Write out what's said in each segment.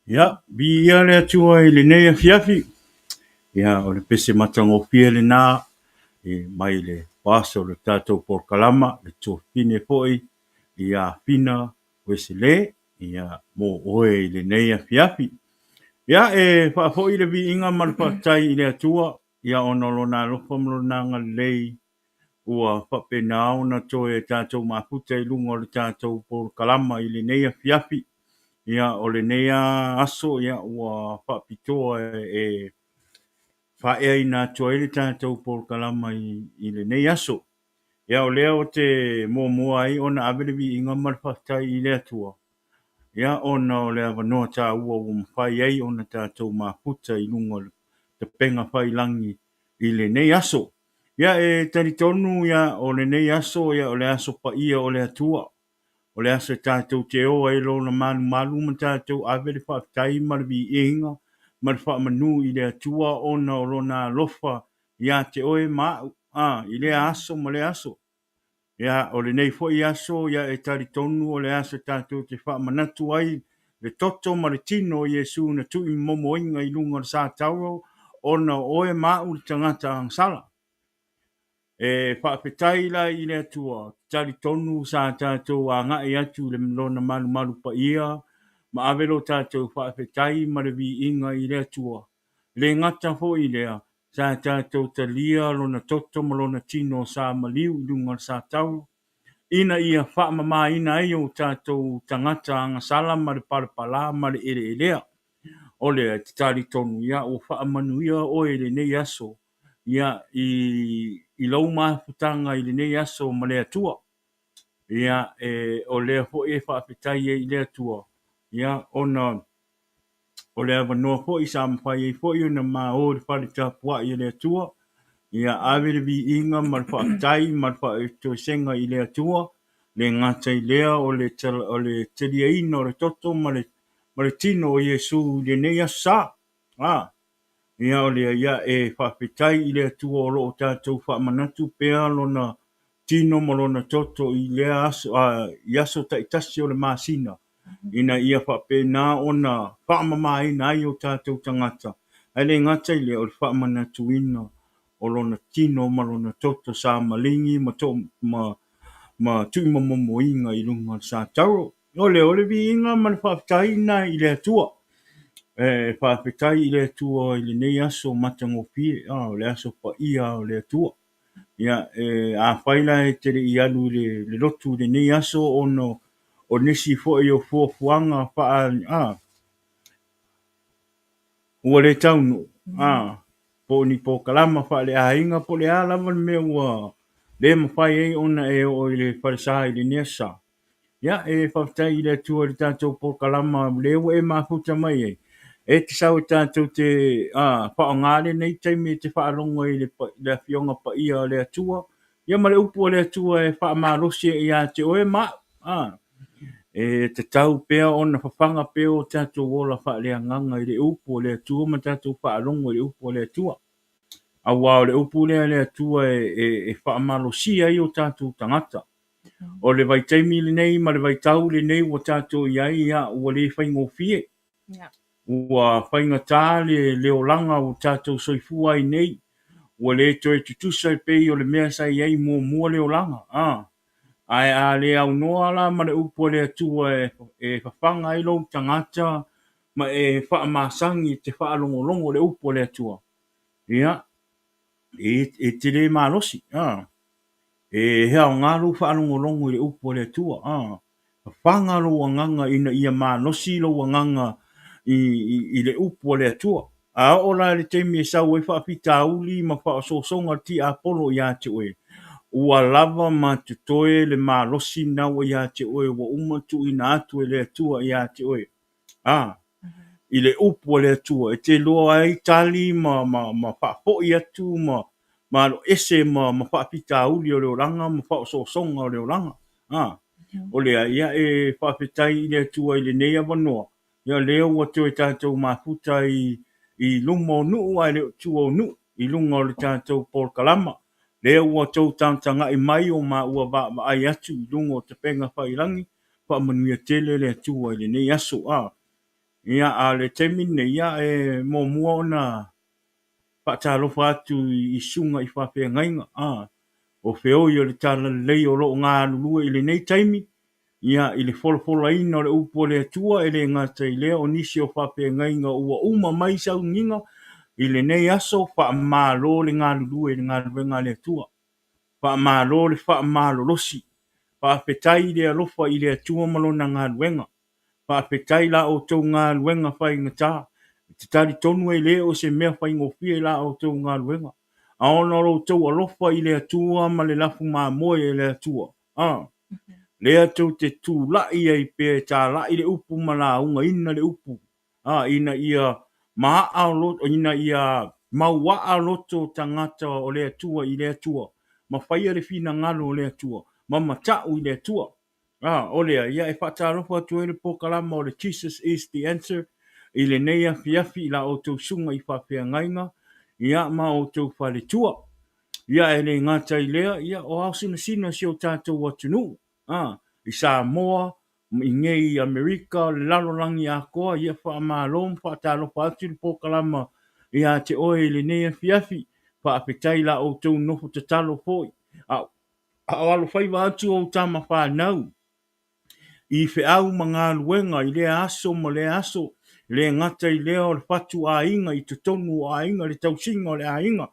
Ya, bia le atua i le nei fiafi. Ya, o le pese matango pia le nā, mai le paso le tātou por kalama, le tō fine foi, ia fina, wese le, ia mo oe i le nei fiafi. Ya, wha foi le vi inga marpatai i le atua, ia onolona lofa mlona ngā lei, ua whapena au na tō e tātou maputa i lungo le tātou por kalama i le nei fiafi. Ia o le nea aso ia ua whapitoa whaea i nā tuaile tātou por kalama i le nei aso. Ia o lea o te mua ai ona awelewi i ngā marwhaktai i lea tua. Ia ona o lea wanoa tā ua mwhai ai ona tātou maputa i lunga te penga whai langi i le nei aso. Ia taritonu ia o le nei aso ia o le aso pa ia o lea tua. O le asa tātou te oa e lo na malu ma tātou awere whaktai marwi e inga, mar whamanu i le atua ona o lo na lofa ia te oe mau, i le aso ma le aso. Ia o le nei fo i aso, ia e tari tonu o le asa tātou te whamanatu ai, le toto ma le tino o Iesu na tui momo inga i lunga sa tauro, ona oe mau le tangata ang sala. Whaapetai la i le atua, tari tonu sa tātou a ngai atu le mlona malu pa ia, ma avelo tātou whaapetai ma le vi inga i le atua. Le ngata ho i lea, sa tātou ta lia lona toto ma lona tino sa maliu i lunga sa tau. Ina ia whaamama ina ai o tātou tangata anga sala ma le parapala ma le ere elea. O le tari tonu ia o whaamanu ia o ele nei aso. Ia i lau mahaputanga i le nei aso ma le atua. Ia o lea ho e whaapetai e i le atua. Ia ona o lea wanoa ho i sa mwhai e ho i ona maa o le whare tāpua i le atua. Ia awere vi inga ma le whaapetai ma le whaeto senga i le atua. Le ngata i lea o le teria ina o le toto ma le tino o Iesu le nei asa. Ia o lea ia whaapetai i le atua o loo tātou whaamanatu pēa lona tino ma lona toto i lea aso, i aso ta itasi o le māsina. Ina ia whaapena ona whaamama ina ai o tātou tangata. Ai le ngata i lea o le whaamanatu ina o lona tino ma lona toto sa malingi ma tui momo inga i lunga sa tauro. O le vi inga ma le whaapetai ina i le atua. Whaapetai i le atua i le nei aso matango pie, le aso pa ia o le atua. Ia, a whaila e tere i alu le lotu le nei aso o nesi fo i o fuafuanga wha ua le taunu, po ni po kalama wha le ainga po le alama me ua le mawhai e ona o i le wharesa i le nesa. Ia, whaapetai i le atua le tātou po kalama le ua e mafuta mai e. E te sau tātou te whaongare nei taimi te whaalonga i le fionga pa ia le atua. Ia ma le upu le atua e whaamarosi i a te oe ma. Te tau pēa o na whawhanga pēa o tātou wola wha nganga i le upu le atua ma tātou whaalonga i le upu le atua. A wao le upu le atua e whaamarosi ai o tātou tangata. O le vai taimi le nei ma le vai tau le nei o tātou iai ia ua le whaingo fie. Ua whainga tā le o langa o tātou soifua i nei, ua le toi tutusa i pei o le mea sa iei mua le o langa. Ai a le au noa la ma le upo le atua e whawhanga i lo tangata, ma e whaamasangi te whaalongolongo le upo le atua. Ia, e te le malosi. Hea o ngālu whaalongolongo le upo le atua. Whanga lo wanganga ina ia malosi lo wanganga i le upu le atua. A o la le teimi e sau e whaapita uli ma whaasosonga ti Apollo i a te oe. Ua lava ma te toe le malosi naua i a te oe wa umatu ina atu e le atua i a te oe. I le upu le atua. E te loa ai tali ma whaapo i atu ma lo ese ma whaapita uli o le oranga ma whaasosonga o le oranga. O lea ia e whaapitai i le atua i le nea wanoa. Ia leo ua tue tātou mafuta i lunga o nuu ai leo tua o nuu i lunga o le tātou por kalama. Leo ua tau tanga i mai o ma ua wa ai atu i lunga o te penga whairangi. Wha manuia tele le atua i le nei aso. ia a le temine ia mo mua ona whaatalofa atu I sunga I whawhengainga o feo I o le tala lei o lo ngā lulua I le nei taimi ia I le folofola ina o le upo le atua le ngata I lea o nisi o whawhengainga ua uma mai sau nginga I le nei aso whaamalo le ngā lulua I le ngā luenga le atua whaamalo le whaamalo losi whaapetai le alofa I le atua malona ngā luenga whaapetai la o tau ngā luenga whai ngata te tari tonu e leo se mea whai ngofia la o tau ngā luenga a ona lo tau alofa I le atua ma le lafu mā moe I le atua lea tau te tū lai ai pe tā lai le upu ma la unga ina le upu ina ia maa o loto ina ia maua loto tangata o le atua I le atua ma whaia le fina ngalo o le atua ma matau I le atua o lea ia e whaatarofa atu e le pokalama o le Jesus is the answer I le neia fiafi la o tau sunga I whawhia ngainga ia ma o tau whale tua ia e le ngata I lea ia o au sina si o tātou atunu I Samoa I ngei Amerika le lalolangi a koa ia wha maalom wha talo wha atu le pokalama ia te oe le neia fiafi wha apetai la o tau nofo te talo foi a alo whaiva atu o tama whanau I fe au mga luenga I le aso mo le aso le ngata I lea o le whatu a inga I te tonu a inga le tausinga o le a inga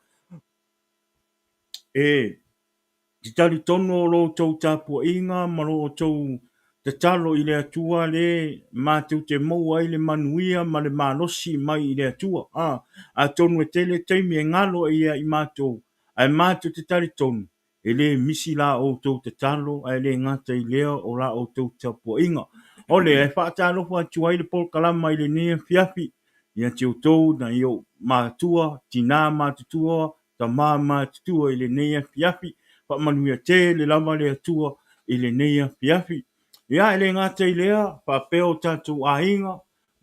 Te tari tono o lo tau tāpua inga, ma lo tau te talo I le atua le, mātou te maua I le manuia, ma le malosi mai I le atua. A tonu e tele teimi e ngalo I mātou, ai mātou te tari tonu. E le misi la o tau te talo, ai le ngata I lea o la o tau tāpua inga. O le, e whaatalo wha tua I le polkalama I le nea fiafi, ia te o tau na I o mātua, tina mātutua, ta mātutua I le nea fiafi, pa manuia te le lama le atua I le neia fiafi. Ia ele ngata I lea, pa peo tātou a inga,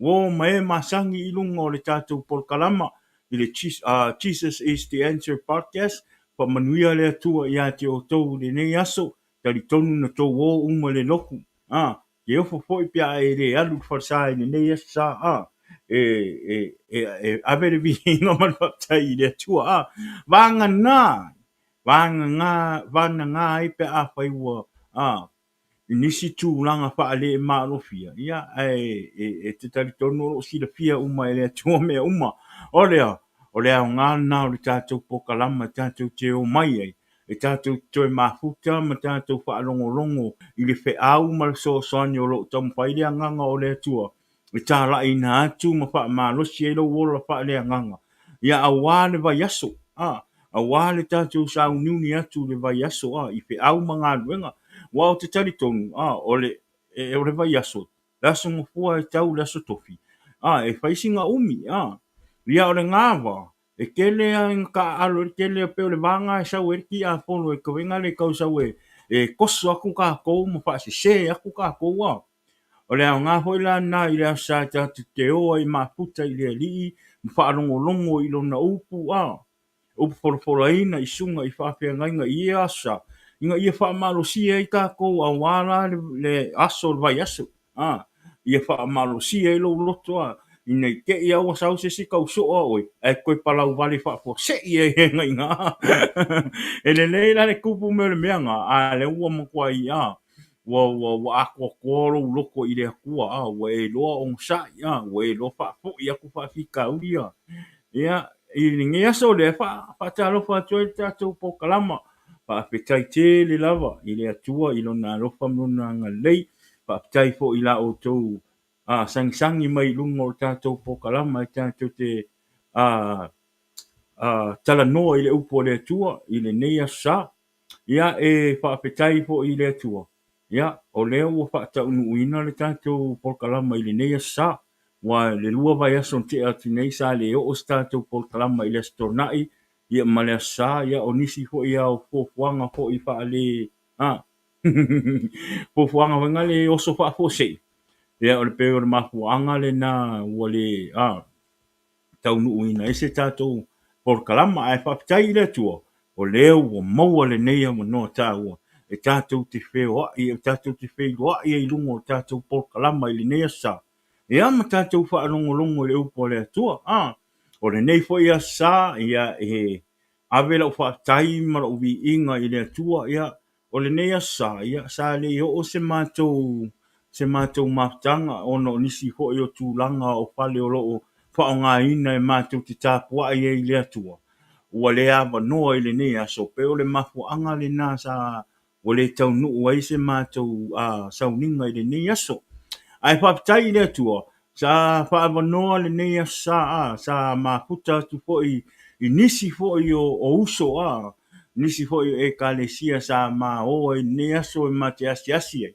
wo mae masangi I lunga o le tātou polkalama, I le Jesus is the Answer podcast, pa manuia le atua ia te o tau le nei aso, tali tonu na tau o uma le loku. Ke ofo foi pia e le alu farsa I le nei asa, avere vi inga manfatai le atua, vanga nā, vana ngā ipe a whaiua nisi tūlanga wha ale e mārofia ia te tari tono o sila fia uma e lea tua mea uma o lea o ngā nā o le tātou pokalama tātou te o mai ai e tātou toe mafuta ma tātou wha longo I le whe au ma le soani o lo tamu whaile nganga o lea tua e tā lai na atu ma wha mālosi e lo wola wha lea nganga ia a wāne vai aso a wale tātou sa uniuni atu le vai aso I fe au mga luenga wa o te tari tonu o le o le vai aso laso ngofua e tau laso tofi e whaisinga umi ia o le ngāwa e kele a ka alo e kele a peo le vanga e sau erki a fono e kawenga le kau sau e koso aku ka kou ma whaase se aku ka kou o le au ngā hoila na I le asa tātou te oa I mafuta I le alii ma whaalongo I lona upu upu foloforaina I sunga I whawhiangainga I asa. Inga ia whaamalosia I tākou a wala le aso le vai aso. Ia whaamalosia I lo loto Ina I ke ia wa sau se si kau soa oi. E koe palau vale whaafo se ia henga inga. E le leila le kupu me le meanga. Le ua makua I wa akwa koro loko I le akua. Wa e loa on sai. Wa e loa whaafo I aku whaafika uria. Ia I ngi aso le fa talo fa toi tātou pokalama pa petai te le lava I le atua I lona lofa mona ngalei pa petai fo I la o tou sangi mai lunga o tātou pokalama I tātou te tala noa I le upo le atua I le nei asa ia e fa petai fo I le atua ia o leo o fa ta unuina le tātou pokalama I le nei asa wa le lua vai aso te atu nei sa le o tātou polkalama I le astornai ia ma le asa ia o nisi fo ia o fofuanga fo I wha le fofuanga wanga le oso wha fo se ia o le peo le mafuanga le na ua le taunu uina ese tātou polkalama ai whaptai I le atua o leo o maua le neia mo noa tāua e tātou te wheo ai e tātou te wheo ai e lungo o tātou polkalama I le neia sa ia ma tātou whaalongolongo le upo le atua, o le nei fo ia sa, ia ave lau whaatai ma lau vi inga i le atua, ia o le nei sa, ia sa le i o se mātou maftanga, ono nisi fo i o tūlanga o pale o loo whaonga ina e mātou te tāpua i e le atua. Ua le ava noa i le nei aso, pe o le mafu anga le nā sa, o le tau nuu ai se mātou sauninga i le nei aso. Ai whaptai le atua, sa whaavanoa le nei sa mafuta tu fo i nisi fo i o uso nisi fo i e kalesia sa ma o i nei aso e mate asi ai.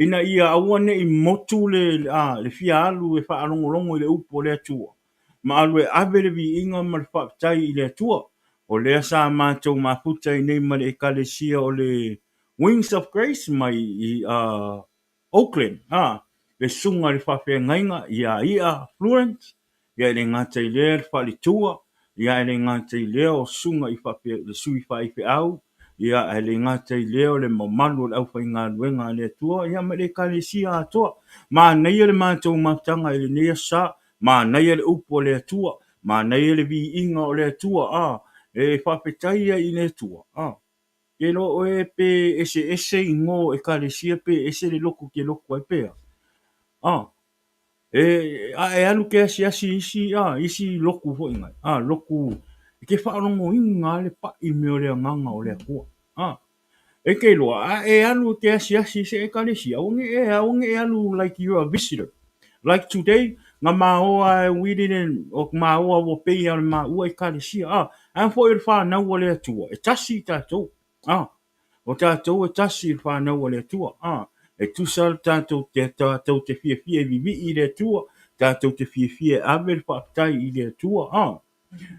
Ina ia aua ne i motu le fia alu e whaalongolongo i le upo le atua. Ma alu e ave le vi inga ma le whaptai i le atua. O lea sa mātou mafuta i nei ma le kalesia o le Wings of Grace mai i Oakland, le sunga le whawhengainga, ia Florence, ia le ngata i lea le whalitua, ia le ngata i lea o sunga i whawhe, le sui whaiwhe au, ia le ngata i lea o le mamalu le au whai ngā luenga le tua, ia me le kalesia atoa, ma neia le mātou maftanga i le nea sa, ma neia le upo le atua, ma neia le vi inga o le atua, e whawhetaia i le atua, ke lo e pe ese ingo e kalesia pe ese le loko ke loko ai pea. E alu ke asi isi loku ho inga. Loku ke whaarongo inga le pa i meo le nganga o le akua. E ke loa, e alu ke asi se e kalesia. Aunge e alu like you're a visitor. Like today, nga maoa e wirinen o maoa wo pei al maua i kalesia. An fo i whanau o le atua. E tasi tātou. O tātou e tasi i whanau o le atua. E tusal tātou te fia vivi i le atua. Tātou te fia ave le whaapitai i le atua.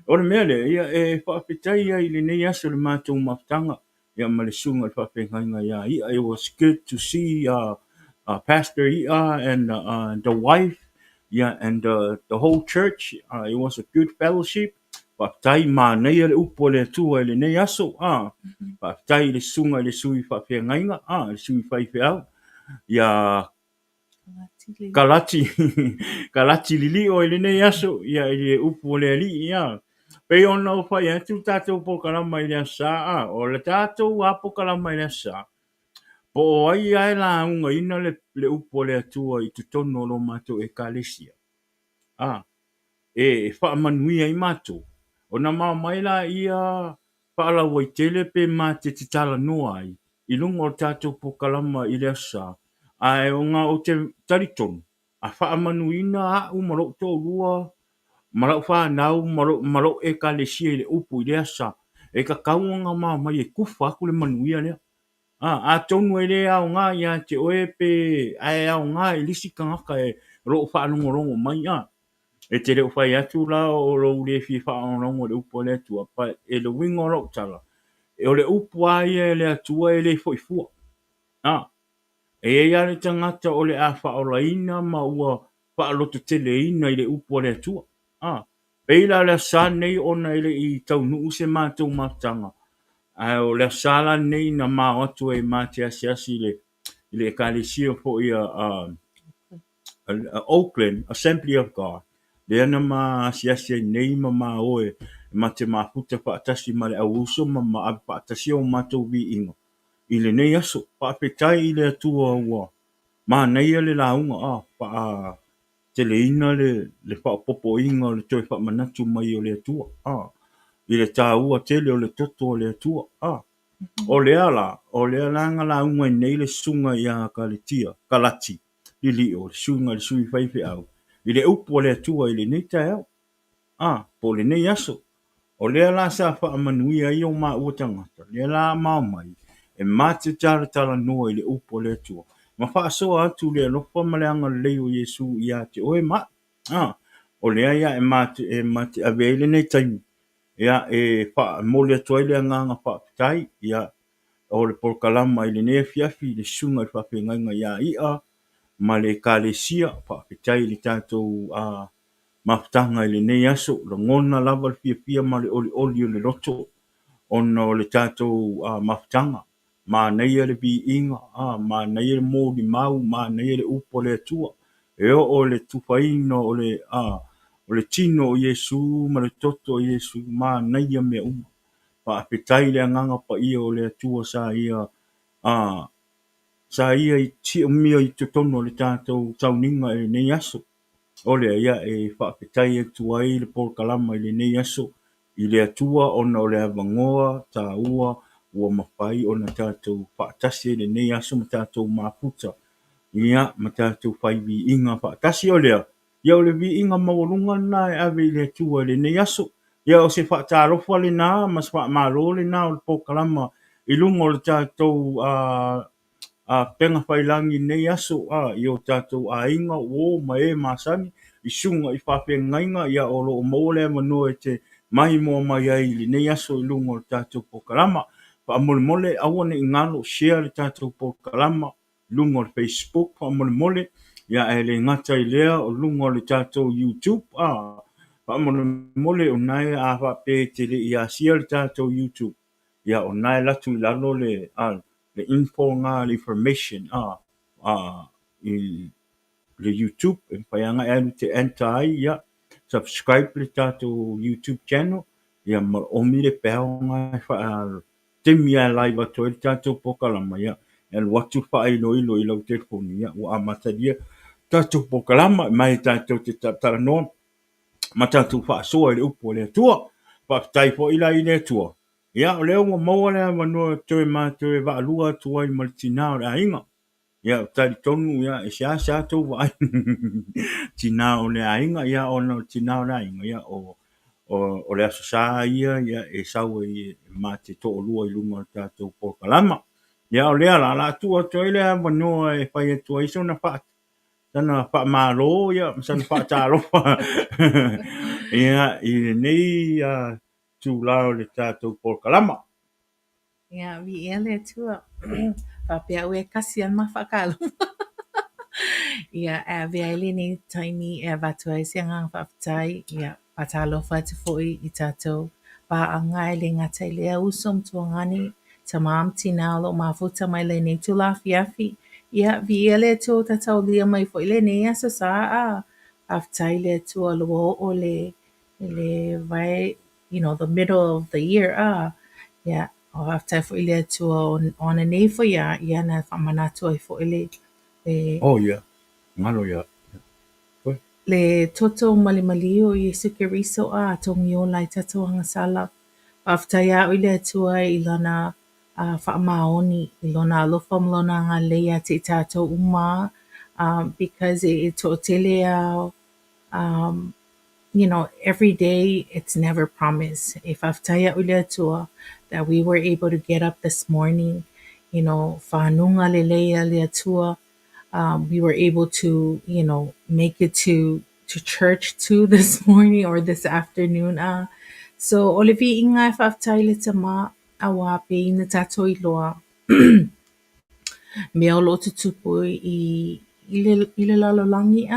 O le mea le, ia e whaapitai i le nei aso le mātou maftanga. Ia ma le sunga le whaapengainga ia. It was good to see Pastor Ia and the wife. Yeah, and the whole church. It was a good fellowship. Whaapitai mā nei le upo le atua i le nei aso. Whaapitai le sunga le sui whaapengainga. Le sui whaiwhe au. Ia Kalati, Kalati Lilio i le nei aso, ia i le upu o le ali, ia. Pei ona o whai atu tātou po kalama i le asa, o le tātou apo kalama i le asa. Po o ai ai la unga ina le upu o le atua i tutono lo mātou e kalesia. E whaamanuia i mātou. O na mai la ia whaala wai tele pe mā te tala noa ai. I lunga o tātou po kalama i le asa. Ai o ngā o te taritonu. A whaamanuina a umaro tō rua. Marau whanau, marau e ka le sia i le upu i le asa. E ka kaunga mai e kufa aku le manuia lea. A tonu e le au ngā ia te oe pe ai au ngā e lisi kangaka e ro whaanongorongo mai E te reo whai atu la o rou le fi whaanongorongo le upu le atua. Pa e le wingo rau tala. E o le upu ai e le atua e le foifua. E ia le tangata o le a whaolaina ma ua whaaloto tele ina i le upu o le atua. Peila le sa nei ona ile i tau nuu se mātou mātanga. O le sala nei na māotu e māte asi le ekalesio po i Oakland, Assembly of God. Le ana ma asi nei ma oe ma te mafuta whaatasi ma le auso ma abe whaatasi o mātou vi ingo. I le nei aso, whaapetai i le atua ua. Ma nei le launga te le ina le whaapopo inga le toi whaamanatu mai o le atua. I le tāua tele o le toto o le atua. O le ala nga launga nei le sunga i a Kalati, Lilio, le sunga le sui whaiwhi au. I le upo o le atua i le nei tai au. Po le nei aso. O le ala sa whaamanuia i o maa ua tangata. Le ala mai. E mate tala noa i le upo le atua. Ma whaasoa atu le alofa maleanga leo Iesu i a te oe ma. O lea ia e mate avele nei taimu. Ia e wha mole atua i le anganga whaapitai. Ia o le porkalama i le nea fiafi le sunga i whawhengainga ia ma le kalesia whaapitai le tātou maftanga i le nei aso. La ngona lava le fia ma le oli o le loto. Ona o le tātou maftanga. Ma nei le bi inga, ma nei le mō di mau, ma nei le upo le atua. e o le tufaina o le tino o Iesu ma le toto o Iesu ma naia me uma pa apetai le anganga pa ia o le atua sa ia i ti o mia i te tono le tātou tauninga e nei aso o le ia e whaapetai e tuai le por kalama i le nei aso i le atua ona o le avangoa tā ua mawhai ona tātou whaatasi le nei aso ma tātou maputa ia ma tātou whai vi inga whaatasi o lea ia o le vi inga mawalunga na e ave i le atua le nei aso ia o se whaatarofa le nā ma se whaamaro le nā o le por kalama i lungo le tātou penga whailangi nei aso i o tātou a inga o ma e masani i sunga i whawhengainga ia o lo o mole mano e te mai mo mai ai li nei aso i lungo le tātou pokalama pa mole mole awane i ngalo share le tātou pokalama lungo le Facebook pa mole ia e le ngata i lea o lungo le tātou YouTube pa mole o nai a whape te le i a share le tātou YouTube ia o nai latu i lalo le info nga le information i le YouTube e paianga e te entai ia subscribe le tātou YouTube channel ia mar omi le peonga te mia live ato le tātou pokalama ia e watu whaino ilo i lau telefoni ia o amataria tātou pokalama mai tātou te taranoa ma tātou whaasoa i le upo le atua whakatai po ila i le atua ia o leo maua le manoa toe mātou e waalua atua i malitina o le ainga ia tali tonu ia e sa tau vai tina o le ainga ia ona tina o le ainga ia o le aso sa ia e sau e mate to lua i lunga tātou pokalama ia o lea la tua toi le manoa e whai atua iso na wha tana wha malo ia sana wha taro ia i nei tu lao le tātou pokalama ia vi ele tua papia ue kasian ma whakalo ia e vea ele ni taimi e vatua i sianga whaftai ia patalo whatu foi i tātou pa anga ele ngata i lea usom tuangani ta maam tina lo mafuta mai le nei tu la fiafi ia vi ele tu tatau lia mai foi le nei asa sa whaftai le tua lo o le vai the middle of the year ia o whaftai foi le tua on a nei foi ia na whamanatua i foi le oh ia ngalo ia le toto mali o Iesu Keriso tongi o lai tatou hangasala. Whaftai au i le atua i lana whaamaoni, i lona alofa lona ngā leia te tātou uma, because it to tele au, every day it's never promised. If whaftai au i le atua, that we were able to get up this morning, whanunga le leia le atua, we were able to, make it to church too this morning or this afternoon. So Olivi inga e whaftai le tama awa pe ina tato i loa. Mea o lo tutupu i le lalolangi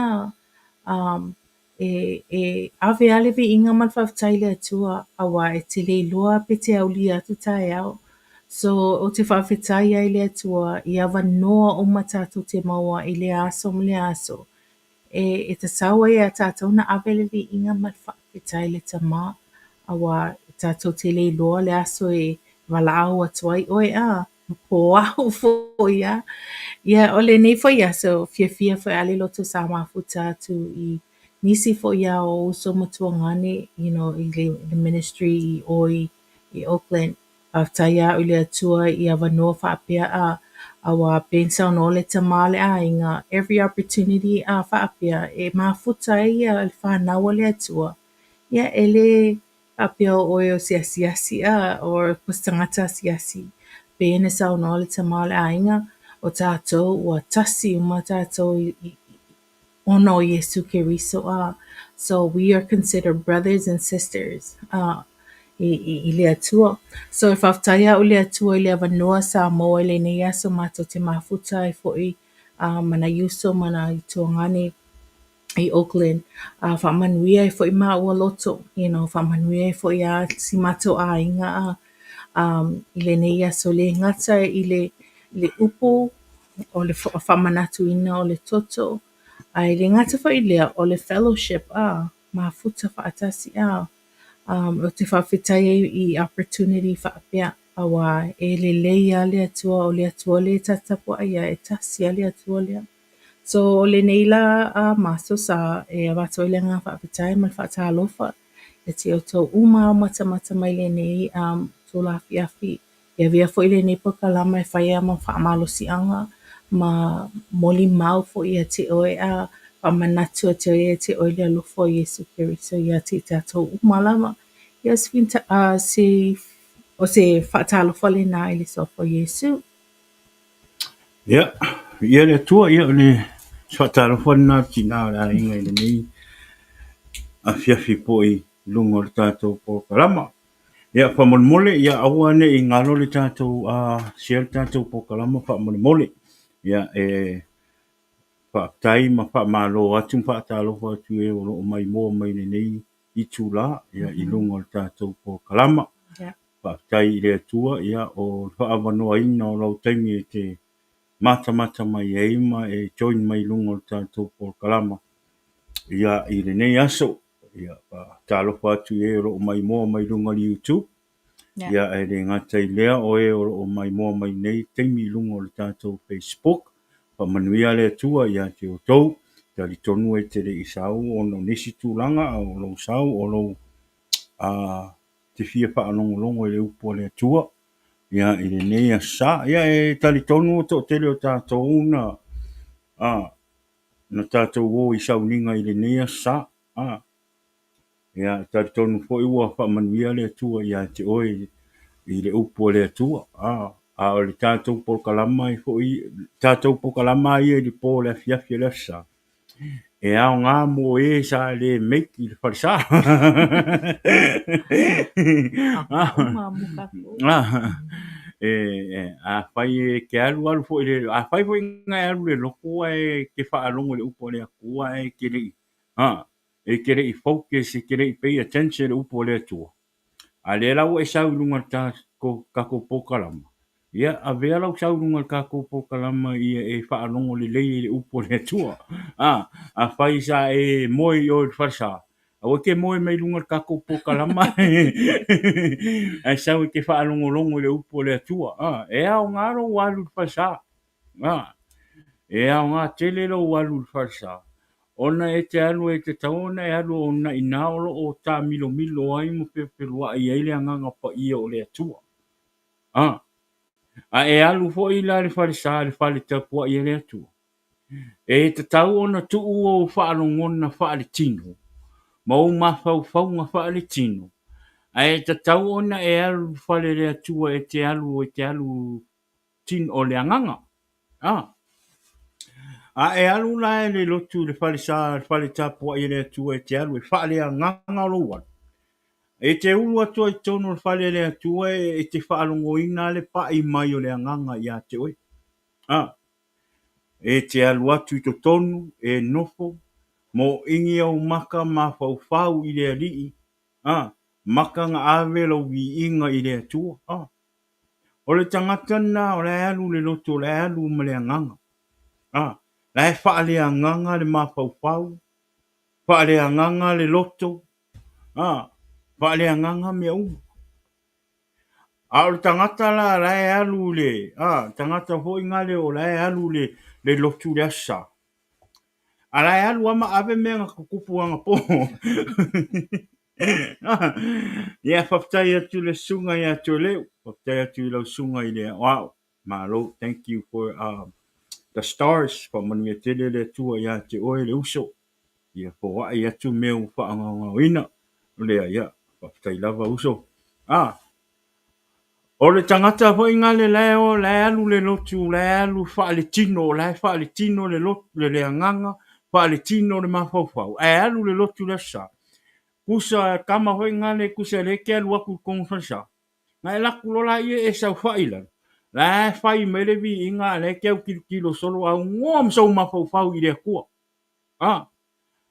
ave ale vi inga man whaftai le atua awa e te le loa pe te au li atu tae au. So o te whawhetai ai le atua i awa noa o matatu te maua i le aso mo le aso. E te sawa e a tātou na ave le vi inga man whawhetai le tama awa tātou te le loa le aso e walao atuai oe po au fo ia. Ia ole nei fo ia so fia fo ale loto sa mafuta atu I nisi fo ia o uso motuangane, i le ministry I oi I Oakland. Aftaia o le atua I awanoa whaapea awa pensa no le tamale inga every opportunity whaapea e mafuta ia le whanawa le atua. Ia ele apea o oe o siasi or pustangata siasi. Pēne sau no le tamale inga o tātou ua tasi uma tātou ono Iesu Keriso So we are considered brothers and sisters I le atua. So e whaftaia o le atua I le awanoa Samoa I le nei aso mātou te mafuta fo'i mana yuso mana I tuangane I Oakland. Whamanuia fo'i mā ua loto. Whamanuia fo'i si mātou inga I le nei aso le ngata I le upo o le whamanatu ina o le toto. Ai le ngata wha lea o le fellowship mafuta whaatasi o te whawhitai i opportunity whaapea awa e le leia le atua o le atua le tatapu aia e tasi a le atua lea. So o le neila maso sa e awato i le ngā whawhitai ma le whaatalofa e te o tau uma o mata mai le nei tō la fiafi. Ia via fo i le nei pakalama e whaia ma whaamalosi anga ma moli mau fo i a te oe whamanatu a te oe e te oe le alofo i Iesu Keriso i a te tātou umalama. Ia si o se whaatalofa le nā i le sofo Iesu. Ia, ia le tua ia le whaatalofa nā tina la inga i le nei a fiafi po i lungo le tātou po kalama. Ia whamolmole ia aua ne i ngalo le tātou sia le tātou po kalama whamolmole. Ia whaatai ma whaamalo atu whaatalofa atu e o mai mo mai le nei i tūla ia i lungo le tātou po kalama. Whaatai i le atua ia o whaawanoa ina o lau taimi e te mata mai e ima e join mai lungo le tātou po kalama. Ia i le nei aso. Ia whaatalofa atu e o mai mo mai lungo le YouTube. Ia e le ngata i lea o e o mai mo mai nei taimi lungo le tātou Facebook. Whamanuia le atua ia te o tau. Tali tonu e te re i sau o no nisi tūlanga o lo sau o lo te fia whaanongolongo e le upo le atua. Ia i le nei a sa. Ia e tali tonu o to te leo tātou na tātou o i sau ninga i le nei a sa. Ia tali tonu fo i ua whamanuia le atua ia te oe i le upo le atua. O le tātou po kalama i fo i tātou po kalama i e li po le fiafia le sa. E ao ngā mo e sa le meiki le wharisa. A whai e ke alu fo i le, a whai fo i ngai alu le loko e ke whaalongo le upo le akua e ke rei. E ke rei focus, e ke rei pay attention le upo le atua. A le lau e sau lunga tā kako po kalama. Ia a vea lau sau lunga kako po kalama i e whaalongo le lei le upo le atua. A whai sa e moi o le wharsa. A wake moi mai lunga kako po kalama. A sau ke whaalongo longo le upo le atua. E au ngaro walu le wharsa. E au ngā tele lo walu le wharsa. Ona e te alu e te taona e alu o na inaolo o tā milo ai mo pepelua i eile anganga pa ia o le atua. A e alu fo i la le wharisa le whale tapua i le atua. E te tau ona tuu o whaalongona whale tino. Ma o mawhau ngā whale tino. A e te tau ona e alu whale le atua e te alu tino o le anganga. A e alu la e le lotu le wharisa le whale tapua i le atua e te alu e whale anganga loa. E te ulu atua i tono le whale le atua e te whaalongo ina le pa i mai o le anganga i a te oe. E te alu atu i to tonu e nofo mo ingi au maka ma whau i le alii. Maka nga awe lo vi inga i le atua. O le tangata na o le alu le loto le alu ma le anganga. La e whaale anganga le ma whau. Whaale anganga le loto. Whaale anganga mea umu. A o le tangata la e alu le. Tangata hoi ngale o la e alu le lotu le asa. A la e alu ama ave mea nga kukupu anga po. Ia whaftai atu le sunga i atu leo. Whaftai atu lau sunga i le. Wow. Malo, thank you for the stars. Whamanu e tele le tua i ate oe le uso. Ia po i atu meu whaanga ina. Lea ia. Whaftai lava uso. O le tangata hoi ngale leo, le alu le lotu, le alu whaale tino, le whaale tino le lotu le anganga, whaale tino le mawhauwhau. E alu le lotu le sa. Kusa kama hoi ngale kusa le ke alu aku konfansa. Ngai laku lola ie e sau whailan. Le whai melevi inga le ke au kilo solo au ngom sau mawhauwhau i le kua.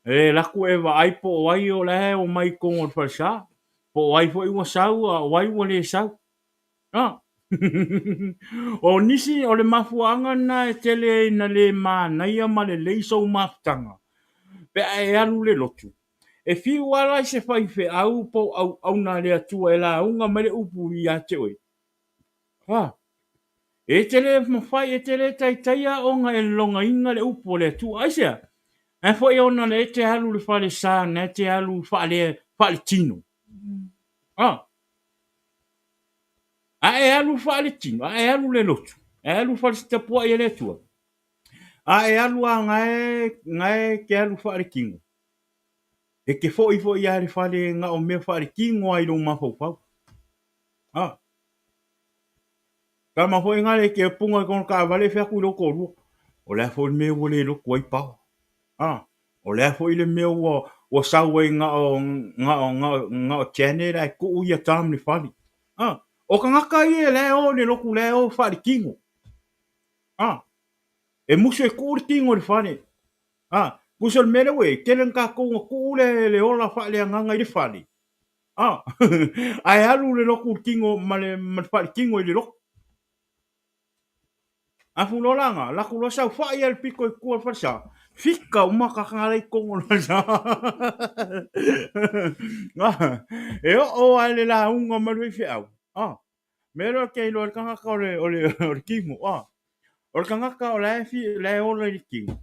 E laku e wa aipo o ai o le o mai kongo fansa. Po ai fo iwa sau, o ai wa le sau. O nisi o le mafuanga na e tele na le mana ia ma le leiso maftanga. Pe e alu le lotu. E fi wala se fai fe au po au na le atua e la unga mele upu i a te oe. Ha. E tele mawhai e tele tai tai a onga e longa inga le upu le atua. Aisea. E fo e ona le te alu le fale sa na te alu fale tino. Ha. A e alu fale tino. A e alu le lotu. E alu fale stapua i le atua. A e alu a ngai ke alu fale kingo. E ke fo i a le fale nga o mea fale kingo ai lo mafau pau. Ha. Ka ma foi ngale ke punga kon ka vale fe ku lo ko ru. O la fo me wo le lo ko i pa. Ah. O la fo ile me wo sa we nga o chene ra ku u ya tam ni fali. Ah. O ka ngaka i le o le lo ku le o fali kingo. Ah. E muso e ku kingo le fali. Ah. Kusol mele we kelen ka ku le ola fali nga i le fali. Ah. Ai alu le lo ku kingo male fali kingo i le lo. A fulolanga, la kulo sa fa ia el pico e kua farsa. Fika uma ka ngala i kongo na sa. E o ale la unga malwe fi au. Ah. Mero ke lo kanga ka ole kimo. Ah. Ole kanga ka ole fi le ole kimo.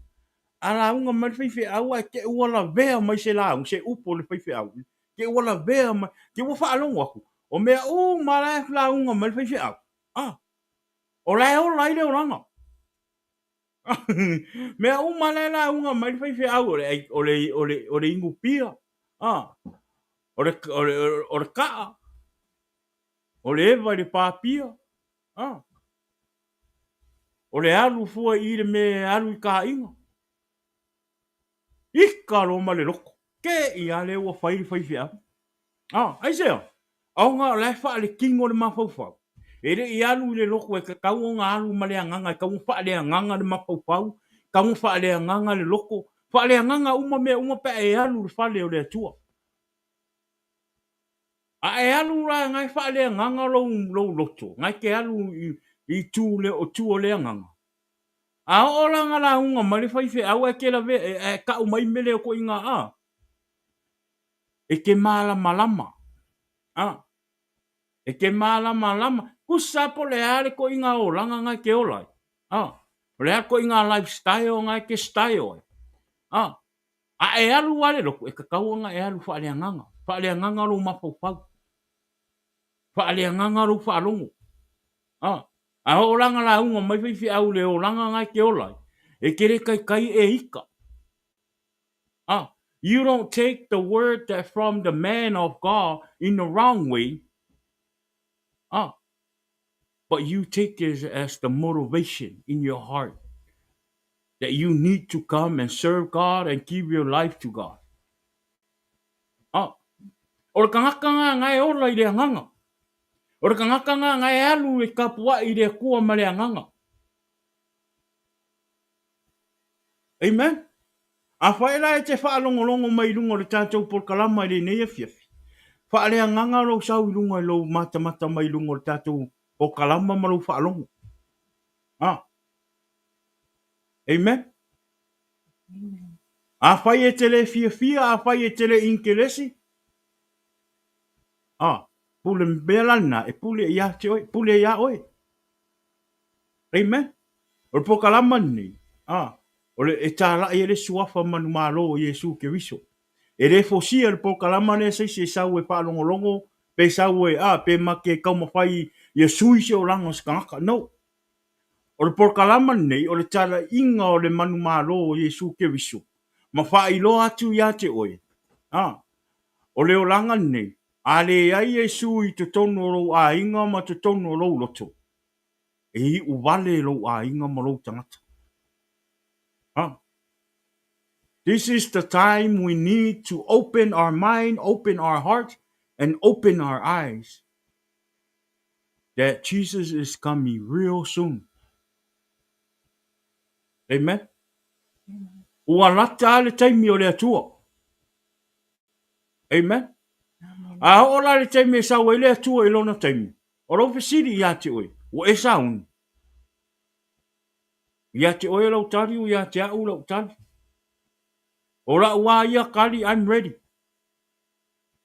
Ala unga malwe fi au ke wala vea mai se la, se upo le fi au. Ke wala vea mai, ke wo fa alongo aku. O me o mala la unga malwe fi au. Ah. Ole o lai le oranga. Me uma la unga mai fai fe au ole ingu pia. Ah, ole ka. Ole eva le papia. Ah. Ole alu fua i le me alu i ka inga. Ika lo ma le loko. Ke i ale ua fai fe au. Ah, ai sea. Au nga le fa le kingo le mafau fau. E re i alu le loko e ka kau nga alu ma le anganga, kau fa le anganga le mafau fau. Kau fa le anganga le loko. Fa le anganga uma pe e alu le fale o le atua. A e alu la ngai fa le anganga lo loto. Ngai ke alu i tu le o tu o le anganga. A o langa la unga ma le fai fe au e ke la ve e ka o mai mele ko inga a. E ke mala malama. Ah. E ke mala malama. Kusa po le ale ko inga o langa ngai ke olai. Ah. Le ale ko inga lifestyle ngai ke style. Ah. A e alu wale loko e kakau nga e alu fa le anganga. Fa le anganga lo mafau fau. Fa le anganga lo fa longo. Ah. A o langa la unga mai fi au le o langa ngai ke olai. E kere kai e ika. Ah. You don't take the word that from the man of God in the wrong way. Ah. But you take it as the motivation in your heart that you need to come and serve God and give your life to God. Ah. O ka ngaka ngai ola i le anganga. O ka ngaka ngai alu e kapua i le kua ma le anganga. Amen. A whaela e te whaalongolongo mai lungo le tātou por kalama i le nei e fiafi. Whaale anganga lo sau i lungo i lo mata mai lungo le tātou por kalama ma lo whaalongo. Ah. Amen. A whai e tele fia, a whai e tele inkelesi. Ah. Pule mbelana e pule ia te oi, pule ia oi. Amen. O por kalama ni. Ah. O le e tāla e le suafa manu malo o Iesu Keriso. E le fosia le po kalama ne se sau e whaalongolongo, pe sau e pe make kau mawhai ia sui se o langa skangaka. No. O le por kalama nei, o le tala inga o le manu malo o Iesu Keriso. Ma whai lo atu ia te oe. Ah. O le o langa nei, a le ai e sui te tono lo a inga ma te tono lo loto. E i uwale lo a inga ma lo tangata. Ah. This is the time we need to open our mind, open our heart, and open our eyes that Jesus is coming real soon. Amen. Ua lata le taimi o le atua. Amen. A ola le taimi e sa le atua i lona taimi. O lo fesiri i ate oe. o e saun. Ia te oe lau tari o ia te au lau tari. O la ua ia kali, I'm ready.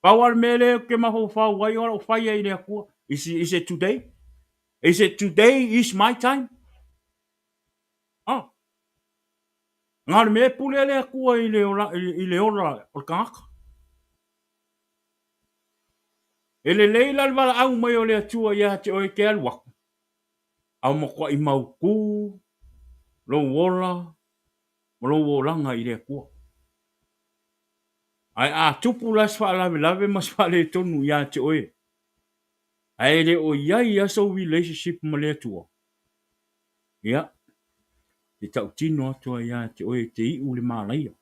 Pawar mele ke maho whau wai ora o whai e rea kua. Is it today? Is it today is my time? Ah. Ngāre me pule lea kua i le ora o kāka. E le leila le wala au mai o lea tua ia te oe ke alua. Au mo kwa i mau kū, lo wola, mo lo wolanga i lea kua. Ai a tupu las wha lave lave mas wha le tonu ia te oe. Ai le o iai aso relationship ma lea tua. Ia. Te tau tino atua ia te oe te i ule mālaia.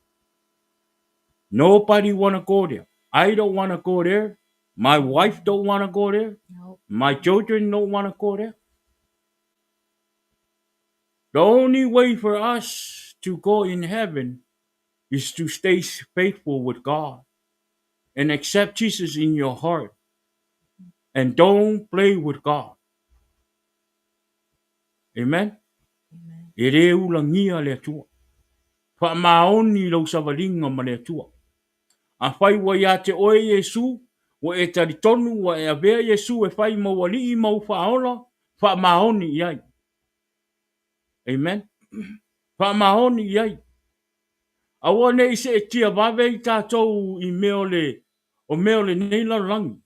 Nobody wanna go there. I don't wanna go there. My wife don't wanna go there. No. My children don't wanna go there. The only way for us to go in heaven is to stay faithful with God and accept Jesus in your heart and don't play with God. Amen. Amen. E re ulangia le tua. Fa maoni lo savalinga ma le tua. A fai wa ia te oe Iesu, wa e tari tonu wa e avea Iesu e fai ma wali i mau faola, fa maoni iai. Amen. Fa maoni iai. Awa nei se e tia vave i tātou i o meole nei larangi.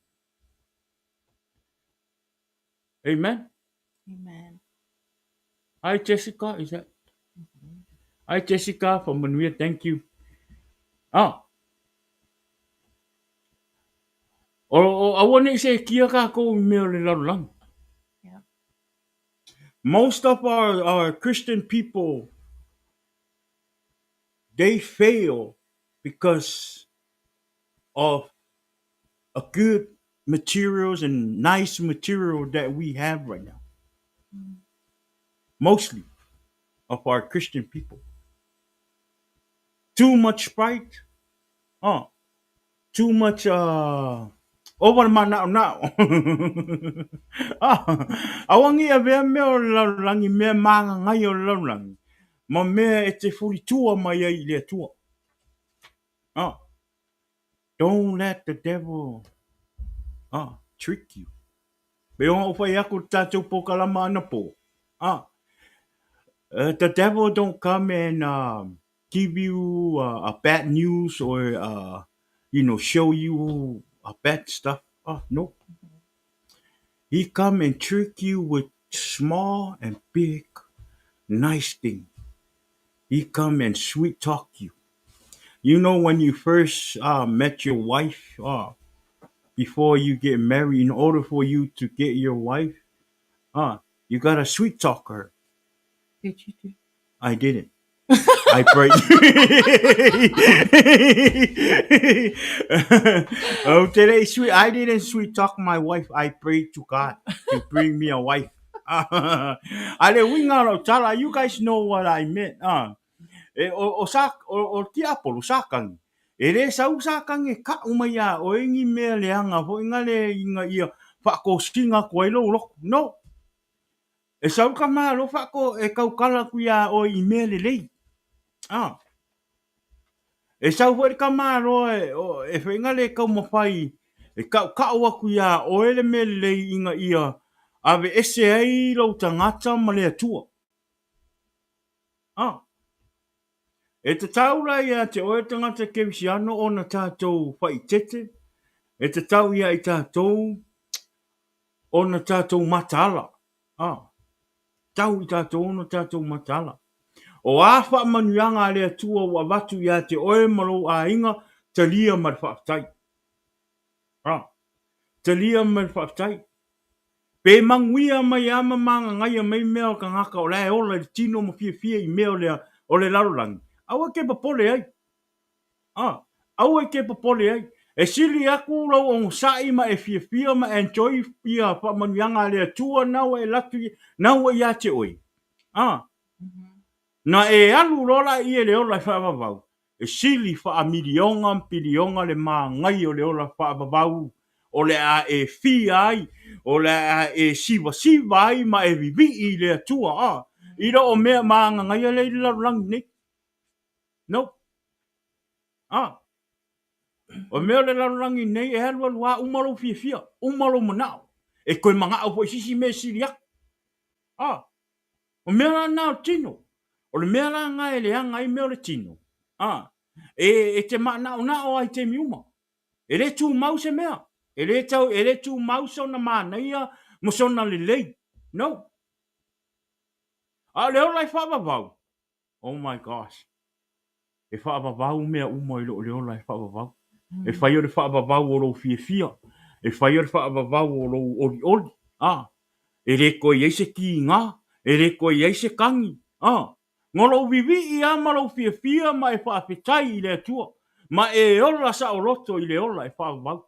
Amen. Amen. Hi Jessica, is that? Hi Jessica from Manuia, thank you. Ah. O awa nei se e kia kako i meole larangi. Yeah. Most of our Christian people, they fail because of a good materials and nice material that we have right now. Mostly of our Christian people. Too much pride. Oh, too much over my now. Awangi a vea meo langi mea manga ngai o langi. Ma mea e te furi tua mai ai le tua. Oh, don't let the devil trick you. Be o fai ako tātou pokalama ana po. The devil don't come and give you bad news or show you bad stuff. Oh no, he come and trick you with small and big, nice thing. He come and sweet talk you. You know when you first met your wife, before you get married, in order for you to get your wife, you gotta sweet talk her. Did you do? I didn't. I prayed. Oh, today sweet. I didn't sweet talk my wife. I prayed to God to bring me a wife. I didn't wing out of tala. You guys know what I meant. O tiapolo sakang. E re sau sakang e ka umaya o ingi mea leanga ho ingale inga ia whako singa koe lo loko. No. E sau ka maa lo whako e kau kala kuia o i mea le lei. E sau hoi ka maro e whenga le kau mawhai e kau kaua kuia o ele me le inga ia ave ese ai lau tangata ma le atua. E te taura ia te oe tangata kewisiano o na tātou whai tete. E te tau ia i tātou o na tātou matala. Tau i tātou o na tātou matala. O awha manuanga le atua wa watu ia te oe malo a inga te lia mar whaftai. Te lia mar whaftai. Pe manguia mai ama manga ngai mai mea ka ngaka o lai ola tino mo fia i mea o le larolangi. Awa ke papole ai. Awa ke papole ai. E sili aku lau o sai ma e fia ma enjoy pia pa manuanga le atua nawa e latu nawa ia te oe. Na e alu rola i e le ola whaavavau. E sili wha a milionga le mā ngai o le ola whaavavau o le a e fia ai, o le a e siwa ai ma e vivi i le atua a. Ira o mea maanga ngai le larulangi nei. No. Ah. O mea le larulangi nei e halua lua umaro fia, umaro manao. E koe manga au po sisi me siriak. Ah. O mea la nao tino. O le mea la ngai le anga i mea le tino. Ah. E te ma nao ai te miuma. E le tu mau se mea. E le tu mau so na mana ia mo so na le lei. No. A le o lai whaabavau. Oh my gosh. E whaabavau mea uma i lo le o lai whaabavau. E whai o le whaabavau o lo fia. E whai o le whaabavau o lo ori. Ah. E re koe eise ki ngā. E re koe eise kangi. Ah. Ngolo vivi i ama lo fia ma e whaapetai i le atua. Ma e ola sa o roto i le ola e whaabavau.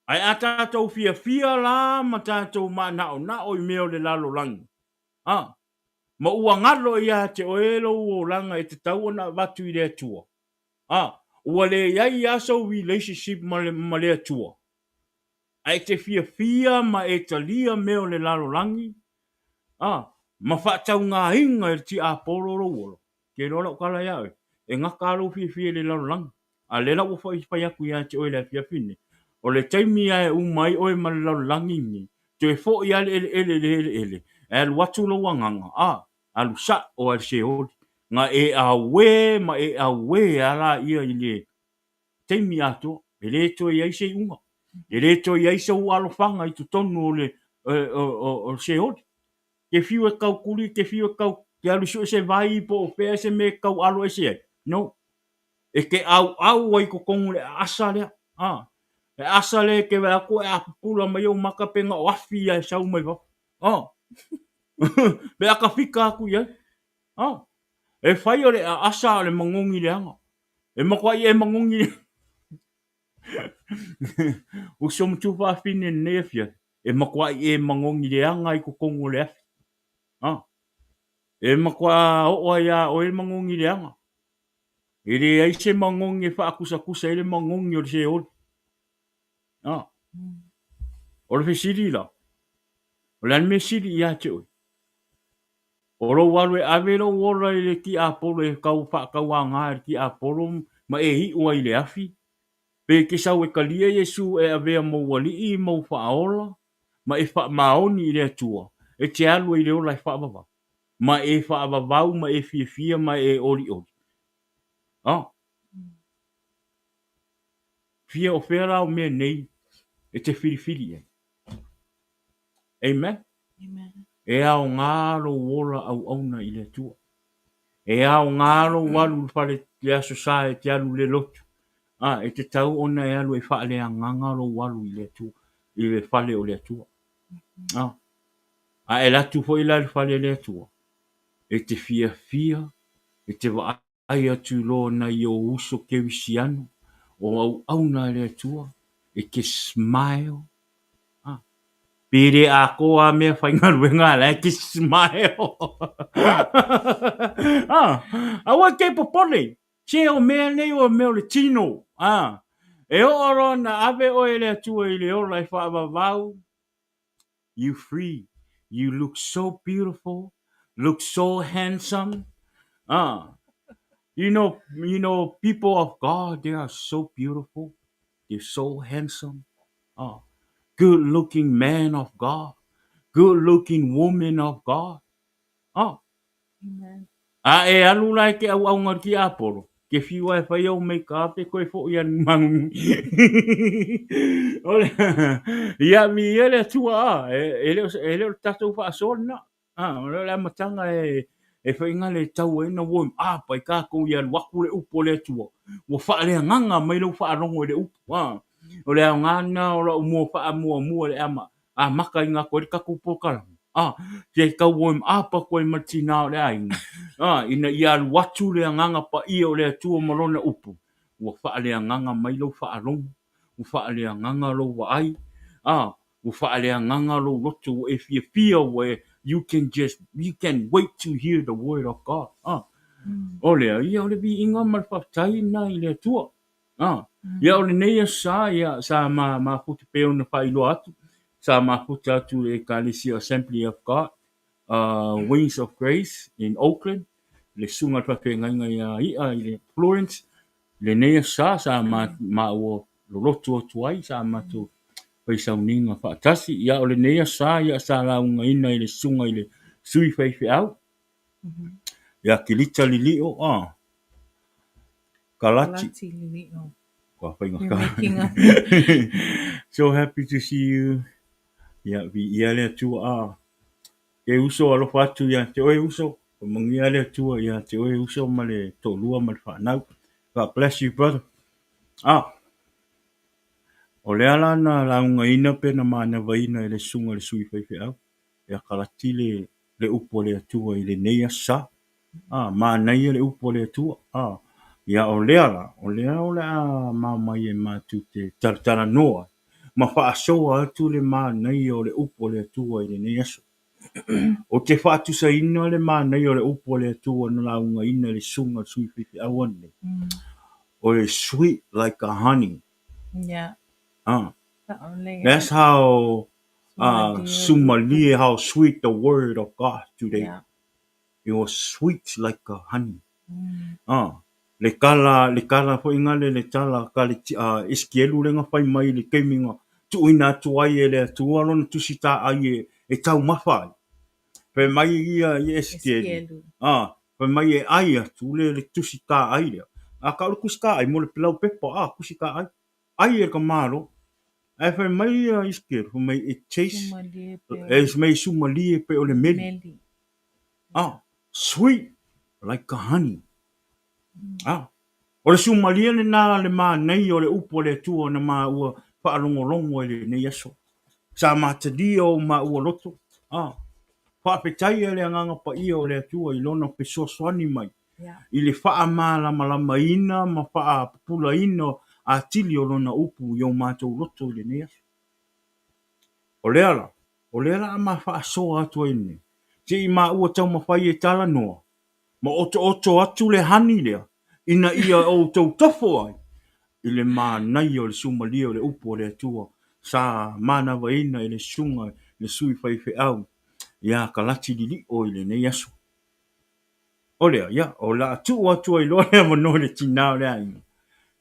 Ai a tātou fia la ma tātou ma nao i meo le lalo langi. Ah. Ma ua ngalo ia te oelo o langa e te tau na watu i le atua. Ah. Ua le iai aso relationship ma le atua. Ai te fia ma e talia meo le lalo langi. Ah. Ma whaatau ngā inga e ti a pororo olo. Ke rola o kala iawe. E ngā kālo fia le lalo langi. A le la ua whai aku ia te oele fia fine. O le taimi ai umai oe ma le lalo langi ni. Te fo i ale ele. E alu watu lo wanganga. Ah. Alu sa o al se ori. Nga e awe ma e awe ala ia i le teimi ato. E le to i aise unga. E le to i aise u alofanga i tu tonu o le o se ori. Ke fiu e kau kuri, ke fiu e kau ke alu su se vai po o pea se me kau alo e se ai. No. E ke au ai ko kongu le asa lea. Ah. E asa le ke wea ko e apupula mai o makapenga o afi ai sau mai wa. Ah. Be aka fika aku ia. Ah. E fai o le asa o le mangongi le anga. E makwa i e mangongi le. O som tufa fine nefia. E makwa i e mangongi le anga i ko kongu le afi. Ah. E makwa o ia o e mangongi le anga. E re ai se mangongi fa akusa ele mangongi o le se ol. Ah. O le fesiri la. O le anme siri ia te oi. O ro walu e avero wora i le ki a polo e kau whakauanga ki a polo ma e hi ua i le afi. Pe ke sau e kalia Iesu e avea mo wali i mo whaola ma e wha maoni i le atua. E te alu i le ola e whaabava. Ma e whaabavau ma e fia ma e ori. Ah. Fia o whera o mea nei e te whiriwhiri e. Amen. Amen. E ao ngaro wora au auna i le atua. E ao ngaro walu whare te aso sa e te alu le lotu. Ah, e te tau ona e alu e whaale a ngangaro walu i le atua. I le whale o le atua. Ah. A e latu fo i la le whale le atua. E te fia. E te wa ai atu lo na i o uso ke wisiano. O au auna le atua. E ke smile. Pire ako a me whainga ruenga la ki smile. Awa ke popole. Che o mea nei o mea le tino. E o oro na ave o ele atua i le ola i whaavavau. You free. You look so beautiful. Look so handsome. You know, people of God, they are so beautiful. They're so handsome. Good looking man of God. Good looking woman of God. Amen. E alu lai ke au au ngar ki aporo. Ke fiwa e whai au make up e koe fo ian mangu. Ole, ia mi ele tua ele o tatou wha asol na. Ole la matanga e whai ngale tau e na woim apa i kako ian waku le upo le tua. Wa wha le nganga mai lau wha arongo le upo. Ole au ngana o la umua wha mua le ama. Maka i ngā koe kaku pokala. Te kau woim apa koe matina o le ainga. Ina ia watu le nganga pa ia o le atua malona upu. Ua wha le nganga mai lau wha arongo. Ua wha le nganga lau wa ai. Ua wha le nganga lau roto if you feel where you can wait to hear the word of God. Ole, ia ole vi inga mal whaftai na i le atua. Ia o lenei asa ia sa mafuta pe ona faailoa atu sa mafuta atu le Ecclesia Assembly of God, Wings of Grace in Oakland, le sunga faafega'iga ia i le Florence, lenei asa sa maua lolotu atu ai sa matu faisauniga faatasi ia o lenei asa ia sa laugaina i le sunga i le sui faifeʻau ia kilita lilio Kalati. Kalati, Lilio. You're Whawhainga making a So happy to see you. Ia ia le atua e uso alofa atu ia te oe uso. Mangia le atua ia te oe uso ma le tolua ma le whanau. God bless you, brother. O le ala na launga ina pe na mana vaina i le sunga le sui whaiwhi au. Ia Kalati le upo le atua i le neia sa. Mana ia le upo le atua. Ia o le ala o le a mamai e matu te taratara noa. Ma whaasoa atu le mana ia o le upo le atua i le neia sa. O te whaatusa ina le mana i o le upo le atua na launga ina le sunga sui whiwhi awane. O le sweet like a honey. yeah. That's how Somalia. Somalia, how sweet the word of God today. Yeah. It was sweet like a honey. Le kala fo ingale le tala kali iskielu le nga fai mai le keminga tu ina tu ai e le tu alon tu sita ai e tau mafai. Pe mai ia i eskielu. Pe mai e ai tu le tu sita ai le. A ka lu kusika ai mo le pilau pepa kusika ai. Ai e ka maro. Ai pe mai ia iskielu pe mai it taste es mai sumalie pe o le meli. Sweet like a honey. O le sumalia le nā le mā nei o le upo le tua na mā ua whaalongolongo e le nei aso. Sa mātadia o mā ua loto. Whaapetai e le anganga pa ia o le atua i lona pe soaswani mai. I le wha mā lama ina ma wha pula ina a tili o lona upu i o mātou loto i le nei aso. O le ala ma wha soa atua ine. Te i mā ua tau mawhai e tala noa. Ma oto atu le hani lea. Ina ia o tau tofo ai. I le mānai o le sumalia o le upo o le atua. Sa mana waina i le sunga, le sui whaiwhi au. Ia Kalati lili o i le nei aso. O lea, ia, o la atu atua i loa lea mano le tinao lea ina.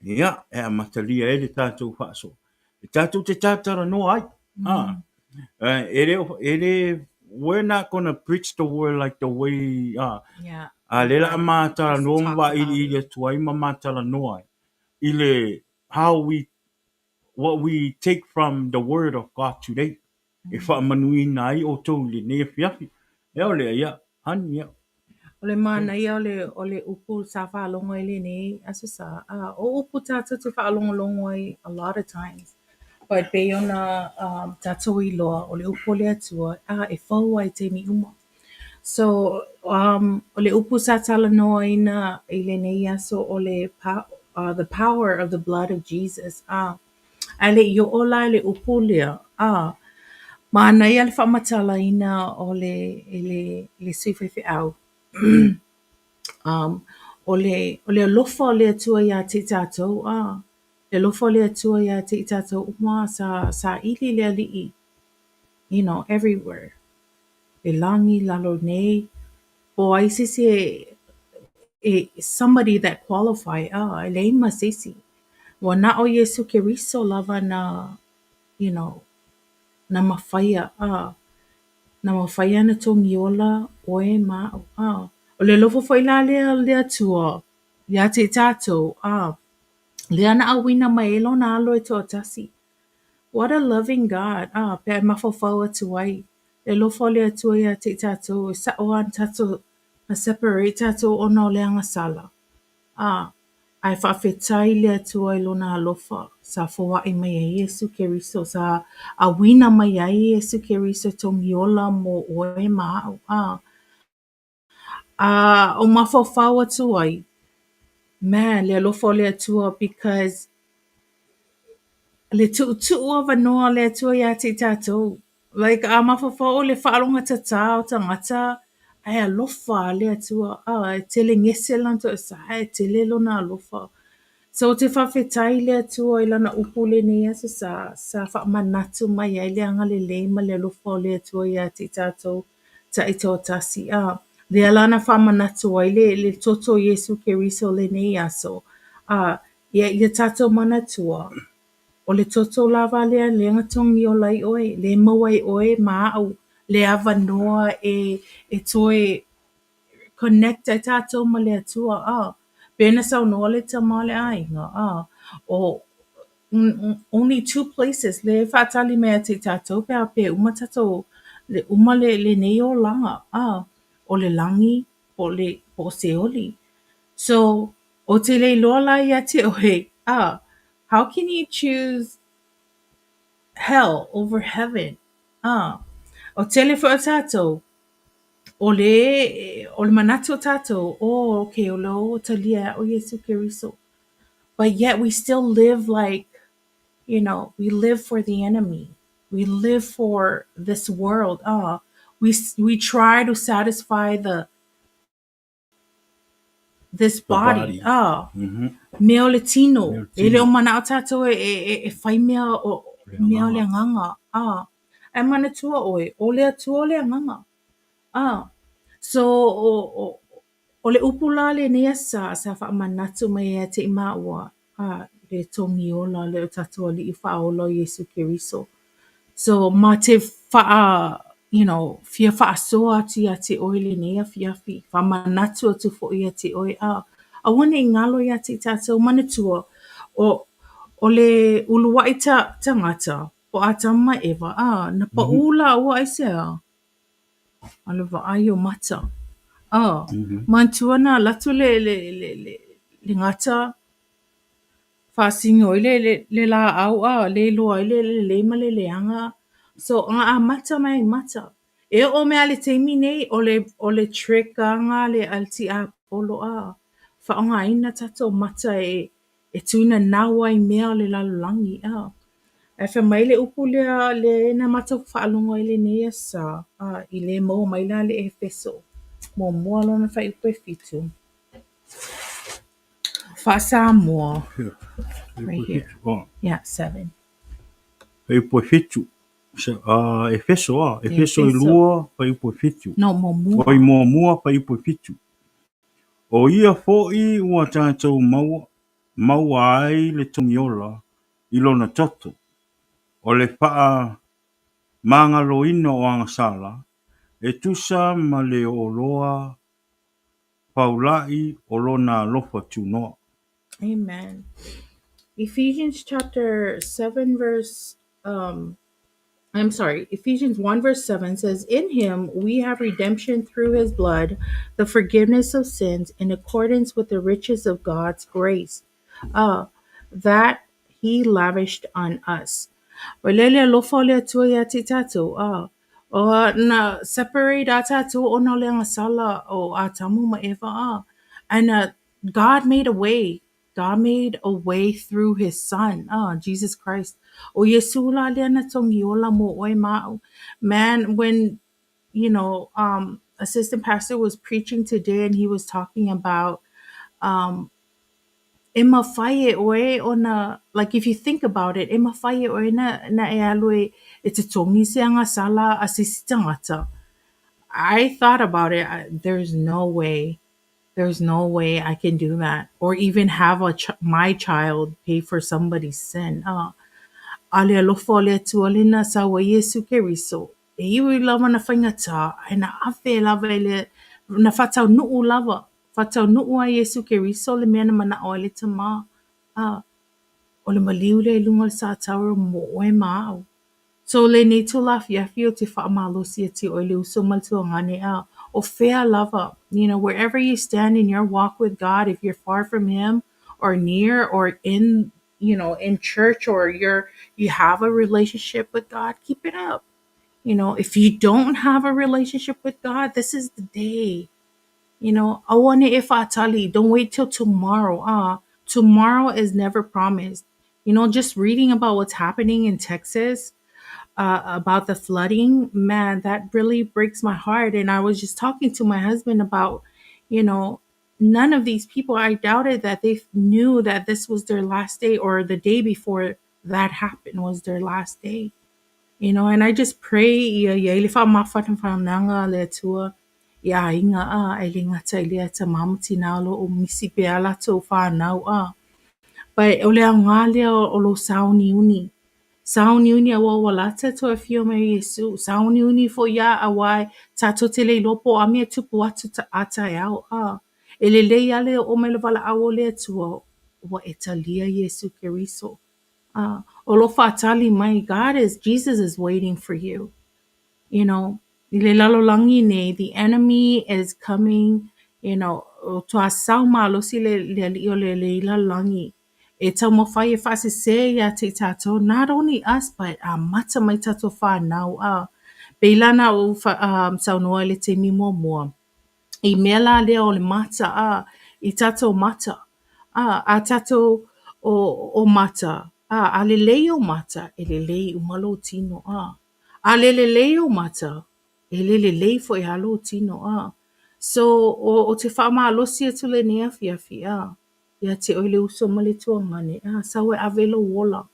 Ia, ea matalia e le tātou whaaso. Le tātou te tātara noa ai. We're not going to preach the word like the way, lela mātara noa wa i le tuai ma mātara noa. How what we take from the word of God today. E wha manuina ai o tau le ne fiafi. E o lea ia, hani ia. O le mana ia o le upu sa whaalongo i le nei asasa. O upu tātou te whaalongo ai a lot of times. But pe ona tātou i loa o le upu le atua e whau ai te mi uma. So o le upu sa tala noa ina i le nei aso o le the power of the blood of Jesus. Ale yo ola le upu lea. Mana ia le whamatala ina o le suiwhewhi au. O le alofa o le atua ia te tātou. Le alofa o le atua ia te tātou uma sa ili le alii. You know, everywhere. Le langi, lalo nei. O ai sisi somebody that qualify. Le ima sisi. Wa na o Iesu Keriso lava na, you know, na mawhaia. Na mawhaia na tongi ola oe ma. O le lofo whaila le atua. Ia te tātou. Le ana awina mai elo na alo e tō tasi. What a loving God. Pe mawhawhau atu ai. Le lofo le atua ia te tātou. Sa oan tātou. Na separate tātou ona o le angasala. Ai whawhetai le atua i lona alofa. Sa whawai mai a Iesu Keriso. Sa awina mai a Iesu Keriso tongi ola mo oe maau. O mawhawhau atu ai. Man, le alofa le atua because le tu'u o wanoa le atua ia te tātou. Like, mawhawhau le whaalonga tata o tangata. Ai alofa le atua. E tele ngese lanto e sa. E tele lona alofa. So te whawhetai lea tua i lana upule nei asa sa whaamanatu mai ai lea ngale lei ma lea lufa o lea tua ia te tātou ta i tō tasi a. Lea lana whaamanatu ai le toto Iesu Keriso le nei aso. Ia tātou mana tua. O le toto lava lea lenga tongi o lai oe, le mawai oe maa au, le ava noa e toe connect ai tātou ma le atua Pena sau noa le tama le ainga O only two places le whaatali mea te tātou pēr pe uma tātou le uma le nei o langa O le langi po se oli. So o te le loa lai ia te oe how can you choose hell over heaven? O tele fo tātou o le manatu o tātou, okay, o le o talia o Iesu Keriso. But yet we still live like, we live for the enemy. We live for this world. We try to satisfy this The body. body. Mm-hmm. Mea o le tino. Leo E leo tino. mana o tātou e whai mea o Lea mea o le nganga. nganga. E mana tua oe. O lea tua o le nganga. So o le upula le nea sa whaamanatu mai e te ima ua le tongi ola le o tatua li i whaola o Iesu Keriso. So ma te fia whaasoa ati a te oe le nea fiafi. Whamanatu atu fo i a te oe a wane i ngalo i a te tātou manatua o le ulua i tangata po a tama ewa na pa Mm-hmm. ula ua ai se a le wa ai o mata. Mm-hmm. Mantua na latu le ngata whasingo i le la au le loa i le ma le leanga. So nga a mata mai mata. E o mea le teimi nei o le trika nga le alti a polo Whaonga ina tato mata e tuina nawa i mea o le lalulangi E wha mai le upu le na mata whaalonga i le nea sa i le mo mai la le e feso. Mo mua lona whai upe fitu. Samoa, Here. right here. Yeah, 7. Pai po fitu. Efeso Efeso i Efeso. lua pai po fitu. No, mo O i mua. mua pai po fitu. O ia fo'i ua tātou maua ai le tongiola i lona toto. O le wha mangaloina o angasala e tusa ma le o loa paulai o lona lofa tunoa. Amen. Ephesians chapter 7 verse I'm sorry, Ephesians 1 verse 7 says, In him we have redemption through his blood, the forgiveness of sins in accordance with the riches of God's grace, that he lavished on us. Walele lofa le atua ia te tatou, o na separate a tatou o na leanga sala o a tamu ma eva And God made a way. God made a way through his son, Jesus Christ. O Yesu la le na tongi o la mo oi mao. Man, when, assistant pastor was preaching today and he was talking about e mawhai e oe o na, like if you think about it, e mawhai e oe na e alue e te tongi se anga sala a sisi tangata. I thought about it. There's no way. There's no way I can do that, or even have my child pay for somebody's sin. Ale alofa o le atua lena sa wa Iesu Keriso. E iwi lava na whaingata, e na awhi lava e le, na whatau nuu lava. Whatau nuu a Iesu Keriso le mea na mana o le tama. O le maliu le lunga le sa taura mo o e maau. So le nei to la fiafi o te whaamalosi te o le uso maltu ngane o fea lava. Wherever you stand in your walk with God, if you're far from him or near or in church, or you have a relationship with God, keep it up. If you don't have a relationship with God, this is the day. Awane if atali, don't wait till tomorrow. Tomorrow is never promised. Just reading about what's happening in Texas, about the flooding, man, that really breaks my heart. And I was just talking to my husband about, you know, none of these people, I doubted that they knew that this was their last day, or the day before that happened was their last day. And I just pray ia fa mafata whananga le tua ia inga ai le ngata i lea ta mamuti na o misi pe ala tau whanau But o lea ngā lea o lo sauni uni. Sauni uni a wawalata to a fio me Iesu. Sauni uni fo ia a wai tato te lei lopo a mea tupu atu ta ata e au E le lei ale o me le wala awo lea tua wa e talia Iesu Keriso. O lo fatali mai, Jesus is waiting for you. Le lalolangi ne, the enemy is coming, to a sauma lo si le lalolangi. E tau mawhai e whase se ia te tato, not only us, but a mata mai tato whanau. Beilana o saunoa le te mimo mua. I mea la lea o le mata i tato mata. A tato o mata. A le lei o mata, e le lei umalo tino A le lei o mata, e le lei fo e halo tino So, o te whaama alosi atu le nea fiafi Ia te oile uso ma le tuangane sawe avelo wola.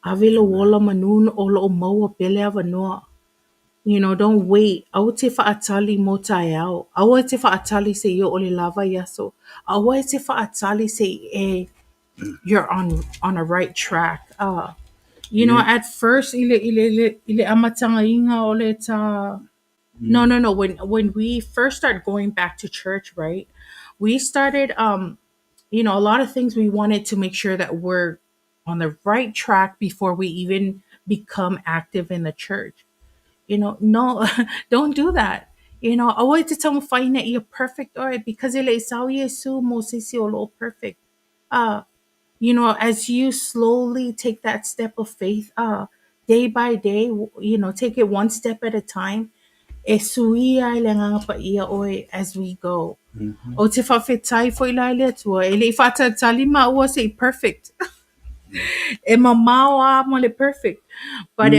Avelo wola manun o lo o maua pele avanoa. Don't wait. Awa te whaatali mo tai au. Awa te whaatali se yo o le lava yaso. Awa te whaatali se you're on a right track. At first, ile amatanga inga o le ta. No. When we first started going back to church, right? We started, a lot of things we wanted to make sure that we're on the right track before we even become active in the church. No, don't do that. I want to tell me find that you're perfect, all right? Because ele sao Yesu mo sisi olo perfect. Uh, as you slowly take that step of faith, day by day, take it one step at a time. E sui ai le nganga pa ia oe as we go. O te whawhetai fo ila le atua. E le whata talima ua say perfect. E mamao a mo le perfect. But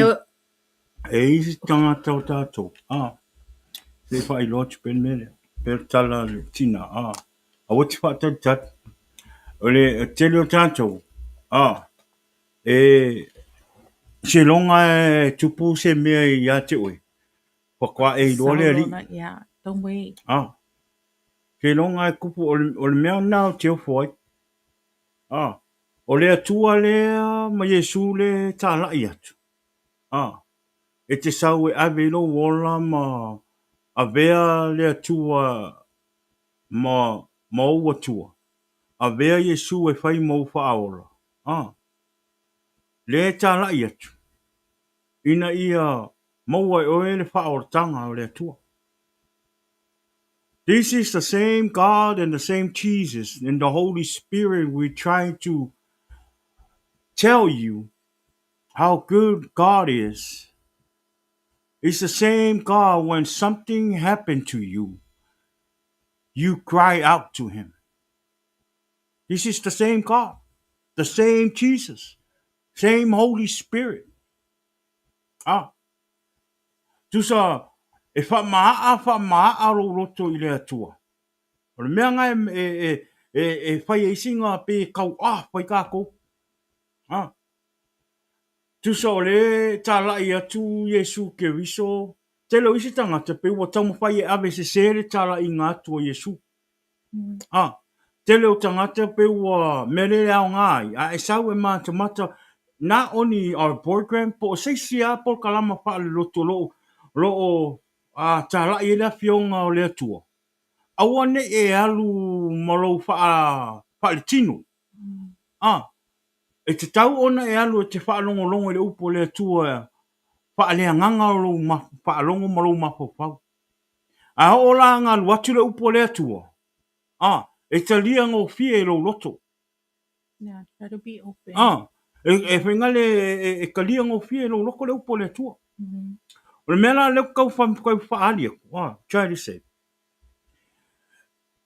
E isi tangata o tātou. Se whai lotu pen mele. Per tala le tina. A wati whata tat. O le tele o tātou. E se longa e tupu se mea i ate oe. Whakwa e loa le ali. Yeah, don't wait. Se longa e kupu o le mea nao te ofo ai. O le atua lea ma Yesu le tāla i atu. E te sau e ave lo wola ma a vea le atua ma ua tua. A vea Yesu e whai mau whaola. Le tāla i atu. Ina ia maua e oe le whaola tanga o le atua. This is the same God and the same Jesus and the Holy Spirit. We try to tell you how good God is. It's the same God when something happened to you. You cry out to him. This is the same God, the same Jesus, same Holy Spirit. Tusa e whamaa lo roto i le atua. O le mea ngai e whai e singa pe kau whai kako. Tusa o le tālai atu Iesu Keriso. Te lo isi tangata pe ua taumu whai e ave se sere tālai ngā atua Iesu. Te leo tangata pe ua mere au ngai. A e sau e mata mata not only our program, po se sia po kalama wha le loto lo tālai e la fionga o le atua. Awane e alu malo wha le tino. E te tau ona e alu e te whaalongo le upo le atua whaalea o lo whaalongo malo mawhau. A ola ngā luatu le upo le atua. E te lia ngō fie lo loto. Yeah, try to be open. E whengale e ka lia ngō fie lo loko le upo le atua. O le mea le kau whaalia. Try to say.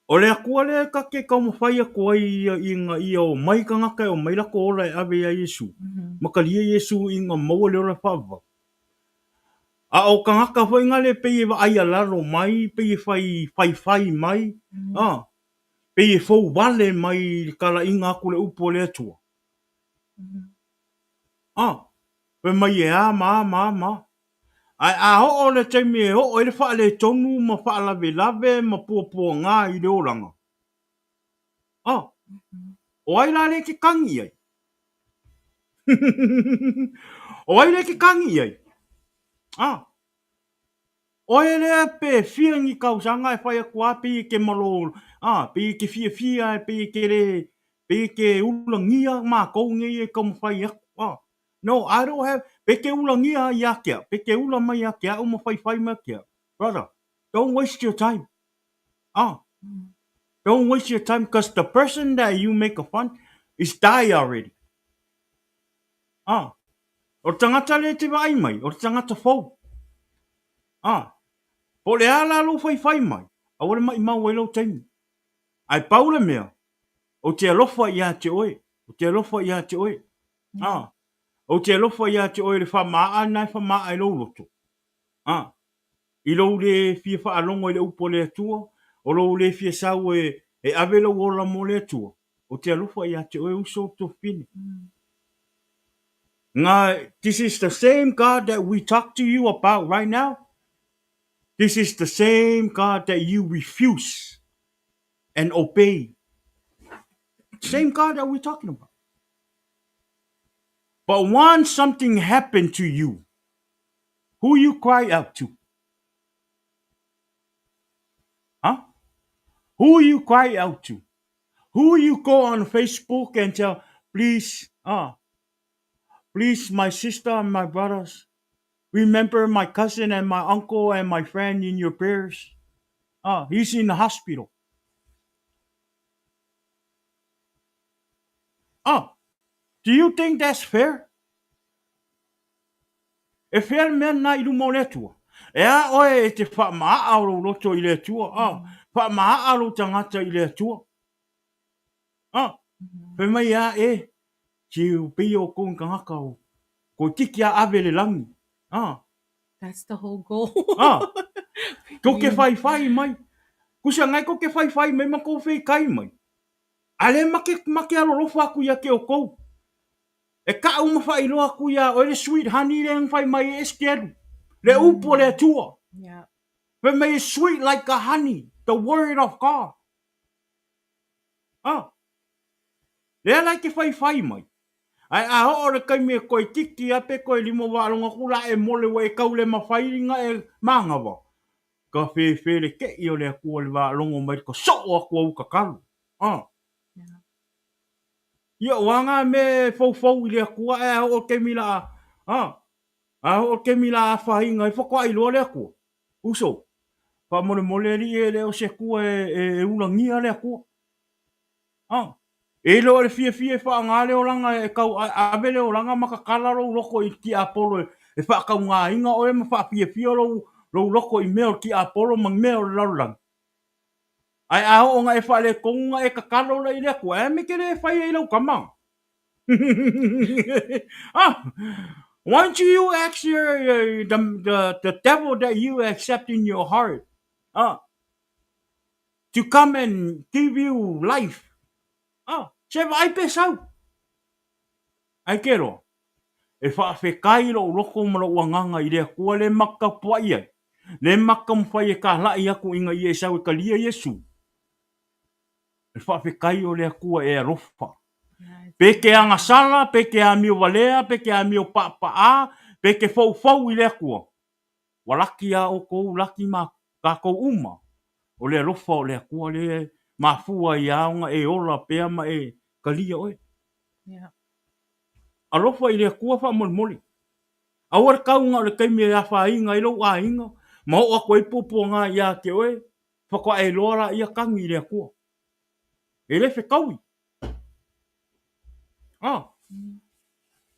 O le akua le kake kau mawhai a kua i o mai ka ngaka o mai lako ola e ave a Iesu. Maka lia Iesu i ngā maua le ora whaava. A o kangaka foi ngale pe i ai alaro mai, pe i fai mai. Pe i fou wale mai kala inga kule upo le atua. Pe mai e ma. Ai a ho o le taimi e ho o le wha le tonu ma wha lave ma pua ngā i le oranga. O ai la le ke kangi ai. O ai le ke kangi ai. O e lea pe fia ngi kausanga e whai a kua pe i ke malo. Pe i ke fia pe i ke re. Pe i ke ulangia ma kou ngi e kam whai a. No, I don't have. Pe ke ulangia i a kia. Pe ke ula mai a kia. Uma whai ma kia. Brother, don't waste your time. Don't waste your time because the person that you make a fun is die already. O tangata le te vai mai. O tangata fau. Po le ala lo whai mai. A wale mai mau e lo taimi. Ai paule mea. O te alofa i a te oe. O te alofa i a te oe. O te alofa i a te oe le wha maa nai wha maa e lo loto. I lo le fia wha alongo i le upo le atua. O lo le fia sau e avelo wola mo le atua. O te alofa i a te oe uso to fine. This is the same God that we talk to you about right now. This is the same God that you refuse and obey. Same God that we're talking about. But once something happened to you, who you cry out to? Who you cry out to? Who you go on Facebook and tell, please, please, my sister and my brothers, remember my cousin and my uncle and my friend in your prayers. He's in the hospital. Do you think that's fair? E fair men na ilu mo le tua. E a oe e te wha maa aro loto i le tua. Wha maa aro tangata i le tua. Pe mai a e. Ki u pi o kong kangaka o. Ko tiki a ave le langi. That's the whole goal. Ko ke whai mai. Kusa ngai ko ke whai mai ma ko whai kai mai. Ale make alo lofa aku ia ke o kou. E ka uma whai loa aku ia o le sweet honey le whai mai e eskeru. Le upo le tua. Yeah. But may it sweet like a honey, the word of God. Le like whai mai. Ai a ho ora kai me koe tiki ape koe limo waalonga kula e mole wa e kaule mawhairinga e mangawa. Ka whi le ke i o le akua le waalonga mai ko so o akua uka kalu. Ia wanga me fau i le akua e ho o ke mila a ho o ke mila a whainga e whakwa i loa le akua. Uso. Pa mole li e le o se kua e ulangia le akua. E lo le fia wha ngale o langa e kau avele o langa makakala ro loko i ki Apollo e wha kau ngā inga o e ma wha fia ro loko i meo ki Apollo mang meo le larulang. Ai a o nga e wha le konga e kakalo le i le akua e me ke le whai e lau kamang. Why don't you ask the devil that you accept in your heart to come and give you life? Se vai pesau. Ai kero. E wha whekai lo loko mara wanganga i rea kua le maka puai ai. Le maka mwhai e ka lai aku inga i e sau e ka lia Iesu. E wha whekai o lea kua e rofa. Peke anga sala, peke a mio walea, peke a mio paa, peke fau i lea kua. Walaki a o kou, laki ma ka kou uma. O lea rofa o lea kua le mafua i aonga e ola pea ma e ka lia oe. Alofa i lea kua wha moli. Awar kaunga o le kaimi e awha inga i lo a inga. Ma o ako i pupu ngā i a ke oe. Whakwa e loara i a kangi i lea kua. E le whe kaui.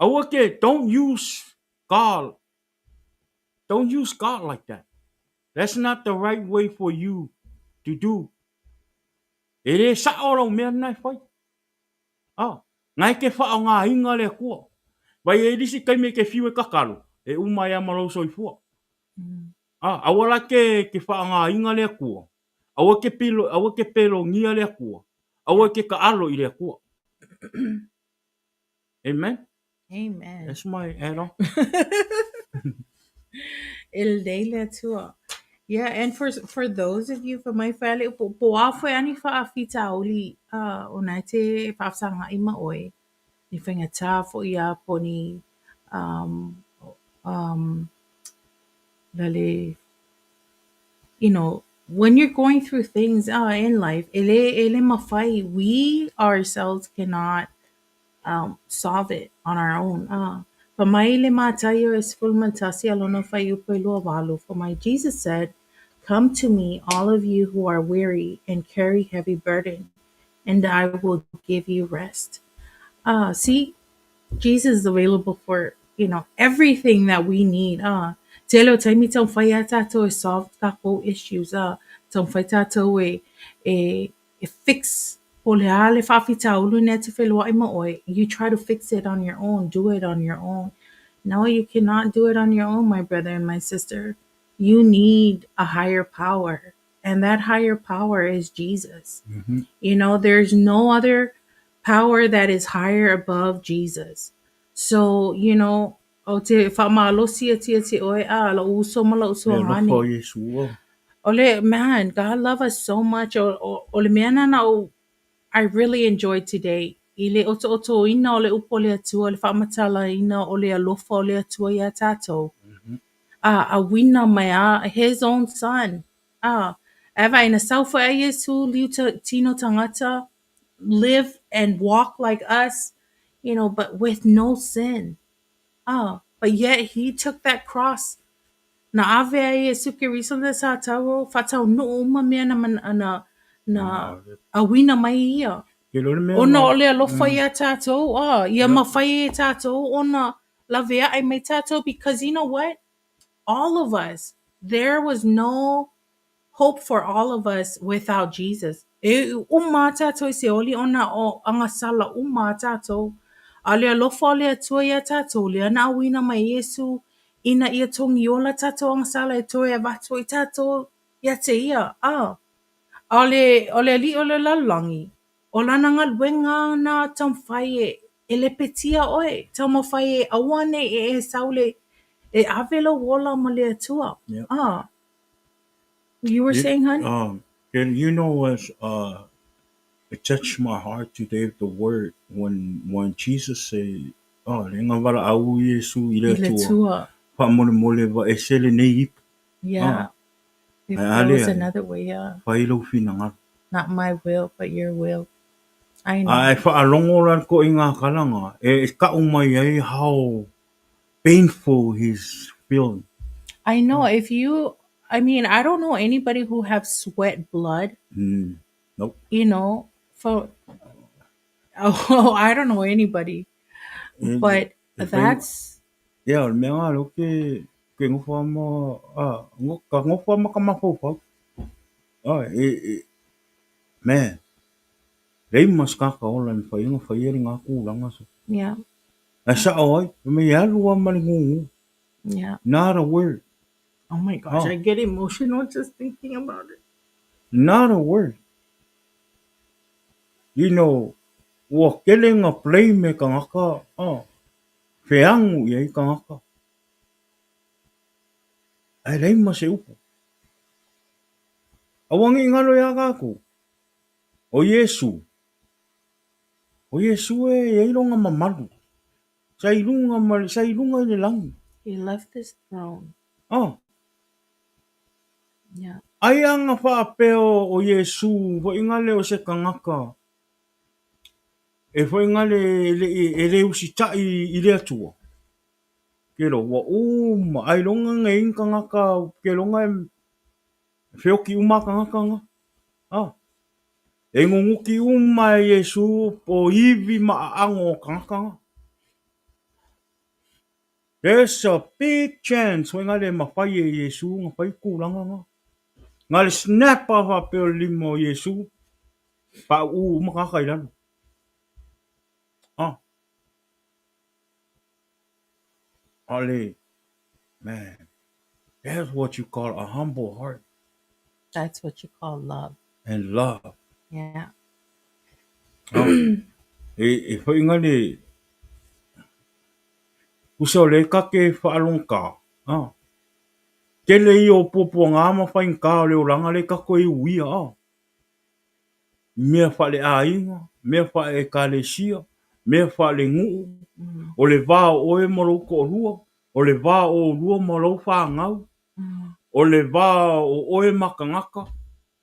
Awa ke, don't use God. Don't use God like that. That's not the right way for you to do. E le sa ora o mea nai whai. Ngai ke wha o ngā inga lea kua. Vai e risi kaimi ke whiu e kakaro. E umai a marau soifua. Awala ke whaanga le akua. Awa ke pelo ngia le akua. Awa ke ka alo i le akua. Amen. Amen. That's my add-on. El Deila tua. Yeah, and for those of you for my family, po afo ani fa afita oli onate fa sanga ima oi. Ni fenga ta fo ia poni um um lale, you know, when you're going through things in life, ele mafai, we ourselves cannot solve it on our own. Pamaile matayo is full matasi alona fayu pelo avalu. For my Jesus said, "Come to me, all of you who are weary and carry heavy burden, and I will give you rest." See, Jesus is available for, you know, everything that we need. Telo taimi tong faya tato e solve kako issues. Tong faya tato e fix poleale fafita ulu neti felwa ima oi. You try to fix it on your own, do it on your own. No, you cannot do it on your own, my brother and my sister. You need a higher power, and that higher power is Jesus. You know, there's no other power that is higher above Jesus. So, you know, o te whamalo sia tia te oe la uso mala uso Le lofo hane. Yesu. Ole, man, God love us so much. Ole meana na I really enjoyed today. Ile oto ina ole upole atua, le whamatala ina ole alofa ole atua ia tato. A wina mai his own son. Eva ina saufa a Yesu liu tino tangata, live and walk like us, you know, but with no sin. But yet he took that cross. Na ave a Iesu Keriso le sa taro, fatau no uma mea na a wina mai ia. Ke lore mea Ona ngā. ole alofa ia tatou, ia Yep. mawhai e tatou, ona lavea ai mai tatou, because you know what? All of us, there was no hope for all of us without Jesus. E umata to se oli ona o anga sala umata to ale alofa ale atua ia tato le ana awina mai Yesu ina ia tongi ola tato anga sala e toe a vato i tato ia te ia. Ole li ole lalangi. O lana ngal wenga na tamwhai e le petia oe. Tamawhai e awane e saule e avela wola ma le atua. Yep. You were saying, hun? And you know what? It touched my heart today. The word when Jesus said, "Oh, lenga wala au Yesu ile Ile tua." tua. Pa mole mole va esele nei ip. Yeah. It Ai ale flows ai. another way. Yeah. Pa ilo fina ngā. Not my will, but your will. I know. Ai wha alongo ran ko i ngā kalanga. E ka umai ai how painful he's feeling. I know if you, I mean, I don't know anybody who have sweat blood, Nope. you know, for, oh, I don't know anybody, but E whai, that's, ia, mea ngā lo ke ngofa ma, ka ngofa ma ka mawhau. Man, rei mas kaka ola ni whai whaieri ngā kūranga so. yeah, E sa oi, me ia lua mani ngungu. yeah. Not a word. Oh my gosh, I Oh, get emotional just thinking about it. not a word. You know, ua kele ngā play me ka ngaka, whiangu i ai ka ngaka. Ai rei mas e upo. Awangi ngalo ia kako. O Yesu. O Yesu e ironga mamalu. Sa ilunga i le langi. He left this throne. Oh, Yeah, ai anga whaapeo o Yesu, ho ingale o se kangaka. E ho ingale e le usi tai i le atua. Ke ro, wa ai longa ngai kangaka, ke longa e whioki uma kangaka nga. Ah, e ngungu ki uma e Yesu po iwi ango kangaka nga. There's a big chance ho ingale mawhai e Yesu, ngawhai kūranga nga. Ngale snap a whaapeo limo Yesu, pa makaka ilan. Ah, ale, man. That's what you call a humble heart That's what you call love. and love. Yeah. Oh, e whainga le, usa le kake whaalong ka. Oh, ke le i o popo ngā mawhain ka o le oranga le kako i uia. Oh, mea whale a inga, mea whale ka le sia, mea whale ngu, Mm. o le vā o e maro ko rua, o le vā o rua maro whāngau, Mm. o le vā o oe makangaka.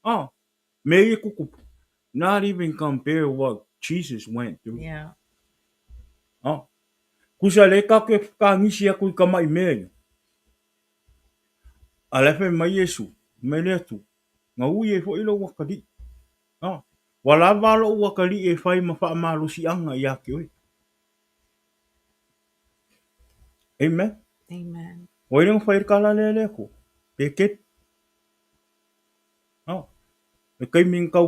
Oh, me i kukupu. Not even compare what Jesus went through. Yeah. Oh, kusa le kake whakangisi aku I kamai mea. Alefe mai Iesu, me le atu. Ngā ui e fo ilo wakari. Ah, wala walo wakari e whai ma wha malusi anga I ake oi. Amen. Amen. Oireng whai kala le ko. Peket. Ah, e kai min kau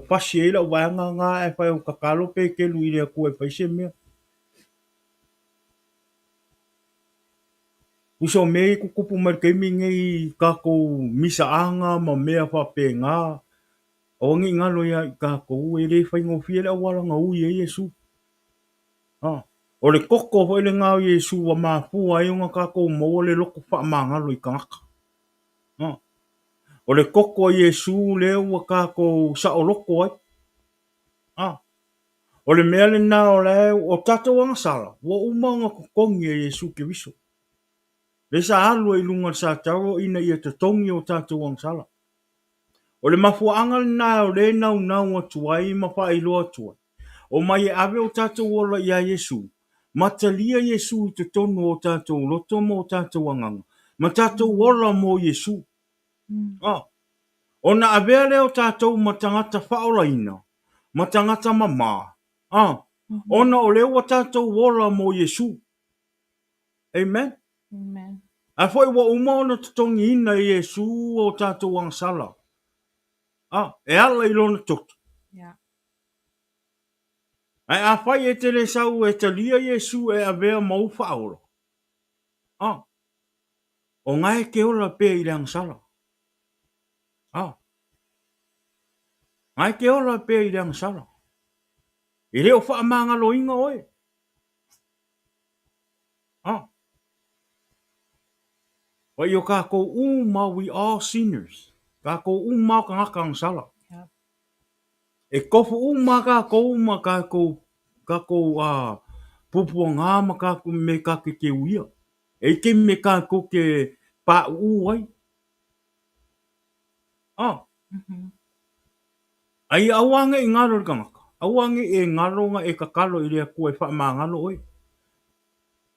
whasi e la wanga ngā e whai o kakalo pe ke lui le ko e whai se mea. Uso me ku kupu mar kai min e kako misa anga ma mea wha pe ngā. O ngi ngalo ia I kako e le whai ngofie la wala ngā ui e Iesu. Ah, o le koko ho le ngau Iesu wa mafu ai unga kako mo le loko wha mangalo I kangaka. Ah, o le koko Iesu le ua kako sa o loko ai. Ah, o le mea le nā o le o tato wanga sala. Wa umaunga kukongi e Iesu Keriso. Le sa alu I lunga sa taro ina ia te tongi o tato wanga sala. O le mafuanga nā o le nau nau atua I mawha I loa atua. O mai e ave o tatou ola ia Iesu. Matalia Iesu I te tonu o tatou loto mo o tatou anganga. Ma tatou ola mo Iesu. Mm. Ah, ona avea leo tatou matangata whaolaina. Matangata mama. Ah, Mhm. ona o leo wa tatou ola mo Iesu. Amen. Amen. A foi wa uma ona tutongi ina Iesu o tatou wangsala. Ah, e ala ilona toto. Yeah. Ai a fai e tele sau e talia Iesu e avea mau whaola. Ah, o ngai ke ola pe I le angsala. Ah, ngai ke ola pe I le angsala. I leo wha amanga lo inga oe. Ah, wa i o kako uma we all sinners. Kako uma ka ngaka angsala. Yeah. E kofu uma kako pupu ngama kako me kako ke uia. E ke me kako ke pa uai. Ah, Mhm. ai awange I ngaro ka ngaka. Awange e ngaro nga e kakalo I lea kua e wha amanga lo oe.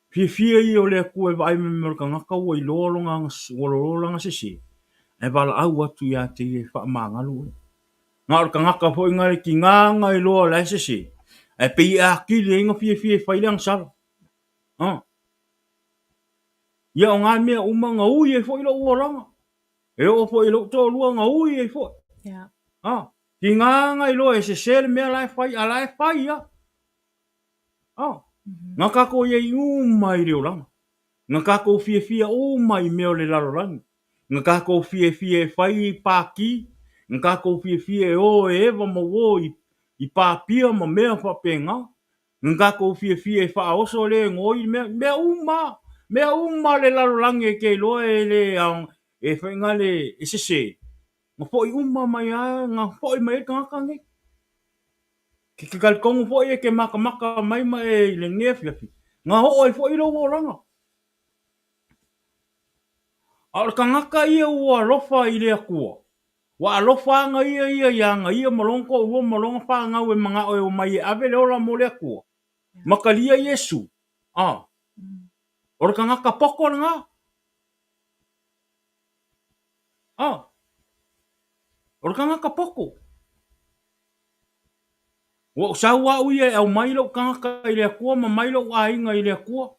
Fia I o lea kua vai me mero ka ngaka ua I lolonga se se. E wala au atu ia te e wha mangalo. Ngā o ka ngaka fo inga ki nganga I loa lai se se. E pe I a ki le inga fia whaileang sala. Ia o ngā mea uma ngā ui e fo ilo uoranga. E o fo ilo tō lua ngā ui e fo. Yeah. Ki nganga I loa e se se le mea lai whai, a lai whai ia. Mhm. Ngā kako ia I uma I reo langa. Ngā kako fia uma I mea o le larolangi. Ngā kako fia e whai I pāki. Ngā kako fia e o e ewa ma wo I pāpia ma mea whapenga. Ngā kako fia e wha oso le ngoi mea uma. Mea uma le larolangi e kei loa e le e whainga le e se se. Ngā fo I uma mai a ngā fo I mai e kangakangi. Ki kalkongu fo I e ke maka mai ma e le ngefiafi. Ngā ho ai fo I lo langa. A ka ngaka ia ua lofa I le akua. Wa alofa nga ia nga ia malongo ua malonga wha ngau e mga o mai e ave le ola mo le akua. Makalia Iesu. Mm. Ora ka ngaka poko nga. Ora ka ngaka poko. Wa usawa uia e au mailo ka ngaka I le akua ma mailo a inga I le akua.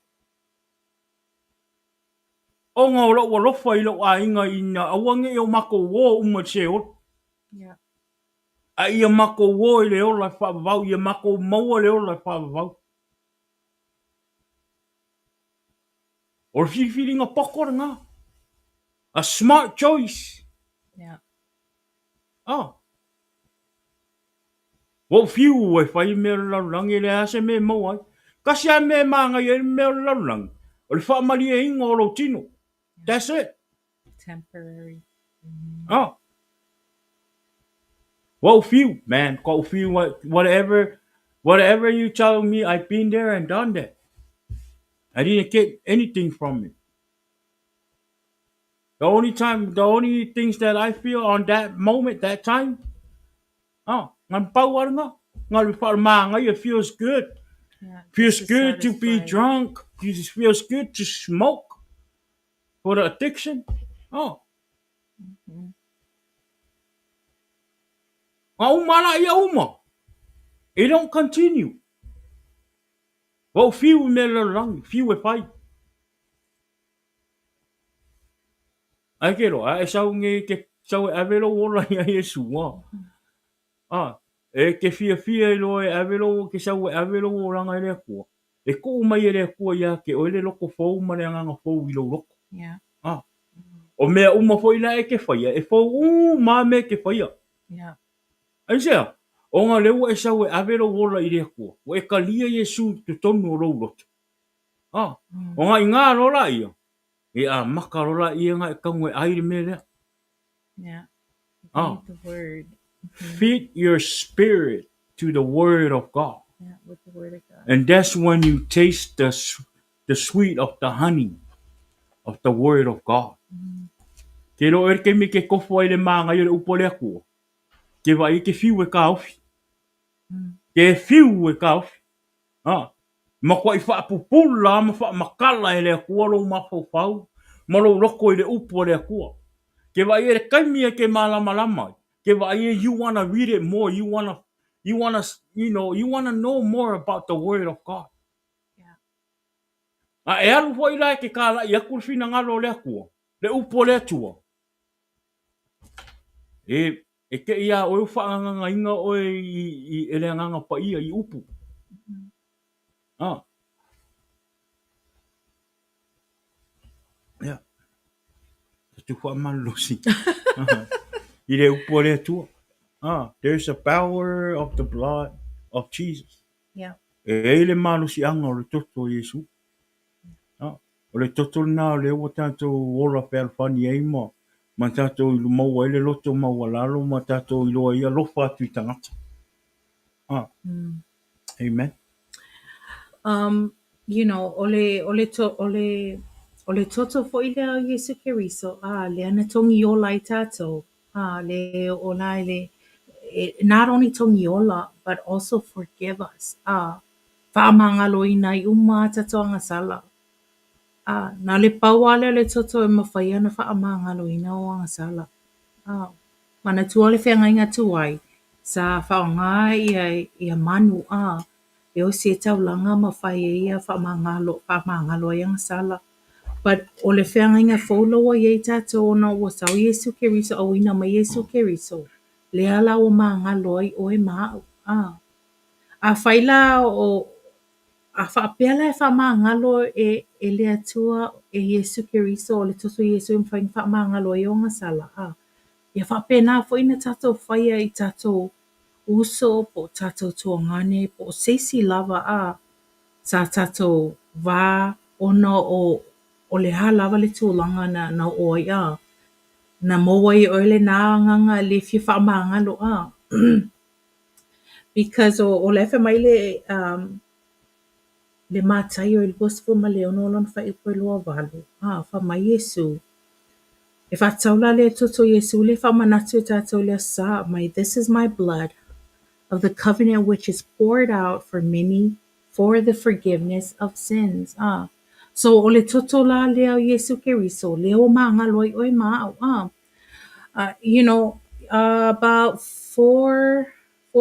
O ngā ora ua lofa I lo a inga ina awange I o mako wo uma se o. Yeah. A ia mako wo I le ola whaavau, ia mako maua le ola whaavau. O whiwhiringa poko nga. A smart choice. Yeah. Oh, wo fiu e fai me lang ele ase me mo ai. Kasi a me manga e me lang. O le fa mali e ingo o lo tino. Yeah. That's it. Temporary. Mhm. Oh, wo fiu, man. Ko fiu whatever you tell me, I've been there and done that. I didn't get anything from it. The only things that I feel on that moment, that time, oh, ngan power nga. Ngan farmanga, it feels good. Yeah. Just Feels to good to be satisfy. drunk. It feels good to smoke for the addiction. Oh, Mhm. umala ya uma. It don't continue. Well, few me lang, few if I. Ai ke ro, ai sau nge ke sau avelo ola ya Yesu wa. Mhm. Ah, e ke fia lo e avelo ke sau avelo ola ngai le ko. E ko mai le ko ya ke o le loko fo ma le nga fo i lo loko. Yeah. Ah, Mhm. o mea uma fo ila e ke faia. E fo ma me ke faia. Yeah. Ai sea, o ngā lewa e sau e awero wola i rea kua. O e ka lia Yesu te tonu o rourot. Ah, o Mm. ngā i ngā rola ia. E a maka rola ia ngā e kaunga e aire me rea. Yeah. Ah, Read the word. Mhm. feed your spirit to the word of God. Yeah. With the word of God. And that's when you taste the sweet of the honey of the word of God. Mhm. Ke ro er ke mi ke kofo ai le manga i le upo lea kua. Ke vai ke fiu e ka ofi. Mm. Ke fiu e ka ofi. Ah, ma kwai fa pupula ma fa makala ele kua lo ma fo fau ma lo loko i le upo le kua ke vai e kaimi e ke malama lama ke vai e you want to read it more you want to know more about the word of God Yeah. a e alu foi la ke kala ia kulfina ngalo le kua le upo le tua e ke ia o fa nga inga o i ele nga pa ia i upu Mhm. ah ya tu fa malusi i le upo le tua. There's a power of the blood of Jesus. Yeah. E ele malu si anga o le toto o Yesu. Ah, o le toto na o le o tātou ora pēr whani e ima. Ma tātou i lumau ele loto mau alalo, ma tātou i loa ia lofa atu i tangata. Ah, Mm. amen. Ole toto fo ile o Iesu Keriso, le ana tongi ola i tato, le ola not only tongi ola, but also forgive us. Whaamangalo i nai uma tato anga sala. Na le pauale le toto e mawhai ana whaamangalo i na o anga sala. Mana tua le whenga inga tuai, sa whaonga ia manu e o se tau langa mawhai e ia whaamangalo i anga sala. But o le whenga inga whauloa i e tato ona ua sau Iesu Keriso au ina mai Iesu Keriso. Le ala o maangalo i o e maa. A whaila o a whaapeala e whaamangalo e le atua e Iesu Keriso o le toso Iesu im whaamangalo i o nga sala. Ia whaapena fo ina tatou whaia i tatou uso po tatou tuangane po seisi lava sa tatou wā ona o le ha lava le tūlanga na oi na moa i oile nā nganga le fi whaamangalo because o lefe mai le mātai o il gospel ma le ono lon wha ipo i lua walu. Wha mai Yesu. E wha taula le toto Yesu le wha manatu tatou le sa mai, this is my blood of the covenant which is poured out for many for the forgiveness of sins. So o le toto la leo Iesu Keriso, leo maanga loi oi maa. You know, about 4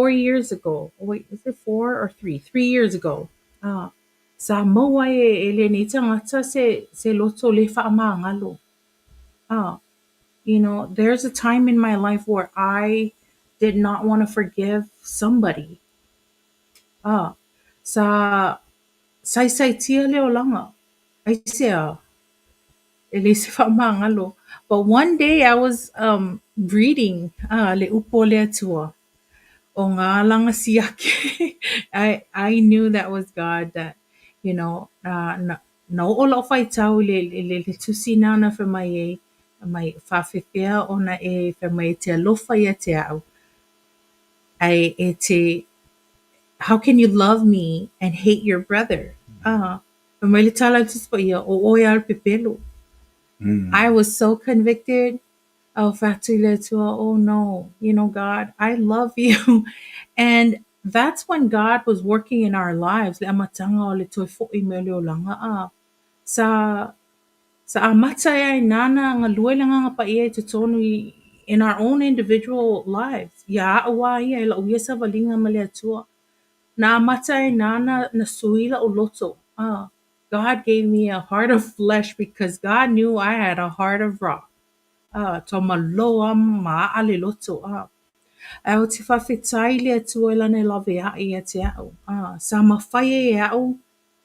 years ago. Wait, is it 4 or 3? 3 years ago. Sa moa le ni tangata se loto le wha maanga lo. You know, there's a time in my life where I did not want to forgive somebody. Ah, sa sai tia leo langa. I say, At least if I'm angalo. But one day I was reading le upo le atua o ngā langa siake. I knew that was God that, na o lo fai tau le tusi nana for mai whawhewhia o na for mai te alofa ia te au. Ai e te, how can you love me and hate your brother? Mai le tala tuspa ia o oi al pepelu. I Mm. was so convicted. Oh, Fatuletua, oh no, God, I love you. And that's when God was working in our lives. Le amatanga o le toi fo'i me leo langa a. Sa, sa amata ai nana nga lue langa nga pa ia te tonu in our own individual lives. Ya awa ia ila uia sa valinga ma le atua. Na amata ai nana na suila o loto. God gave me a heart of flesh because God knew I had a heart of rock. To maloa ma ale loto ai o te whawhetai le atua i lana lawe a i a te au. Sa mawhai e au,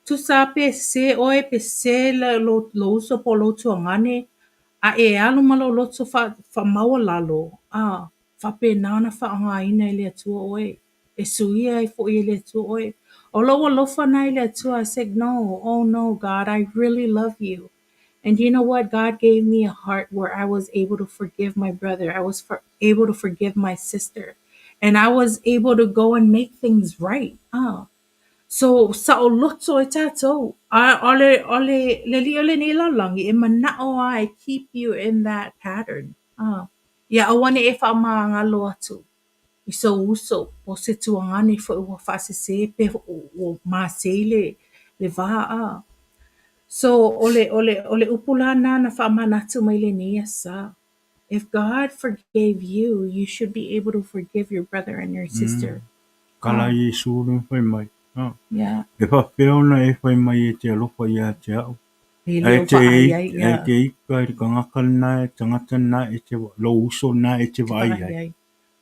tu sa pe se oe pe se lo uso po loto ngane, a e alu malo loto fa maua lalo. Fa pe nana fa anga ina i le atua oe. E suia i fo i le atua oe. O loa lofa na i le atua, I said, no, oh no, God, I really love you. And you know what? God gave me a heart where I was able to forgive my brother. I was able to forgive my sister. And I was able to go and make things right. So sa o loto e tato. Ole leli ole ni lalangi e manao I keep you in that pattern. Ya awane e wha maanga lo atu. I so uso po se tuangani fo ua whasese pe o ma le va So ole upulana na whaamanatu mai le nia sa. If God forgave you, you should be able to forgive your brother and your Mm. sister. Kala Iesu le whai mai. Yeah. E whawheo na e whai mai e te alofa ia te au. Lilio va ai ai, E yeah. te ika i ka ngaka na e tangata na e te lo uso na e te Te vai vai ai. ai.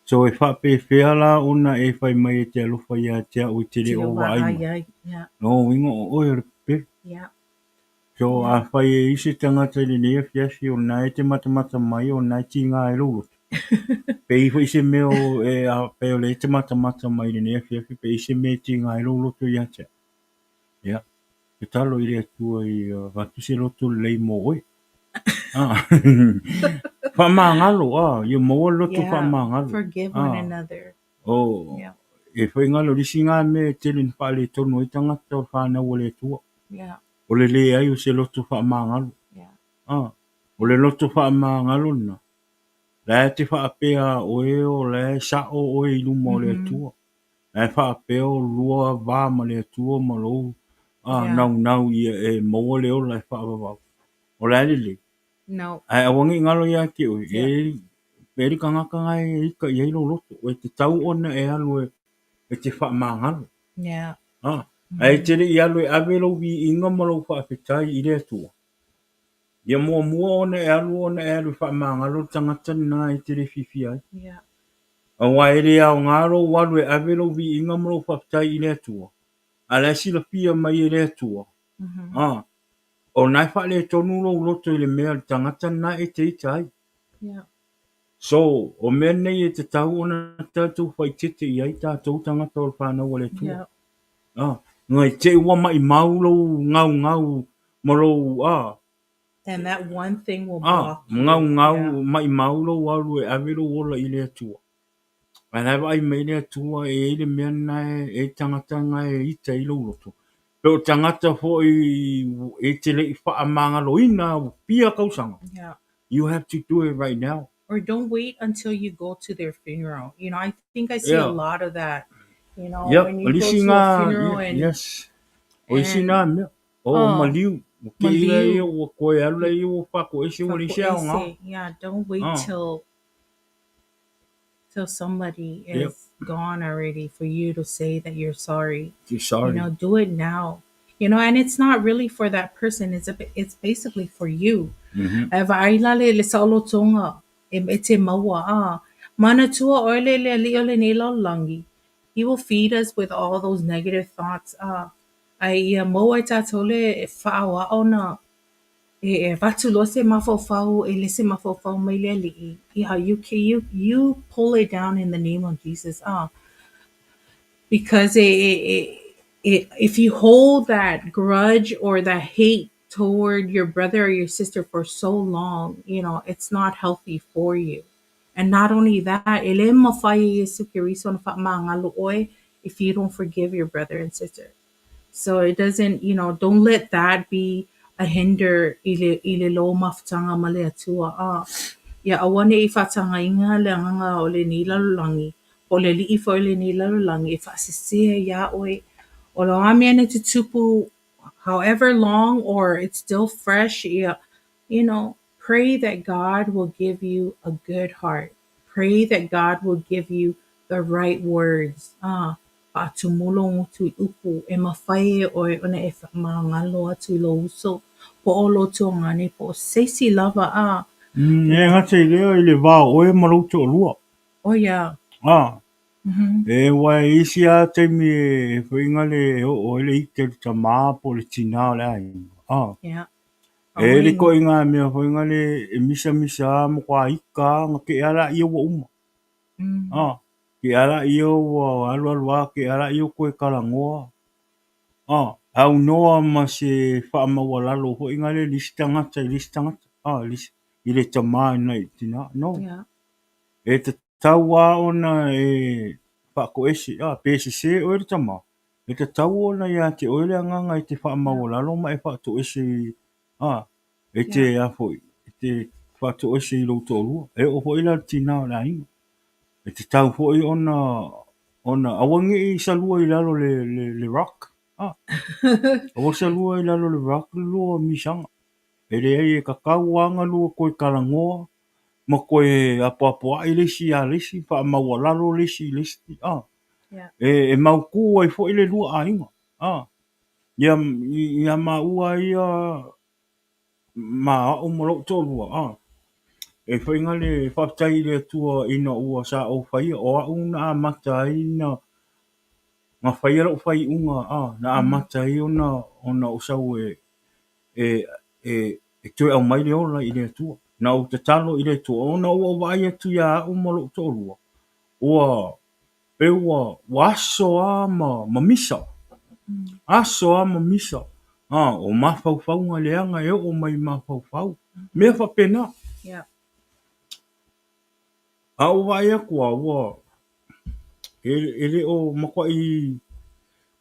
So e whape whea la ona e whai mai e te alofa ia te au i te Te reo o va vai ai mai. ai. Yeah. No ingo o oe pe. Yeah. So a Yeah. whai e isi tangata i ni e whiasi o na e te matamata mai o na e ti ngā e lulu. Pe i fo ise meo e a pe o le te matamata mai ni e whiasi pe ise me ti ngā e lulu tu ia te. Ia. Ke talo i rea tua i vatu se lotu lei mo oe. Whamangalo, ia maua lotu Yeah. whamangalo. Forgive one another. O, Yeah. e whai ngalo risi ngā me te rin whale tonu i tangata o whanau o le tua. Yeah. O le ai o se lotu whamangalo. Yeah. O le lotu whamangalo na. Le te whaapea o e o le sa o e iluma o le Mm-hmm. tua. Le whaapea o lua vā ma le tua ma lou. Yeah. Nau ia e maua le o le whaapea. O le alele. No. Ai awangi ngalo ia ke o Yeah. peri ka ngaka ngai e ika i eilo loto. O te tau ona e alu e te wha mangalo. Yeah. Ai Mm-hmm. tere i alu e awelo vi inga malo wha awhitai i rea tua. Ia mua ona e alu wha mangalo tangata nā e tere whiwhi ai. Yeah. A wā ere au ngaro walu e awelo vi inga malo wha awhitai i rea tua. A le sila pia mai i rea tua. Mm-hmm. O nai wha le tonu lo loto i le mea tangata nā e te itai. Yeah. So, o mea nei e te tau ona tātou whai tete i ai tātou tangata o whanau o le tua. Yeah. Ngai te ua mai maulo ngau maro And that one thing will block you. ngau Yeah. mai maulo waru e awero ola i le atua. Ai lai vai mai le atua e ele mea nai e tangata ngai e ita i lo loto. Pe o tangata fo e te le i wha amangalo ina pia kausanga. Yeah. You have to do it right now. Or don't wait until you go to their funeral. I think I see a Yeah. lot of that. Yep. When you go Lisi to ngā, a funeral and yes. O isi nā and mea. O oh, maliu. O ke ira e Maliu, o koe ala i o whako e si o lisi au ngā. Fakoese, yeah, don't wait Ah, till somebody yep. is gone already for you to say that you're sorry. Sorry. Do it now. And it's not really for that person. It's basically for you. Mm-hmm. E vailale le saolotonga e te maua mana tua oile le ali ole nei langi. He will feed us with all those negative thoughts. Ai ia mau ai tātou le e whaawa ona watu lo se mafaufau e le se mafaufau mai le ali'i. Yeah, you pull it down in the name of Jesus. Because if you hold that grudge or that hate toward your brother or your sister for so long, it's not healthy for you. And not only that, ele mawhai Iesu Keriso na whaamangalo oe if you don't forgive your brother and sister. So it doesn't, don't let that be a hinder ile lo maftanga male atua. Ia awane I whatangainga le anganga o le ni lalulangi. O le li fo le ni lalulangi e whaasisia ia oe. O lo amiane te tupu however long or it's still fresh. Ia, pray that God will give you a good heart. Pray that God will give you the right words. Patumulong tu upu e mawhai oe ona e whamangalo atu I lo uso. Po o lo tu ngane po seisi lava E ngate I leo I le wā oe marauto o lua. Oh yeah. Ah, Mm-hmm. e wai isi a teimi e whainga le o le ike ta mā po le tina o le ai. Yeah. E le ko Away. inga mea whainga le e misa misa mo kwa ika nga ke ala I o wa uma. Mm. Ke ala I o wa alu alua ke ala I o koe karangoa. Au noa ma se whaamawa lalo whainga le listangata I listangata. I le tamā nei tina. No. Yeah. E te taua ona e whako esi, pēsi se o e tama. E te tau ona ia te oele anganga I te Yeah. whaamawo lalo ma e whako esi, e te Yeah. afoi, e te whako esi I louto lua. E o hoi la tina o la inga. E te tau hoi ona awangi I salua I lalo le rock. Awa salua I lalo le rock lua misanga. E le e kakau anga lua koe karangoa. Ma koe apo ai lesi a lesi pa maua lalo lesi Yeah. e mau ku ai fo ile lua ainga ia ma ua ia ma o mo lo to lua e whainga le whaftai le tua ina ua sa o whai o a una a mata ina ma whai alo whai unga na a Mm. mata I ona o sau e e e tue au mai le ola I le tua na o te talo I le tua ona ua vai atu ia o mo lo to lua ua pe ua aso a ma misa Mm. aso a ma misa o mafaufaunga leanga e o mai mafaufau mea whapena Yeah. a o vai akua ua ele o makwa I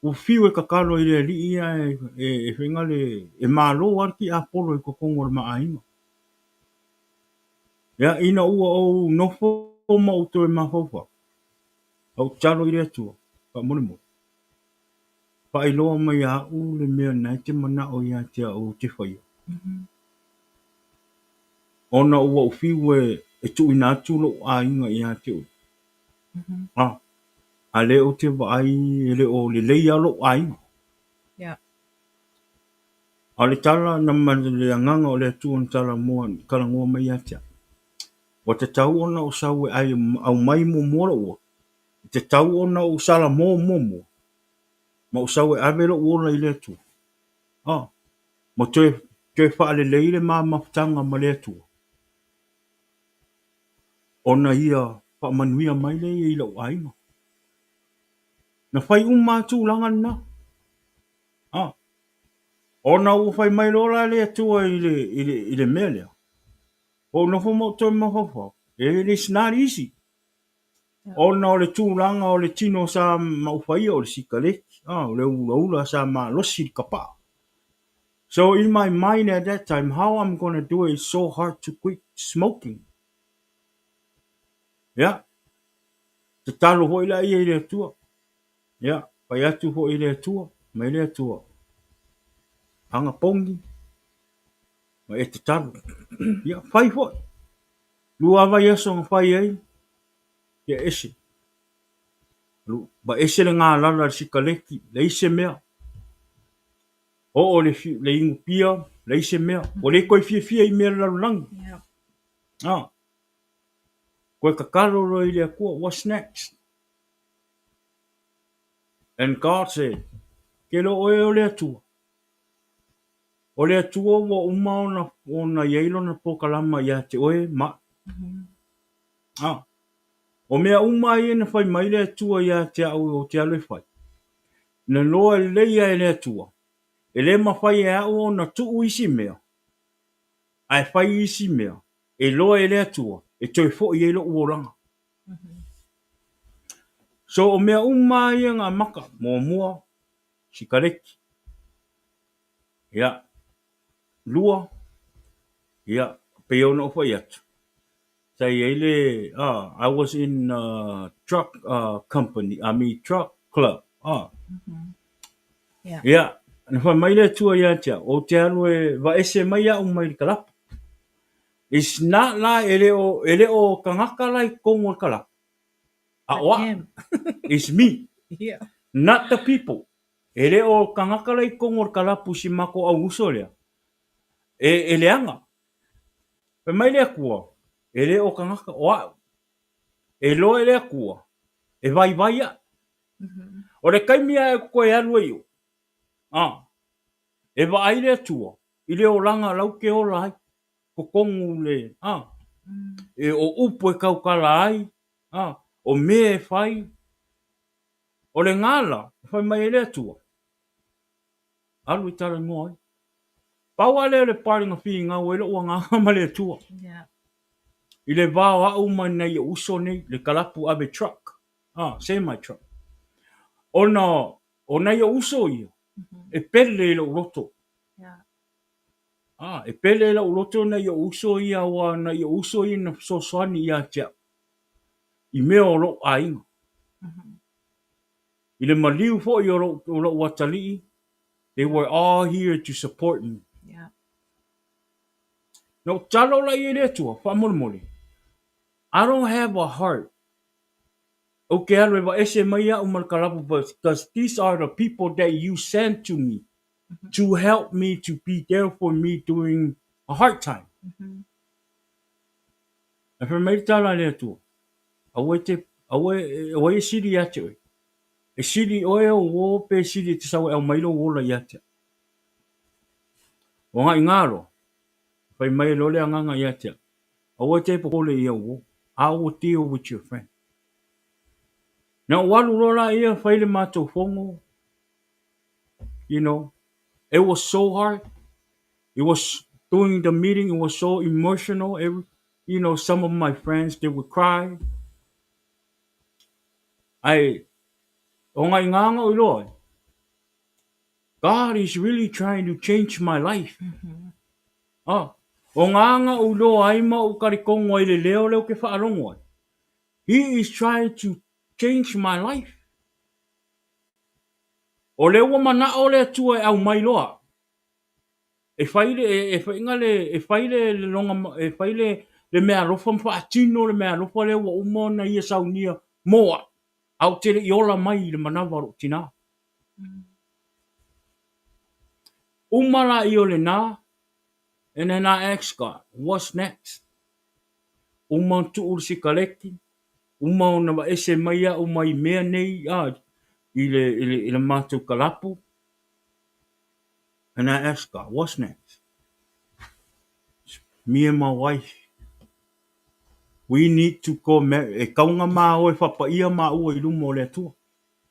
o fiu e kakalo I le li ia e whenga le e malo arki a polo I kokongo le maainga ia ina ua o nofo ma o to e mafaufau au talo I le atua pa mone mo pa iloa mai a u le mea nai te mana o ia te o te whaia Mm-hmm. ona ua o fiu e tu ina atu lo a inga ia te o Mm-hmm. a le o te vai ele o le leia lo a inga Yeah. a le tala na mana le anganga o le atu on tala mua kala ngua mai atia o te tau ona o sau e ai au mai mo mora ua te tau ona o sala mo ma o sau e ave lo ua I le atu mo te wha le leile ma maftanga ma le atu ona ia wha manuia mai le I lo a inga na whai umatu langa na ona ua whai mai lola le atua I le mea lea. O na mo to mo ho. It is not easy. Yeah. Ona o le tūlanga o le tino sa mau whai o le sikale. O le ula sa ma losi kapa. So in my mind at that time, how I'm going to do it is so hard to quit smoking. Yeah. Te talo hoi la I le atua. Yeah. Pai atu hoi le atua. Mai le atua. Anga pongi. Ma e te talo. Yeah. Whai hoi. Lua vai aso ng whai ai. Yeah, ese. Ba ese le ngā lala si kaleki. Le ise mea. O le ingu pia. Le ise mea. O le koe fia I mea lalu langi. Yeah. Koe kakaro roi le kua. What's next? And God said. Ke lo oe o le atua. O le atua ua uma ona iailo na pokalama ia te oe ma. O mea uma ia na whai mai le atua ia te au o te alo whai. Na loa leia e le atua. E le mawhai e au o na tuu isi mea. Ai whai isi mea. E loa e le atua. E toi fo i eilo uoranga. So o mea uma ia ngā maka. Mua, sikareki. Ia. Lua. Ia. Peona o whai atu. Say ele, I was in truck company. I mean truck club. Yeah. Yeah. Na whai mai le tua ia tia. O te alu e va ese mai au mai kalapa. It's not la ele o kangaka lai kongo kalapa. But What? him. It's me. Yeah. Not the people. Ele o kangaka lai kongo kalapu si mako au uso lea. Ele anga. Pe mai le kua. Ele o kangaka. Wa. E lo ele kua. E vai ya. O le kaimia e koe alu e yo. E wa aile atua. I le o langa lau ke o lai. Ko kongu le. E o upo e kaukala ai. O me e whai. O le ngala. Whai mai ele atua. Alu i tala ngoi. Pau ale le pari ngā whi ngā wele ua ngā ma le atua. Yeah. I le vāo au mai nei uso nei. Le kalapu abe truck. Semi truck. O nei uso ia. E pele le uroto. E pele la uloto na yo uso ia wa na yo uso i na so swani ia tia. I mea o lo ainga. I le maliu fo i o lo watali. They were all here to support me. Yeah. No talo la i le tua, fa mole. I don't have a heart. Okay, alwe wa ese mai a umal kalapu, because these are the people that you sent to me to help me, to be there for me during a hard time. E fa mai tala le tua. Awe siri ate. E siri oe o wo pe siri te sawa e mailo wola yate. O nga ingaro. Pai mai lole anganga yate. Awe te po kole ia wo. I will deal with your friend. Na walu lola ia faile mato fongo. You know, it was so hard. It was during the meeting. It was so emotional. Some of my friends, they would cry. O nga inganga o loe. God is really trying to change my life. O nganga o lo aima o karikongo i le leo ke whaarongo ai. He is trying to change my life. O leo wa mana o le atua e au mai loa. E whaile le longa, e whaile le mea rofa mwhaatino, le mea rofa leo wa umona ia saunia moa. Au tele i ola mai le manawaro tina. Umara i ole nā. And then I asked God, what's next? Uma tu si kaleki. Uma na wa ese mai a uma I mea nei I le mātou kalapu. And I asked God, what's next? Me and my wife, we need to go marry. E kaunga mā o e whapaia mā ua I lumo le atua.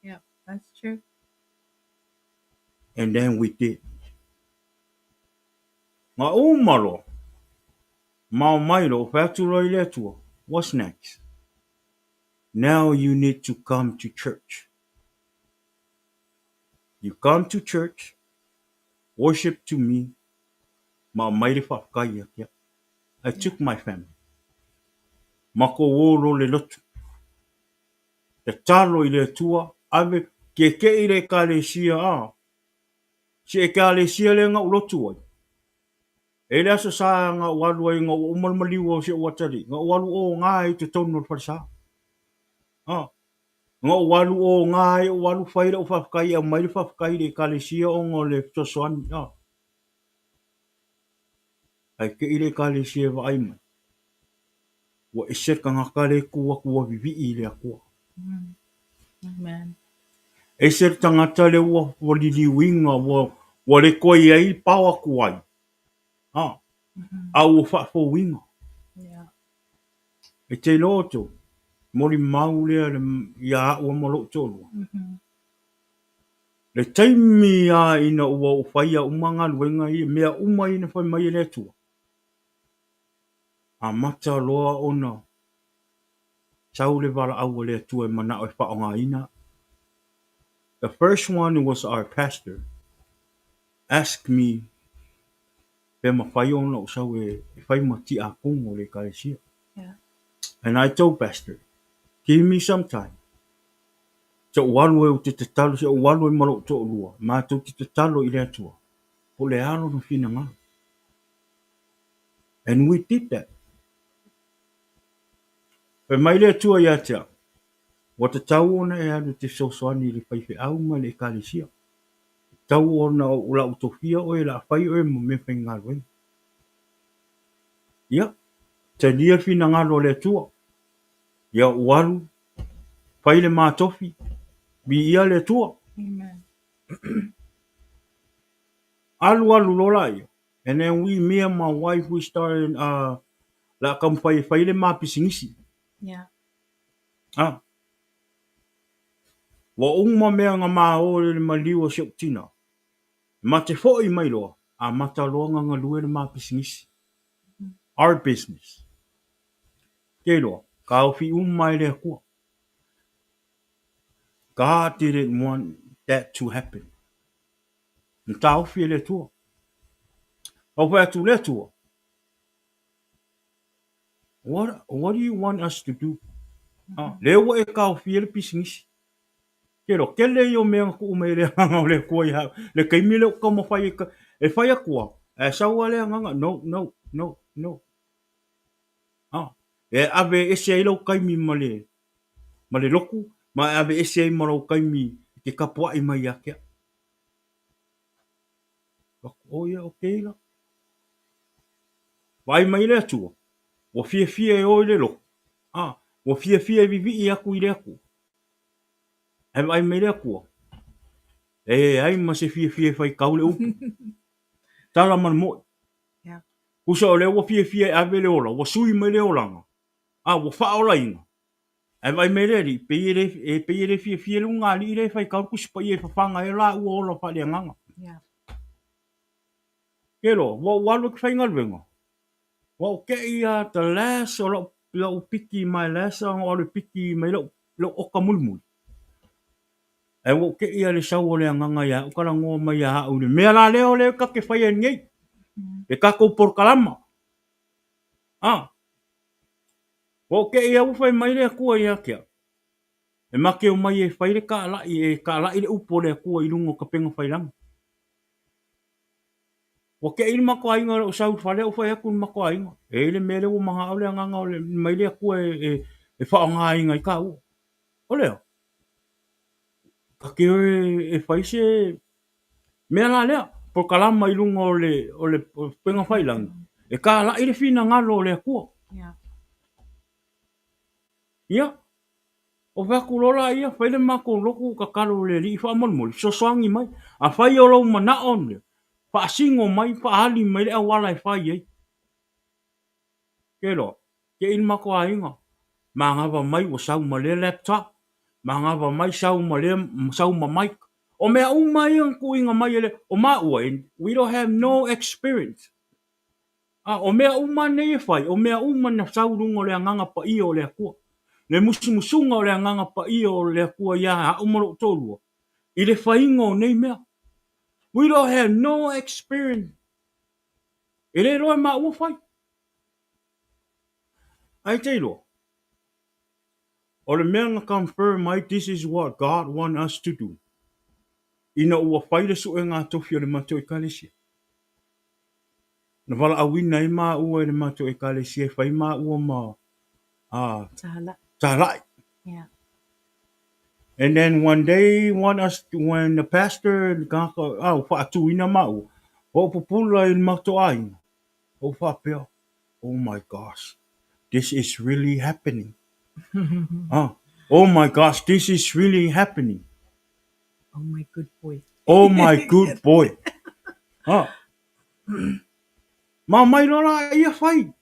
Yeah, that's true. And then we did. Ngā umaro. Mao mairo, whātura I le atua. What's next? Now you need to come to church. You come to church, worship to me. Mao maire whakaya. I took my family. Mako oro le lotu. Te talo I le atua. Ave ke I le kalesia Si e kalesia le ngā ulotu ai. E le asa sa ngā walu ai ngā umalmaliwa si watari. Ngā walu o ngā I te tonu al farisa. Ngā walu o ngā I walu whaira o whafkai au maire whafkai le kalesia o ngā le tosoani. Ai ke I le kalesia wa ai mai. Wa iser ka ngaka le kua vivi I le akua. Amen. E ser tangata le ua waliliwinga Wa le koe ai pawa kuai. Ah, Mhm. au o fa fo winga. Yeah. E te loto. Mori mau lea le ia ua malo tolu. Mhm. Le taimi a ina ua o whaia umanga luenga i mea uma ina whai mai le tua. A mata loa ona. Tau le wala au le tua e mana o e whaonga ina. The first one was our pastor. Asked me, pe ma whai ona o sau e whai ma ti a kongo le kalesia. Yeah. And I told pastor, give me some time. So walu e o te te talo, so walu e malo to lua. Ma tau te te talo i le tua. Po le alo no fina ngā. And we did that. Pe mai le tua ia tea. Wa te tau ona e anu te sosoani le whaiwhi au ma le kalesia. Tau ona o ula utofia o e la whai o e mo me whai ngā roi. Ia, te lia fina ngā lo le tua. Ia walu, whai le mātofi. Bi ia le tua. Amen. Alu alu lola ia. And then me and my wife, we started, la kam whai le mā pisingisi. Yeah. Ah, wa uma mea ngā mā o le maliwa siok tina. Ma te fo i mai loa. A mata loa ngā lue le mā pisingisi. Our business. Ke loa. Ka ofi umai le kua. God didn't want that to happen. Nta ofi le tua. O whai atu le tua. What do you want us to do? Ah, le wa e ka ofi le pisingisi. Ke lo, ke le yo mea ku umei le hanga o le kua i hau. Le kaimi le ka mo whai e whai a kua. E saua le hanga. No, no, no, no. Ah, e ave ese ai lau kaimi ma le loku. Ma ave ese ai ma lau kaimi ke kapua i mai ake. O ia, okay la. Vai mai le atua. Wa fia fia e o i le loku. Ah, wa fia fia e vivi i aku i le aku. E vai mai le akua. E ai ma se fia fia e whai kaule upu. Tala man mo. Yeah. Kusa o le wa fia fia e ave le ola. Wa sui mai le olanga. Ah, wa wha ola inga. E vai mai le ri. Pe i re fia fia le unga li i re whai kaule kusi pa i e whawhanga e la ua ola wha le anganga. Yeah. Kero, wa walu ki whai ngalwenga. Wa o ke ia ta las o lau piki mai las o le piki mai lau oka mulmul. E wo ke ia le sau o le anganga ia, o kala ngō mai a hau le mea la leo le ka ke whai e ngei. Mhm. E ka kou por kalama. Ah, wo ke ia u whai mai le kua ia kia. E make o mai e whai le ka lai le upo le kua i lungo ka penga whai langa. Wo ke ili mako ainga o sau whale o whai aku mako ainga. E le mele o maha au le anganga o le mai le kua e whaonga ainga i ka u. O leo. Ka ke e whai se mea la lea. Por kalama i lungo o le penga whai langa. E ka lai le fina ngalo le kua. Yeah. Ia. O vaku lola ia, whaile mako loku ka karo le li wha molmoli, so soangi mai, a whai o lau mana on le, wha asingo mai, wha ahali mai le a wala e whai ei. Ke lo, ke in mako a inga, ma ngava mai o sau ma le laptop, ma ngava mai sau ma mic, o mea umai ang ku inga mai ele, o ma ua, we don't have no experience. O mea uma nei e whai, o mea uma na sau rungo le anganga pa i o le akua. Le musumusunga o le anganga pa i o le akua ia ha umaro tolua. I le whaingo nei mea. We don't have no experience. E le roe ma ua whai. Ai te ilo. O le mea nga confirm mai, this is what God want us to do. Ina ua whai le su e ngā tofi o le mato e kalesia. Na wala awina i mā ua e le mato e kalesia, whai mā ua ma Sahala. tālai. Yeah. And then one day, when the pastor, whaatu ina mau, o pupula i mato ai, o whapea, oh my gosh, this is really happening. Oh my gosh, this is really happening. Oh my good boy. Oh my good boy. Ah, ma mai lora ia fai.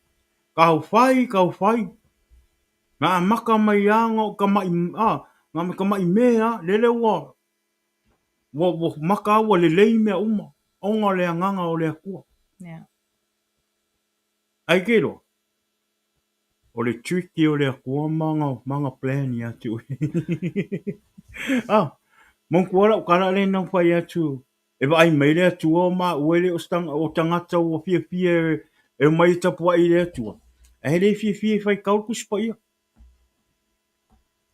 Kau fai. Nga maka mai anga o ka mai, nga ka mai mea, lele wa maka wa le lei mea uma. Onga le anganga o le akua. Yeah. Ai kero. O le tricky o le akua manga plan ya tu. Ah, mon kuara o kara le nang fai atu. E ba ai mai le atu o ma uele o tangata o fia e mai tapua i le atu. E le fia fai kaukus pa ia.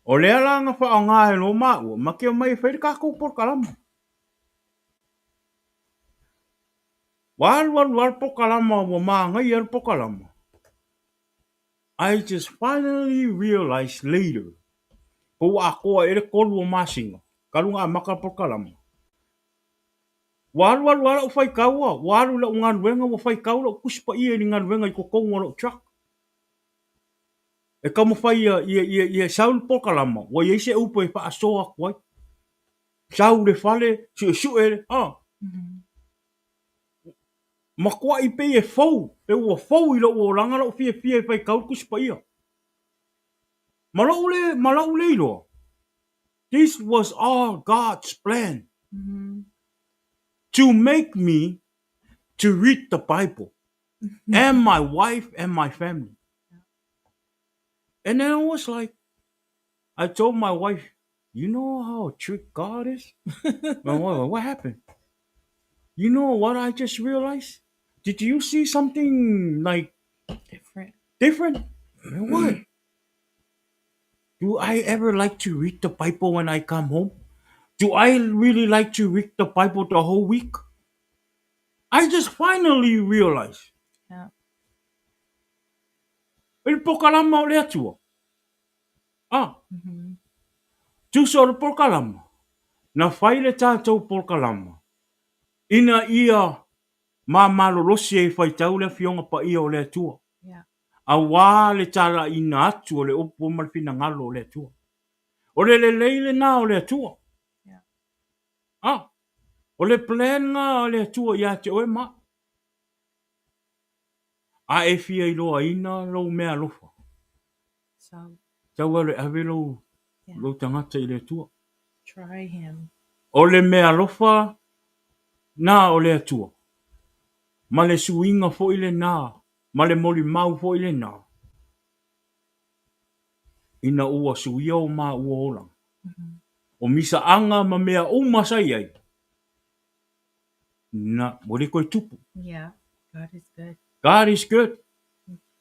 O le ala nga fa nga e no ma o ma ke mai fai ka ko por kalama. Wal por kalama o ma nga yer por kalama. I just finally realized later. Ko ako e le kolu o masinga. Kalunga maka por kalama. Wal o fai kaua. Walu la unga wenga o fai kaua o kuspa ia ni ngan wenga i ko kongo o truck. E kamo fai ia saul por kalama. Wa ia se upo e pa asoa kwai. Saul le fale su e Mhm. ma kwa i pe e fou. E ua fou i lo o langa lo fia e fai kaua kuspa ia. Ma lau le ilo. This was all God's plan Mhm. to make me to read the Bible and my wife and my family. And then I was like, I told my wife, you know how trick God is? What happened? You know what I just realized? Did you see something like Different. different? What? Do I ever like to read the Bible when I come home? Do I really like to read the Bible the whole week? I just finally realized. Yeah. Il pokalama o le atua. Ah, Mhm. tu so le pokalama. Na whai le tātou pokalama. Ina ia ma malolosi e whai tau le fionga pa ia o le atua. Yeah. A wā le tala ina atu o le opo malfina ngalo o le atua. O le leile nā o le atua. Yeah. Ah, o le plan ngā o le atua ia te oe ma. A e fia i loa ina lo mea lofa. So Tau ale ave lo yeah, tangata i le atua. try him. O le mea lofa nā o le atua. Ma le suinga fo i le nā. Ma le moli mau fo i le nā. Ina ua suia o ma ua olang. Mhm. O misa anga ma mea o masai ai. Na, wale koe tupu. Yeah. God is good. God is good.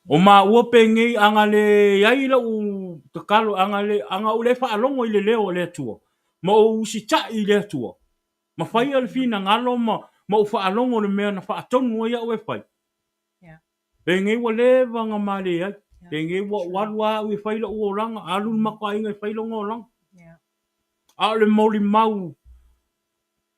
O ma ua pe ngei anga le iai la u takalo anga u le wha alongo i le leo o le atua. Ma o usi ta i le atua. Ma whai al fina ngalo ma u wha alongo le mea na wha atonu o ia ue whai. Yeah. Pe ngei wa le vanga ma le ai. Yeah. Pe ngei wa True. walua ui whai la u o langa. Alun maka inga i whai longa o langa. Yeah. A le moli mau.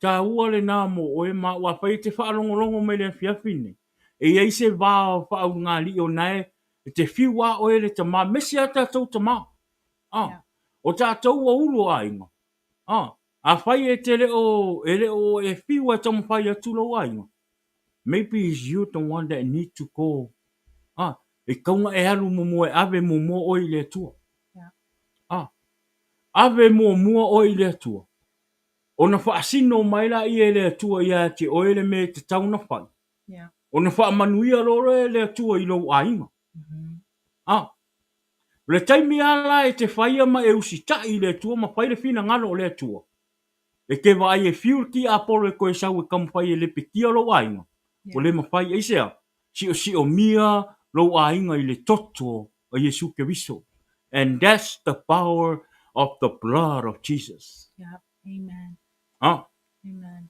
Ta ua le nā mo o e ma ua whai te wha alongo longo me le fiafine. E ei se wā o wha au ngā li o nae. E te whiwa o e le ta mā. Mesi a tātou ta mā. Ah. Yeah. O tātou o ulo a inga. Ah. A whai e te le o e whiwa e tamu whai atu lo a inga. Maybe it's you the one that need to go. Ah. E kaunga e halu mo e ave mo o i le tua. Yeah. Ah. Ave mo o i le tua. Ona whaasino mai la i e le tua ia te oele me te tauna whai. Yeah. Ona whaamanuia loro e le tua i lo a inga. Mhm. Ah. Le taimi ala e te whaia ma e usi ta i le tua ma whaile fina ngalo o le tua. E ke vai e fiur ki a polo e koe sau e kam whai e le pikia lo a inga. O le Yeah. ma whai e sea. Si o mia lo a inga i le toto o Iesu Keriso. And that's the power of the blood of Jesus. Yeah. Amen. Ah. Amen.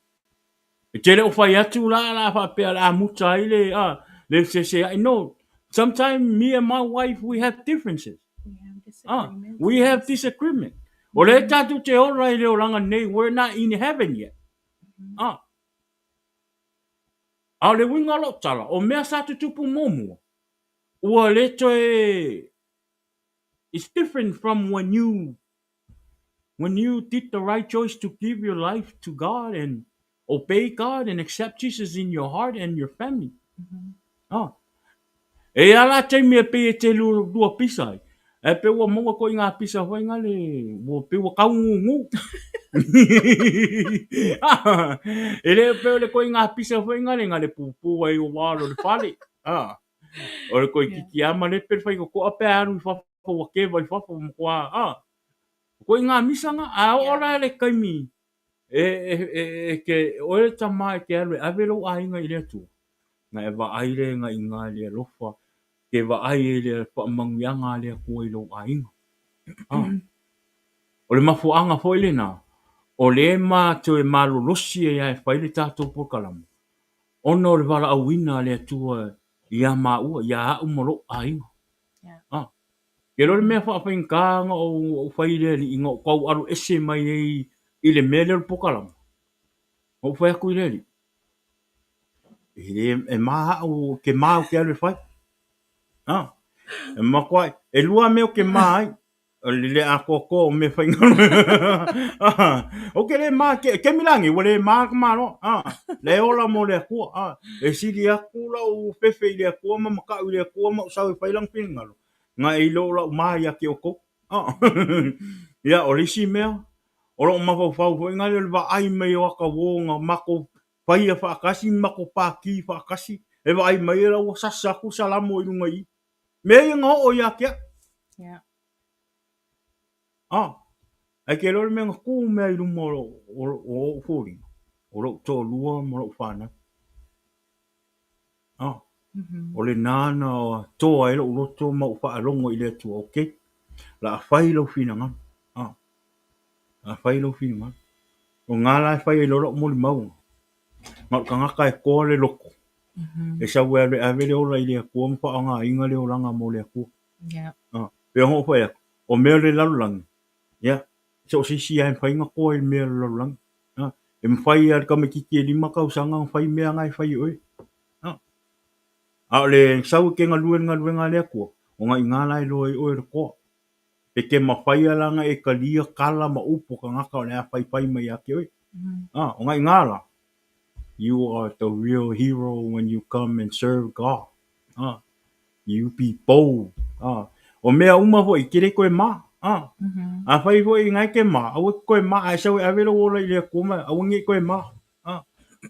E tere o whai atu la whapea la muta i le, le se, I know, sometimes me and my wife, we have differences. We have Ah, disagreements. we have Yes. disagreement. O le tatu te ora i le oranga nei, we're not in heaven yet. Mhm. Ah. A le winga lo tala, o mea sa te tupu momu. Ua le toe, it's different from when you did the right choice to give your life to God and obey God and accept Jesus in your heart and your family. Mhm. Ah. E ala te me pe te lua pisa. E pe wa monga ko inga pisa ho inga le wo pe wa kaungu. Ele pe le ko inga pisa ho inga le ngale pupu ai o walo le fale. Ah. O le ko Yeah. kiki ama le pe fai ko ape anu fa fa wa ke vai fa fa mo kwa. Ah. Ko inga misanga a ora le kaimi. Ke o le tama ke alo ave lo ainga ile tu. Na e va aire nga inga le lofa. Ke wa ai le pa mangianga le ko i lo ainga. Ah. O le mafuanga foi le na. O le ma to e malolosi e ai fai le tātou po kalamu. Ono le wala awina le atua ia maua, ia au molo ainga. Yeah. Ah. Ke lo le mea whaafainkanga o fai le li ingo kau aru ese mai ei i le mea le po kalamu. O fai aku i le li. E maha o ke maha o ke alu fai. Ah. E makwai. E lua mea o ke maha ai. O le a koko o me fai o ke le ma ke milangi o le ma ka no le ola mo le ku e sili aku la o fefe le ku ma ka le ku ma sa fai lang pingalo nga i lo la ma ya ke o ko ya o le si me o lo ma fa fa nga le va ai me o ka wo nga ma ko fai fa kasi ma ko pa ki fa kasi e va ai me la o sa sa ku sala mo i ngai me nga o ya ke Yeah. ai ke lor me ku me i rumo o fori o lo to lua mo lo fana Mhm. o le nana o to ai lo to mo fa longo i le tu okay la fai lo fina nga la fai lo fina o ngala fai lo mo le mau ma ka nga kai ko le loko e Mhm. sa we ave le o la ile ko mo fa nga inga le o langa mo le ku Yeah. pe ho fa o me le la lang ya so si ai fai nga ko i me lo lang e fai ar ka me ki ke lima ka usanga fai me nga fai oi a le sau ke nga luen nga le ko o nga inga lai lo o e ko pe ke mawhai ala nga e ka lia kala ma upo ka ngaka o le a whai whai mai ake oi Mhm. o nga inga la you are the real hero when you come and serve God you be bold o mea uma ho i kere koe ma Mhm. a whai ho i ngai ke ma a wai koe ma a sau e awero o la i le kuma a wangi koe ma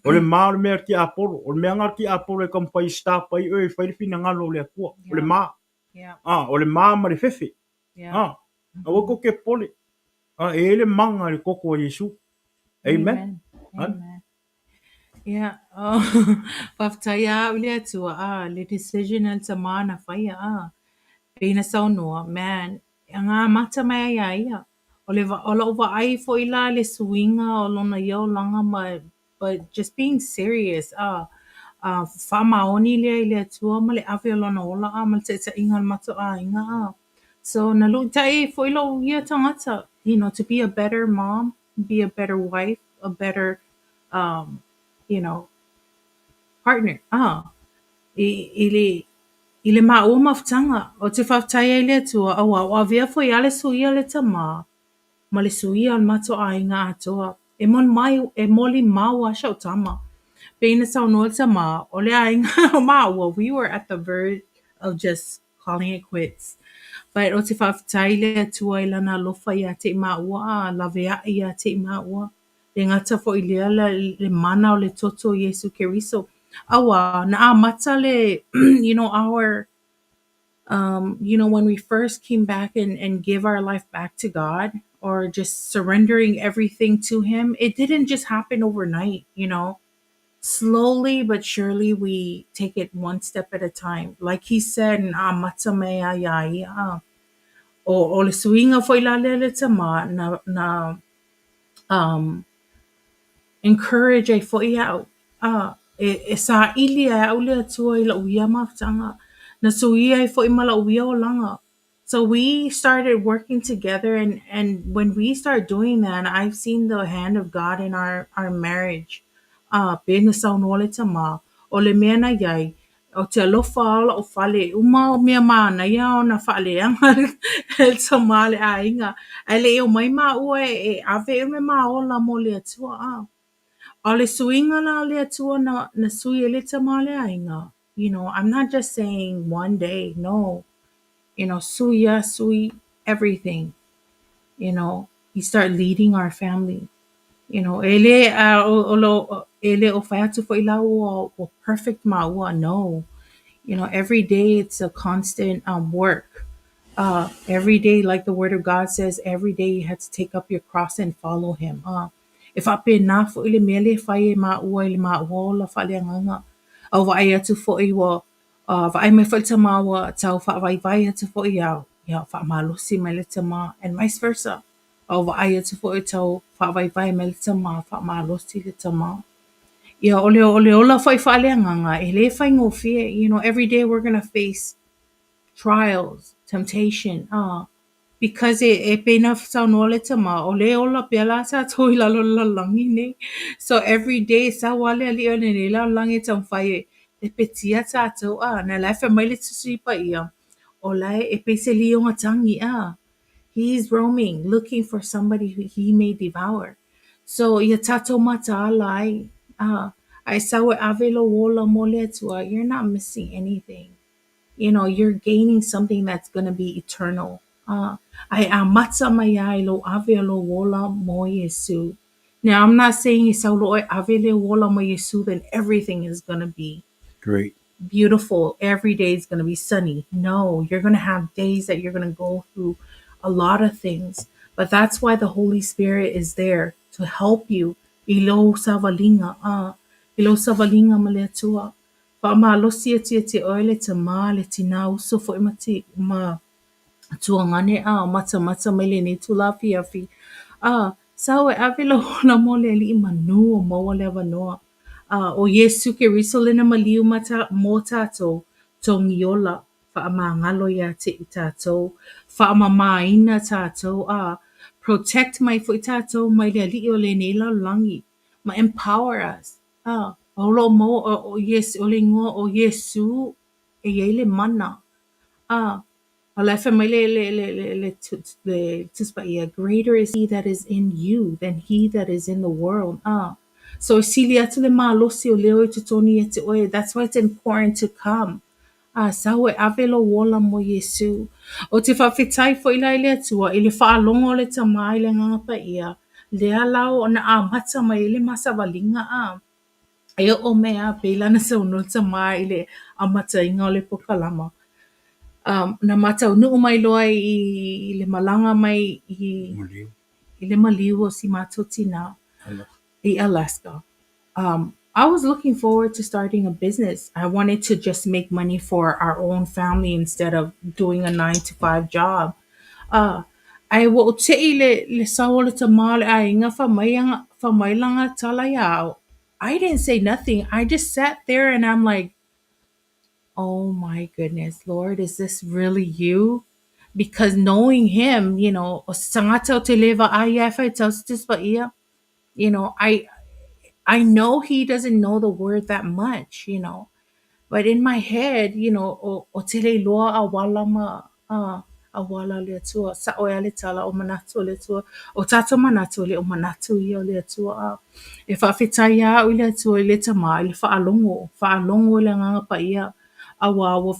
o le ma o le mea ki aporo o le mea ngar ki aporo e kam whai sta pai oi whai fina ngalo le kua o le Yeah. ma Yeah. o le ma ma le fefe Yeah. a wako ke pole e le manga le koko o Iesu amen Amen. an Amen. Yeah. Oh, paftaya ulit tu le decision al sama na faya pina sa no man nga mata mai ya ola over ai fo ila le swinga o lona yo langa ma but just being serious fa maoni le tu ma le ave lona ola ma te te ingal mata inga so na lu tai fo ila ya tangata to be a better mom, be a better wife, a better um you know partner ile maua mafutanga o te whaftai ai lea tua awa o avea fo i ale suia le tama ma le suia al mato ainga atoa e moli mau asha o tama pe ina sa no le tama o le ainga o maua we were at the verge of just calling it quits but o te whaftai lea tua i lana lofa i a te maua lavea i a te maua le ngata fo i lea le mana o le toto Iesu Keriso awa na a mata le our when we first came back and give our life back to God or just surrendering everything to Him, it didn't just happen overnight. Slowly but surely, we take it one step at a time. Like He said, "Na matamea yai o le suinga foi la le tama na um encourage ai fo'i au. E sa ili au le atua i la uia mafutanga. Na suia ai fo'i ma la uia o langa. So we started working together and when we start doing that, I've seen the hand of God in our marriage. Being a saunole tama, o le mea na yai, o te alofa ala o fale, uma o mea mana ia o na fale anga el tama le a inga. Ai le o mai ma ua e ave e me ma o la mo le atua Ole suinga la le atua na sui ele tamale ainga. I'm not just saying one day. No, suya, sui, everything. You start leading our family. Ele ele o fai atu fo ila o perfect maua. No, every day it's a constant work. Every day, like the word of God says, every day you have to take up your cross and follow him. If I pay na fo ile mele fai ma ua ile ma ua la fa le nganga. Au vai atu fo i wa vai me fa tama wa tau fa vai atu fo i au. Ya fa malusi me le tama and vice versa. Au vai atu fo i tau fa vai me le tama fa malusi le tama. Ya ole ola fa le nganga. Ele fa ngofie. Every day we're gonna face trials, temptation. Because it pena sa nole tama ole ola pela sa toi la langi ne. So every day sa wale ali one ne la langi tang fai e petia ta to na life mai le tsi pa ia. Ola e pe se li o tangi He's roaming, looking for somebody who he may devour. So ia tato mata alai. I saw avelo wola mole tua. You're not missing anything. You're gaining something that's going to be eternal. I amatsa maya lo ave lo wola mo Yesu. Now I'm not saying isaulo ave le wola mo Yesu, then everything is going to be Great. beautiful. Every day is going to be sunny. No, you're going to have days that you're going to go through a lot of things. But that's why the Holy Spirit is there to help you. Ilo savalinga, ilo savalinga maletua. Pa ma losia tia te oile te ma le tina uso fo imati ma tuangane mata mele ni tula fi. Sawe avilo na mole li manu o mo le vanoa. O Iesu Keriso lena maliu mata mo tato tong yola fa ama ngalo ya te tato fa ama maina tato protect my foot tato my le li o le nela langi ma empower us olo mo yes o le ngo o Yesu e yele mana ah Alefa mele greater is he that is in you than he that is in the world. So silia to the malosi o leo to toni ete oe. That's why it's important to come. Sawe avelo wola mo Yesu. O te whawhitai fo ila ile atua, ili whaalongo le tama ile ngapa ia. Lea lao na mata mai ile masa walinga E o mea peila na sa unul tama ile amata inga o le pokalama. Na mata unu mai loa I le malanga mai I le maliu o si matotina I Alaska. I was looking forward to starting a business. I wanted to just make money for our own family instead of doing a 9 to 5 job. Uh, I will te le sawole te male a inga fa mai langa tala yao. I didn't say nothing. I just sat there and I'm like, oh my goodness, Lord, is this really you? Because knowing him, o sangata o te leva ai fa taustis pa ia, I know he doesn't know the word that much. But in my head, o te le loa a wala a wala le tua, sa oia le tala o manatu le tua, o tata manatu le o manatu ia le tua. E whawhitai a o le tua I le tama, I le whaalongo le nganga pa ia, a wa,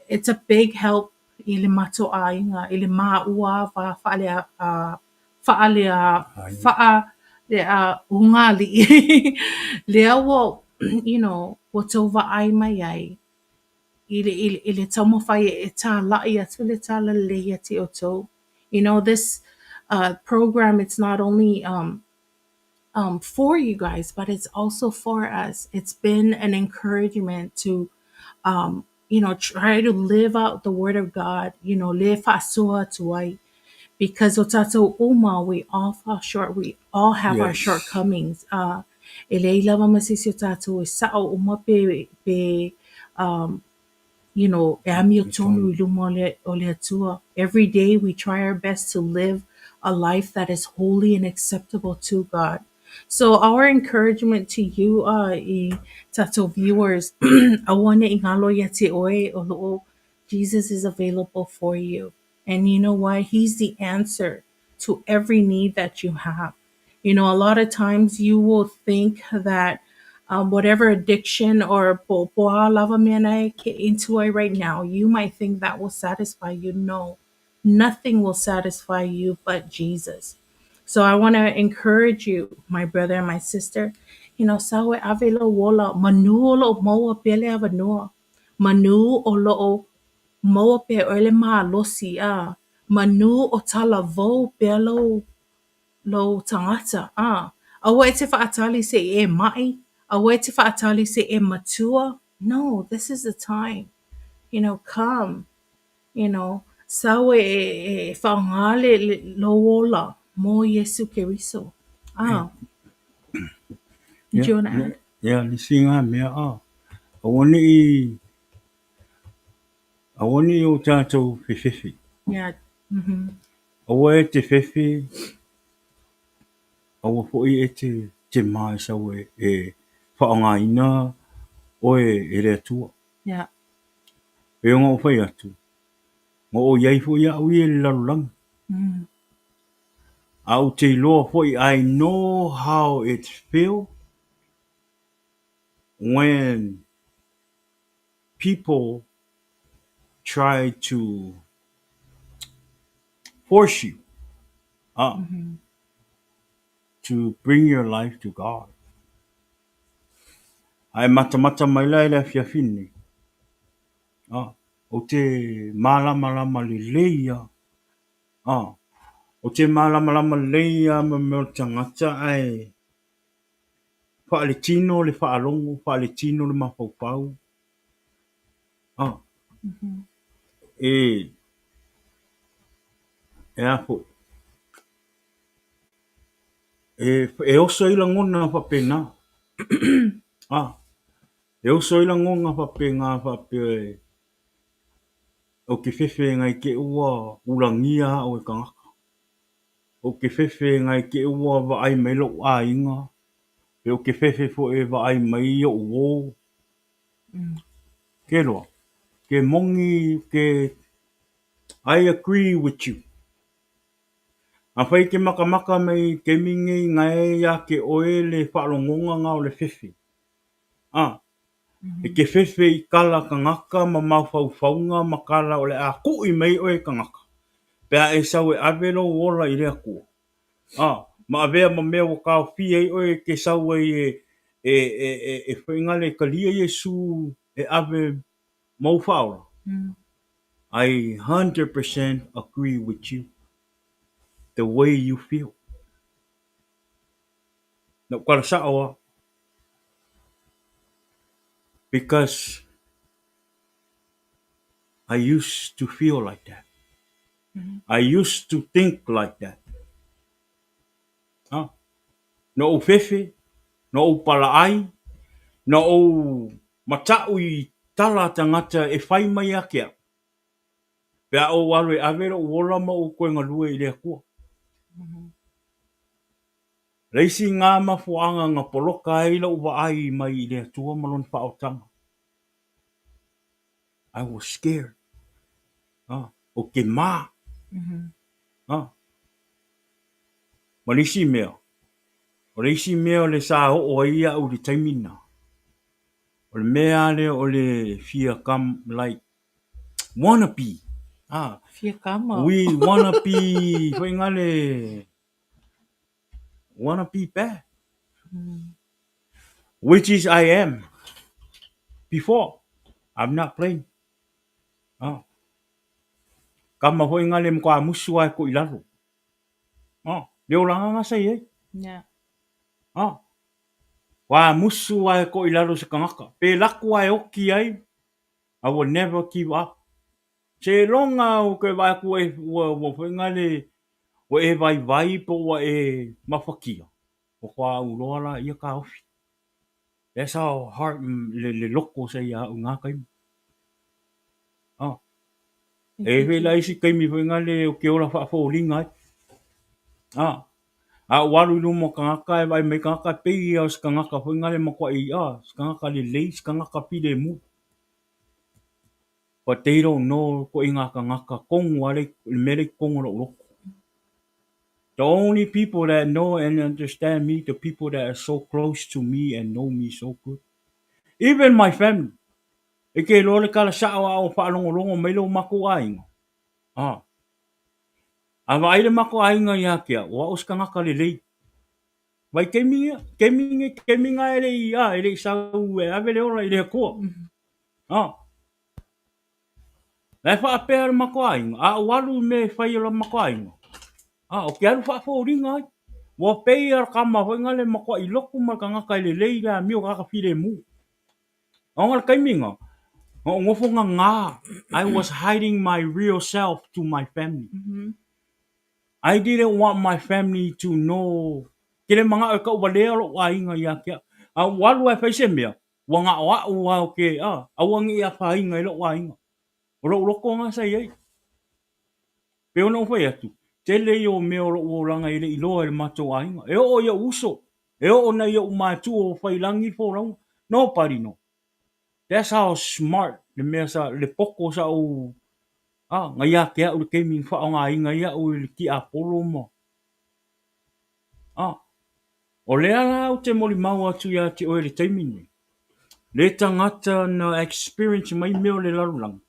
it's a big help I le mato a inga, I le maa ua, whaale le ungali. Le awo, wo tova ai mai ai. Ile tamo fai e tā lai atu le tā lalei ati o tō. This program, it's not only for you guys, but it's also for us. It's been an encouragement to, try to live out the word of God, le fasua tuai. Because o tatou uma, we all fall short. We all have our Yes. shortcomings. E lei lava masisi o tatou e sao uma e ami o tonu I luma o le atua. Every day we try our best to live a life that is holy and acceptable to God. So our encouragement to you, tato viewers, awane ingalo ya te oe o loo, Jesus is available for you. And you know what? He's the answer to every need that you have. You know, a lot of times you will think that whatever addiction or po'a lava mena ke into it right now, you might think that will satisfy you. No, nothing will satisfy you but Jesus. So I want to encourage you, my brother and my sister, you know, sawe avelo wola manu lo moa pele avanua. Manu o lo moa pe ole ma losi a. Manu o tala vo pelo lo tangata. Awe te whaatali se e mai. Awe te whaatali se e matua. No, this is the time. You know, come. You know, sawe e whaangale lo wola mo Iesu Keriso. Yeah, Did yeah, you want to add? yeah, ni singa mea Awani i, awani o tātou whiwhiwhi. Yeah. Mm-hmm. Awa e te whiwhi, awa fwoi e te mai sau whaangaina o e rea tua. Yeah. E o ngā whai atu. Ngā o iai fwoi au i e larulang. Mm-hmm. Au te loa fwoi, I know how it feel when people try to force you Mm-hmm. to bring your life to God. Ai mata mai lai la whiawhine. O te mālama lama le leia. O te mālama lama leia ma meo tangata ai. Wha le tino le whaalongo, wha le tino le mawhauwhau. Mm-hmm. E, e apo. E oso ila ngona whapena. E oso ila ngonga whapena whape. O ke whewhe ngai ke ua ulangia o e kangaka. O ke whewhe ngai ke ua wa ai melo a inga. Pe o ke whewhe fo e wa ai mai o uo. Ke roa. Ke mongi ke I agree with you. A whai ke makamaka mai ke mingi ngai ia ke oe le whaalongonga ngā o le whewhe. E ke whewhe I kala ka ngaka ma mau whaunga ma kala o le a kui mai oe ka ngaka. Pea e sau e avero wola I rea kua. Ma avea ma mea o kao fia I oe ke sau e whaingale ka lia Iesu e ave mau whaora. I 100% agree with you. The way you feel. No kala sa'oa. Because I used to feel like that. I used to think like that. No o whewhe, no o palaai, no o matau I tala tangata e whai mai akea. Pea o waru e avera o wola ma o koe ngalua I lea kua. Reisi ngā mafuanga ngā poloka e ila uwa ai mai I lea tua malon whaotanga. I was scared. O ke mā. Marisi mea. O reisi mea o le sa o ia o le taimina. O le mea le o le fia kam like wanna be. Fia kama. We wanna be whaingale wanna be bad. Which is I am. Before. I'm not playing. Kama whaingale mkwa musu ai ko ilaro. Leo langa nga say eh. Yeah. Wa musu ai ko ilaro sa kangaka. Pe laku ai oki ai. I will never give up. Se longa o ke vai ku e wo whaingale o e vai po wa e mawhakia. O kwa uroala ia ka ofi. That's how hard le loko sa ia unga kai. E he la isi kai mi whaingale o ke ora whaafo ringa. Waru no mo kangaka e vai me kangaka pei au skangaka whaingale mo kwa I skangaka le lei skangaka pide mu. But they don't know ko inga kangaka kongu ale mere kongu ro loko. The only people that know and understand me, the people that are so close to me and know me so good. Even my family. E ke lore kala sawa o whaalongolongo mai lo mako ainga. Ah. A waile mako ainga ia kia, wa uskanga kale lei. Vai ke minga ele ia, ele sau e ave le ora ele ko. Ah. Lai wha apea le mako ainga, a walu me whai la mako ainga. Ah, o ke alu wha fo ringa ai. Wa pei ar kama hoinga le mako i loku ma ka ngaka ele lei la mio kaka whire mu. Onga le kaiminga. O ngofo nga ngā. I was hiding my real self to my family. I didn't want my family to know. Kile mga ka walea lo ainga ia kia. A walu ai faise mea. Wanga wa wa ke a. Awangi ia fainga lo ainga. Ro loko nga sai ai. Pe ona fai atu. Te le o me o lo langa ile i loa le mato ainga. E o ia uso. E o na ia umatu o fai langi fo rau. Nobody know. That's how smart le mea sa le poko sa o. Ah, ngaya kia u ke min fa nga inga ia u ki apolo mo. Ah. O lea la o te moli mau atu ia te oe le taimini. Le tangata na experience mai meo le larulang.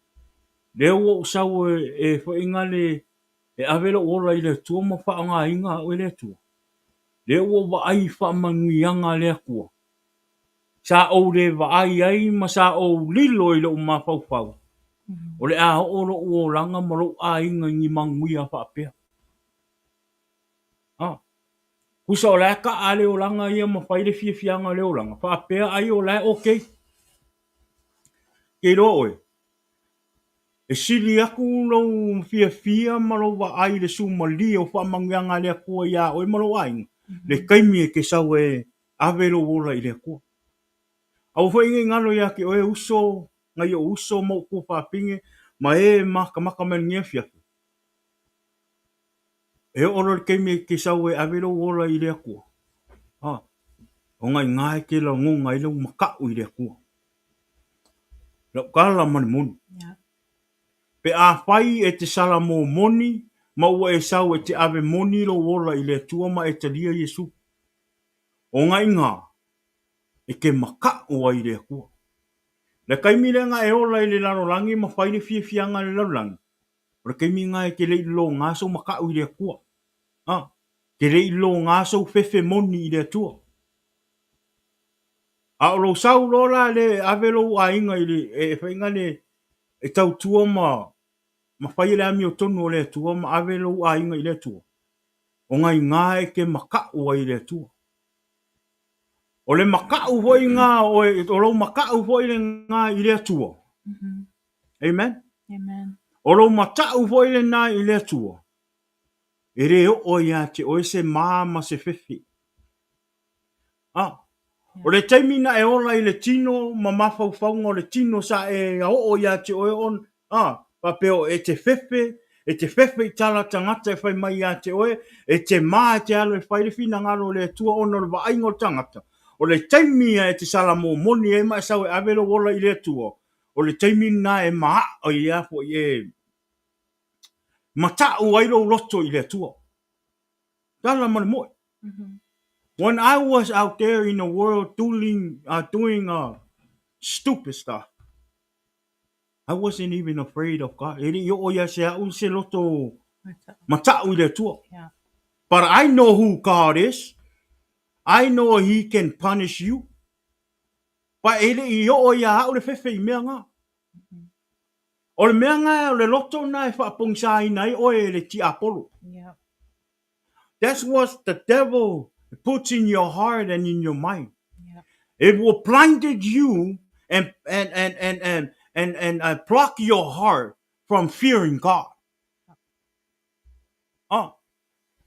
Le o sau e whainga le e avelo ora i le tua ma whaanga inga o le tua. Le o wa ai whamangianga le akua. Sa o le wa ai ai ma sa o lilo i le o ma whau. O le a o lo o langa ma lo a inga ngi manguia whaapea. Ah. Kusa o lae ka a leo langa ia ma whaile fianga leo langa. Whaapea ai o lae okay. Ke ro oe. E sili aku lo fia ma lo wa ai le su ma Lilio whamangianga le akua ia oe ma lo ai. Le kaimi e ke sau e avelo wola i le akua. Au whainga ngalo ia ke oe uso, ngai o uso mo ku whapinge, ma e maka mani ngea fiaku. E oro le kaimi e ke sau e avelo wola i le akua. Ah. O ngai ngai ke la ngonga i le makau i le akua. Lau kala mani moni. Pe a whai e te sala mō moni, ma ua e sau e te ave moni lo wola i le tua ma e te lia Iesu. O ngai ngā, e ke maka ua i le akua. Le kaimi le ngā e ola i le larolangi ma whai le fianga le larolangi. O le kaimi ngā e ke le ilo ngā sau maka i le akua. Ah, ke le ilo ngā sau fefe moni i le tua. A o lo sau lola le ave lo a inga i le e whainga le e tau tua ma whai le ami o tonu o le tua ma ave lo a inga i le tua. O ngai ngā e ke maka ua i le tua. O le makau hoi ngā, o lo makau hoi le ngā i le atua. Amen? Amen. O lo matau hoi le ngā i le atua. E re o ia te o se māma se fefe. Ah. O le taimina e ola i le tino, ma mawhauwhaunga o le tino sa e o ia te o on. Ah. Papeo e te fefe i tala tangata e whai mai ia te oe, e te mā e te alo e whai le whina ngaro le atua ono le waingo tangata. O le taimia e te sala mō moni e mai sau e avelo wola i le atua. O le taimina e maa o i afo i e mata o airo loto i le atua. Tala mani moe. When I was out there in the world doing stupid stuff, I wasn't even afraid of God. Eri yo o ia se au se loto mata o i le atua. Yeah. But I know who God is. I know he can punish you. Pa ele i o ia au le fefe i mea ngā. O le mea ngā o le loto na e whapongsa i nai o e le ti apolo. Yeah. That's what the devil puts in your heart and in your mind. Yeah. It will blinded you and block your heart from fearing God. Oh,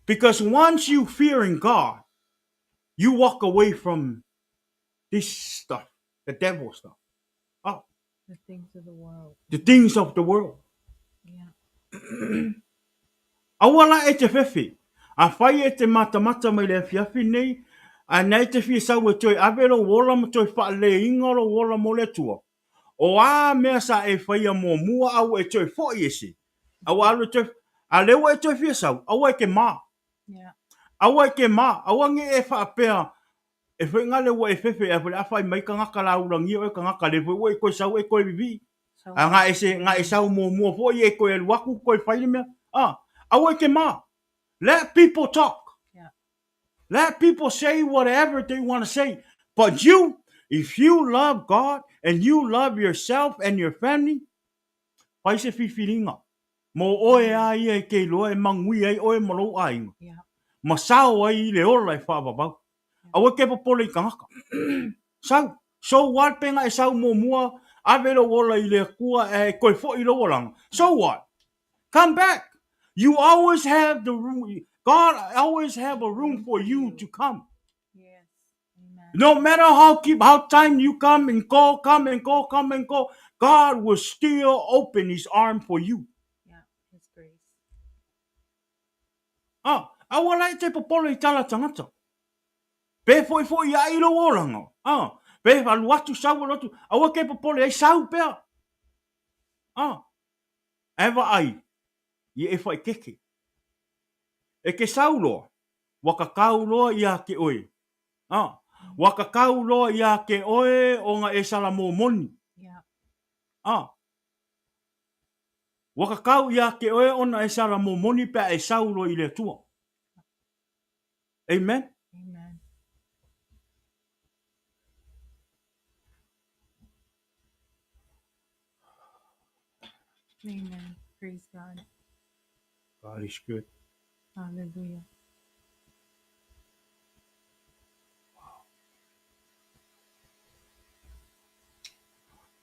because once you fearing God, you walk away from this stuff, the devil stuff. Oh, The things of the world. the things of the world. Yeah. Awala e te fefe. A whai e te mata mai le fiafi nei. A nei te fia sau e toi avero wola mo toi wha le ingaro wola mo le tua. O a mea sa e whaia mō mua au e toi fo i esi. Au alu toi, a lewa e toi fia sau, au e ke mā. Yeah. Awa ke ma, awa nge e whaapea, e whaingale wa e whewhe, e whai mai ka ngaka la urangi o e ka ngaka le whai koe sau e koe vivi. So A ngā e sau mua po i e koe aluaku koe whaile mea. Awa ke ma, let people talk. yeah. Let people say whatever they want to say. But you, if you love God and you love yourself and your family, pai se whiwhiringa. Mo oe a ia e kei loa e mangui ai oe malo ainga. Yeah. Ma sao ai i le ola e whaababau. Awa ke papole i kangaka. Sau. So what penga e sau mo mua avelo ola i le kua e koe fo i lo lang. So what? Come back. You always have the room. God always have a room for you to come. Yes. Amen. No matter how time you come and go, come and go, come and go, God will still open His arm for you. Yeah. His grace. Awa te popolo I tala tangata. Pe foi a ilo olanga. Pe alu atu sau atu. Awa ke popolo e sau pea. Eva ai. I e fai keke. E ke sau loa. Waka kau loa ia ke oe. Waka kau loa ia ke oe o nga e sala mō moni. Yeah. Waka kau ia ke oe ona e sala mō moni pe e sau loa I le tua. Amen. Amen. Amen. Praise God. God is good. Hallelujah.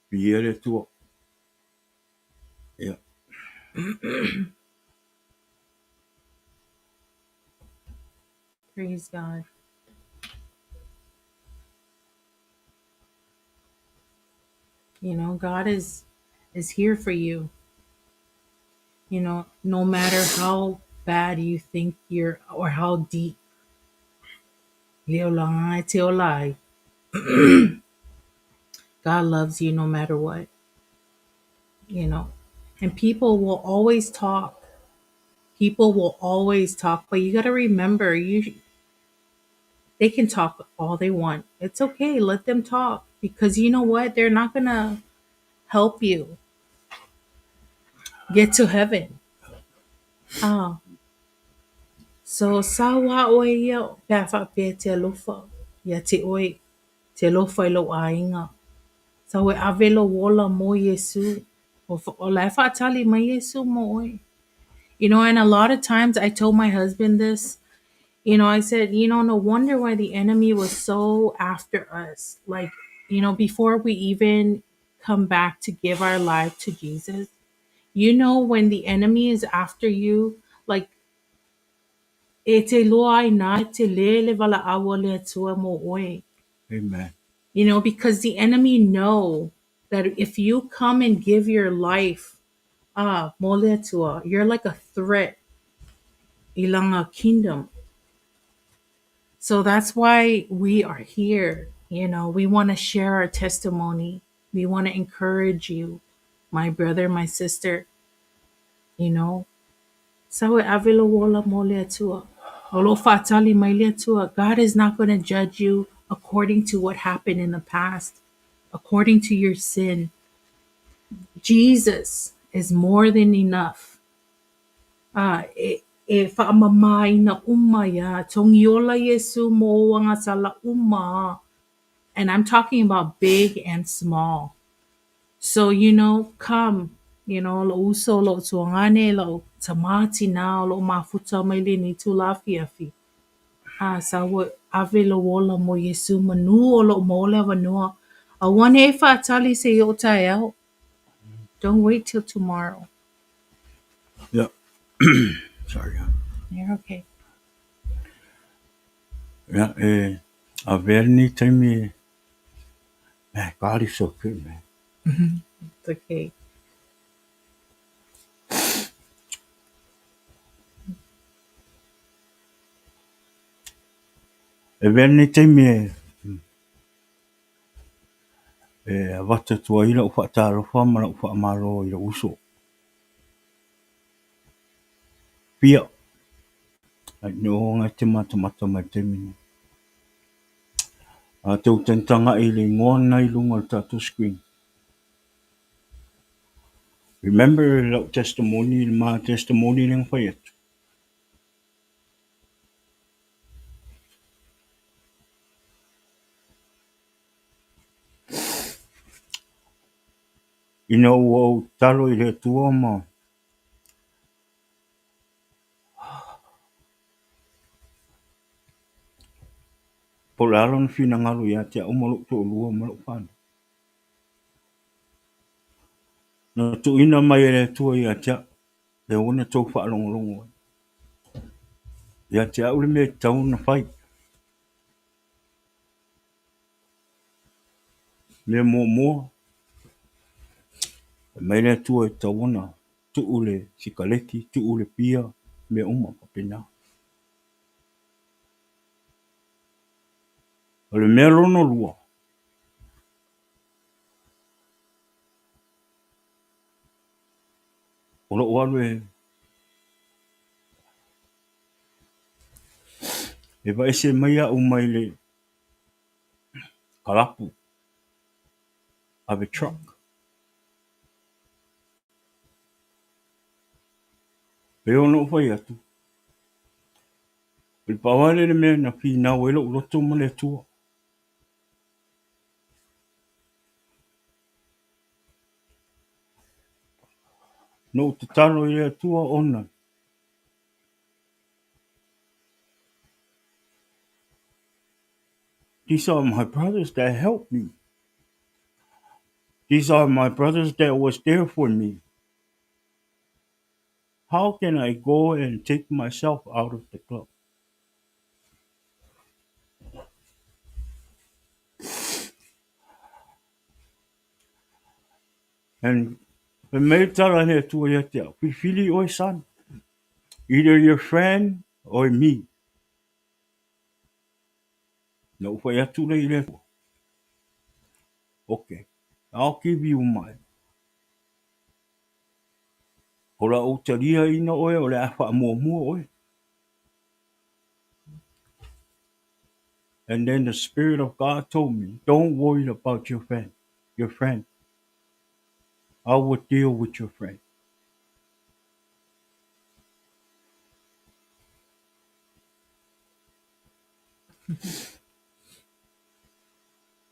Pia le tua. Yeah. Praise God. You know, God is here for you. You know, no matter how bad you think you're or how deep. Leo lang ai te o lai. God loves you no matter what. You know. And people will always talk. People will always talk, but you got to remember they can talk all they want. It's okay, let them talk because you know what? They're not going to help you get to heaven. Ah. So sawa o ia pa fa pe te alofa. Ya te oi te alofa I lo ainga. Sa we avelo wola mo Yesu. O la fa tali ma Yesu mo oi. You know, and a lot of times I told my husband this. You know, I said, you know, no wonder why the enemy was so after us. Like, you know, before we even come back to give our life to Jesus, you know, when the enemy is after you, like, e te loa ai nā te lele wala awa le atua mo oe. Amen. You know, because the enemy know that if you come and give your life, mo le atua, you're like a threat ilanga kingdom. So that's why we are here. You know, we want to share our testimony. We want to encourage you, my brother, my sister, you know. Sawe avilo wola mo le atua. Olo fatali mai le atua. God is not going to judge you according to what happened in the past, according to your sin. Jesus is more than enough. E whaamamai na umaya, tongiola Yesu mo wanga sala uma. And I'm talking about big and small. So, you know, come, you know, lo uso lo tuangane lo tamati na lo mafuta mai le ni tu la fiafi. Sa wo ave lo wola mo Yesu manu o lo mo le vanua. A one e fa tali se yo tai out. Don't wait till tomorrow. Yeah. Sorry. You're okay. Yeah. A verni te me. Man, God is so good, man. It's okay. E verni te me. Wata tua ila ufa taro whamana ufa amaro ila uso. Pia. ai no nga te mata mai te mini. A tau tentanga i le ngona i lunga o tātou screen. Remember lau testimony, ma testimony nang whai atu. Ina ua o talo i le tua ma. Po le alon fina ngalo ia te au maluk to lua maluk whana. Na tu ina mai e le tua ia te le ona tau whaalongolongo. Ia te au le me tau na whai. Me mua. Mai le tua e tau ona. Tu ule sikaleki, tu ule pia, me uma papina. O le mea lono lua. O lo walu e va ese mai a umai le kalapu. Ave truck. Pe ono whai atu. Pe pawale le mea na pi na welo uloto mo le tua. No te talo i le tua ona. These are my brothers that helped me. These are my brothers that was there for me. How can I go and take myself out of the club? And the me tala he tua ia te au. Fili oi son. Either your friend or me. No whai atu le i le tua. Okay. I'll give you mine. Ora o taria ina oe o le awha mua oe. And then the Spirit of God told me, don't worry about your friend. Your friend. I will deal with your friend.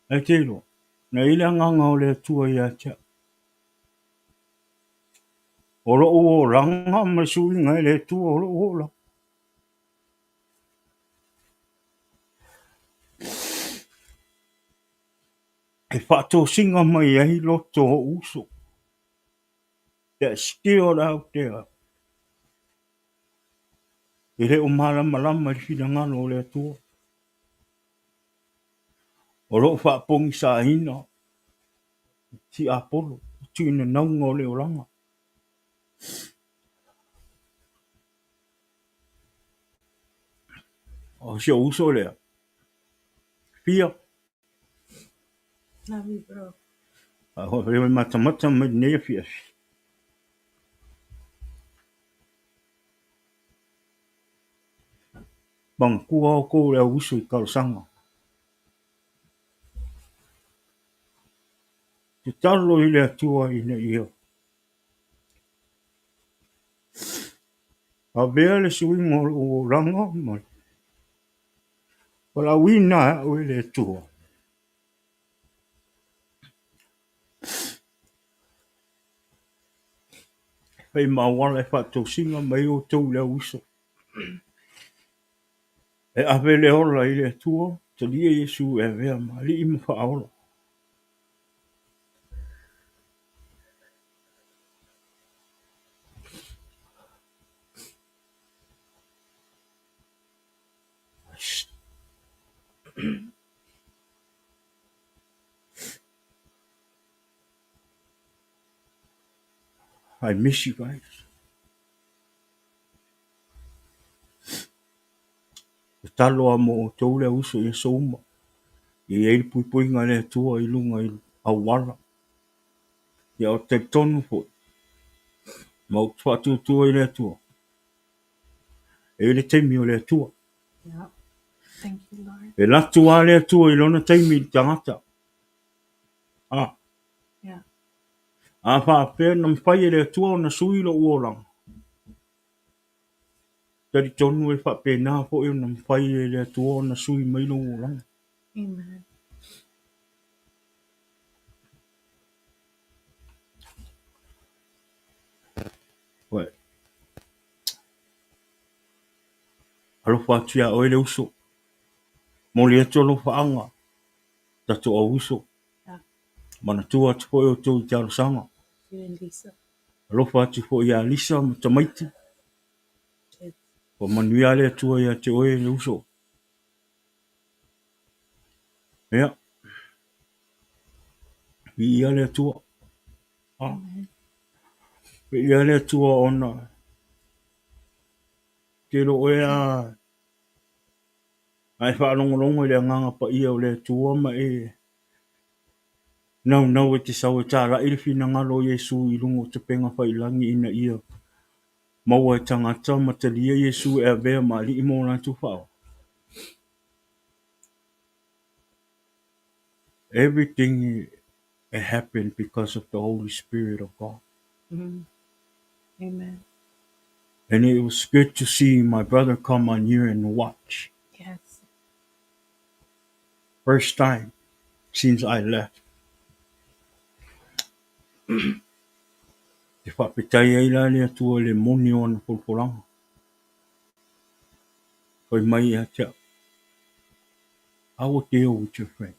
E te ilo. Na ila nganga o le tua ia tia. Oro o ranga ma sui ngai le tua oro o la. E whato singa mai ai loto o uso. That's still out there. E le o malama i whina ngano o le tua. Oro whapong sa hina. Ti apolo. Tu ina naunga o le oranga. O si o uso lea. Fia. Love you, bro. A ho rewe matamata mai nea fia. Bang kua o ko le uso i kausanga. Te talo i le atua i na ia. A bea le suinga o ranga mai. Wala wina o le atua. Hei mawala e whato singa mai o tau le uso. E awe le ola i le atua. Te lia Iesu e vea ma li ima whaola. I miss you guys. E talo a mo o tau le uso i souma. I eil pui pui ngā le atua i lunga i awala. Ia o te tonu po. Ma o tua i le atua. E le taimi o le atua. Yeah. Thank you, Lord. E latu a le atua i lona taimi i tangata. Yeah. A whaapea na mwhai e le atua o na sui lo uolang. Tari tonu e whaapea nā po e na mwhai e le atua o na sui mai lo uolang. Amen. Wai. Alo whaatia o ele uso. Mo le atua lo whaanga. Tato au uso. Yeah. Mana tua te po e o tau i te arosanga. You and Lisa. Alo whaati po i a Lisa ma tamaiti. Kids. Po manuia le atua i a te oe le uso. Ea. I ia le atua. Amen. Pe ia le atua ona. Ke lo oe a. Ai whaalongolongo le nganga pa ia o le atua ma e. Nau e te sau e tāra ili fina ngalo Iesu i lungo te penga whailangi ina ia. Maua e tangata ma te lia Iesu e a vea ma li imo na tu whao. Everything happened because of the Holy Spirit of God. Mm. Amen. And it was good to see my brother come on here and watch. Yes. First time since I left. Te whapetai ai la le atua le moni o na polporanga. Koi mai a tea. I will deal with your friend.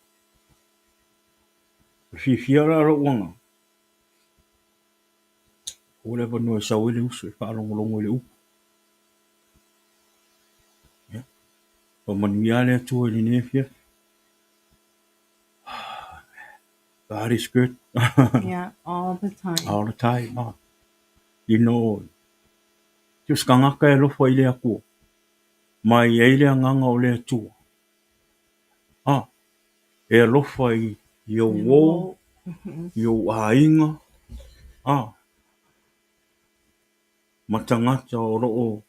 Whiwhiara ra wanga. Whatever no e sau ele uso e whaalongolongo ele upo. Pa manuia le atua le nefia. God is good. Yeah, all the time. All the time. You know, just kangaka e lofa i le akua. Mai e le anganga o le atua. E lofa i o wō, i o ainga. Matangata o roo,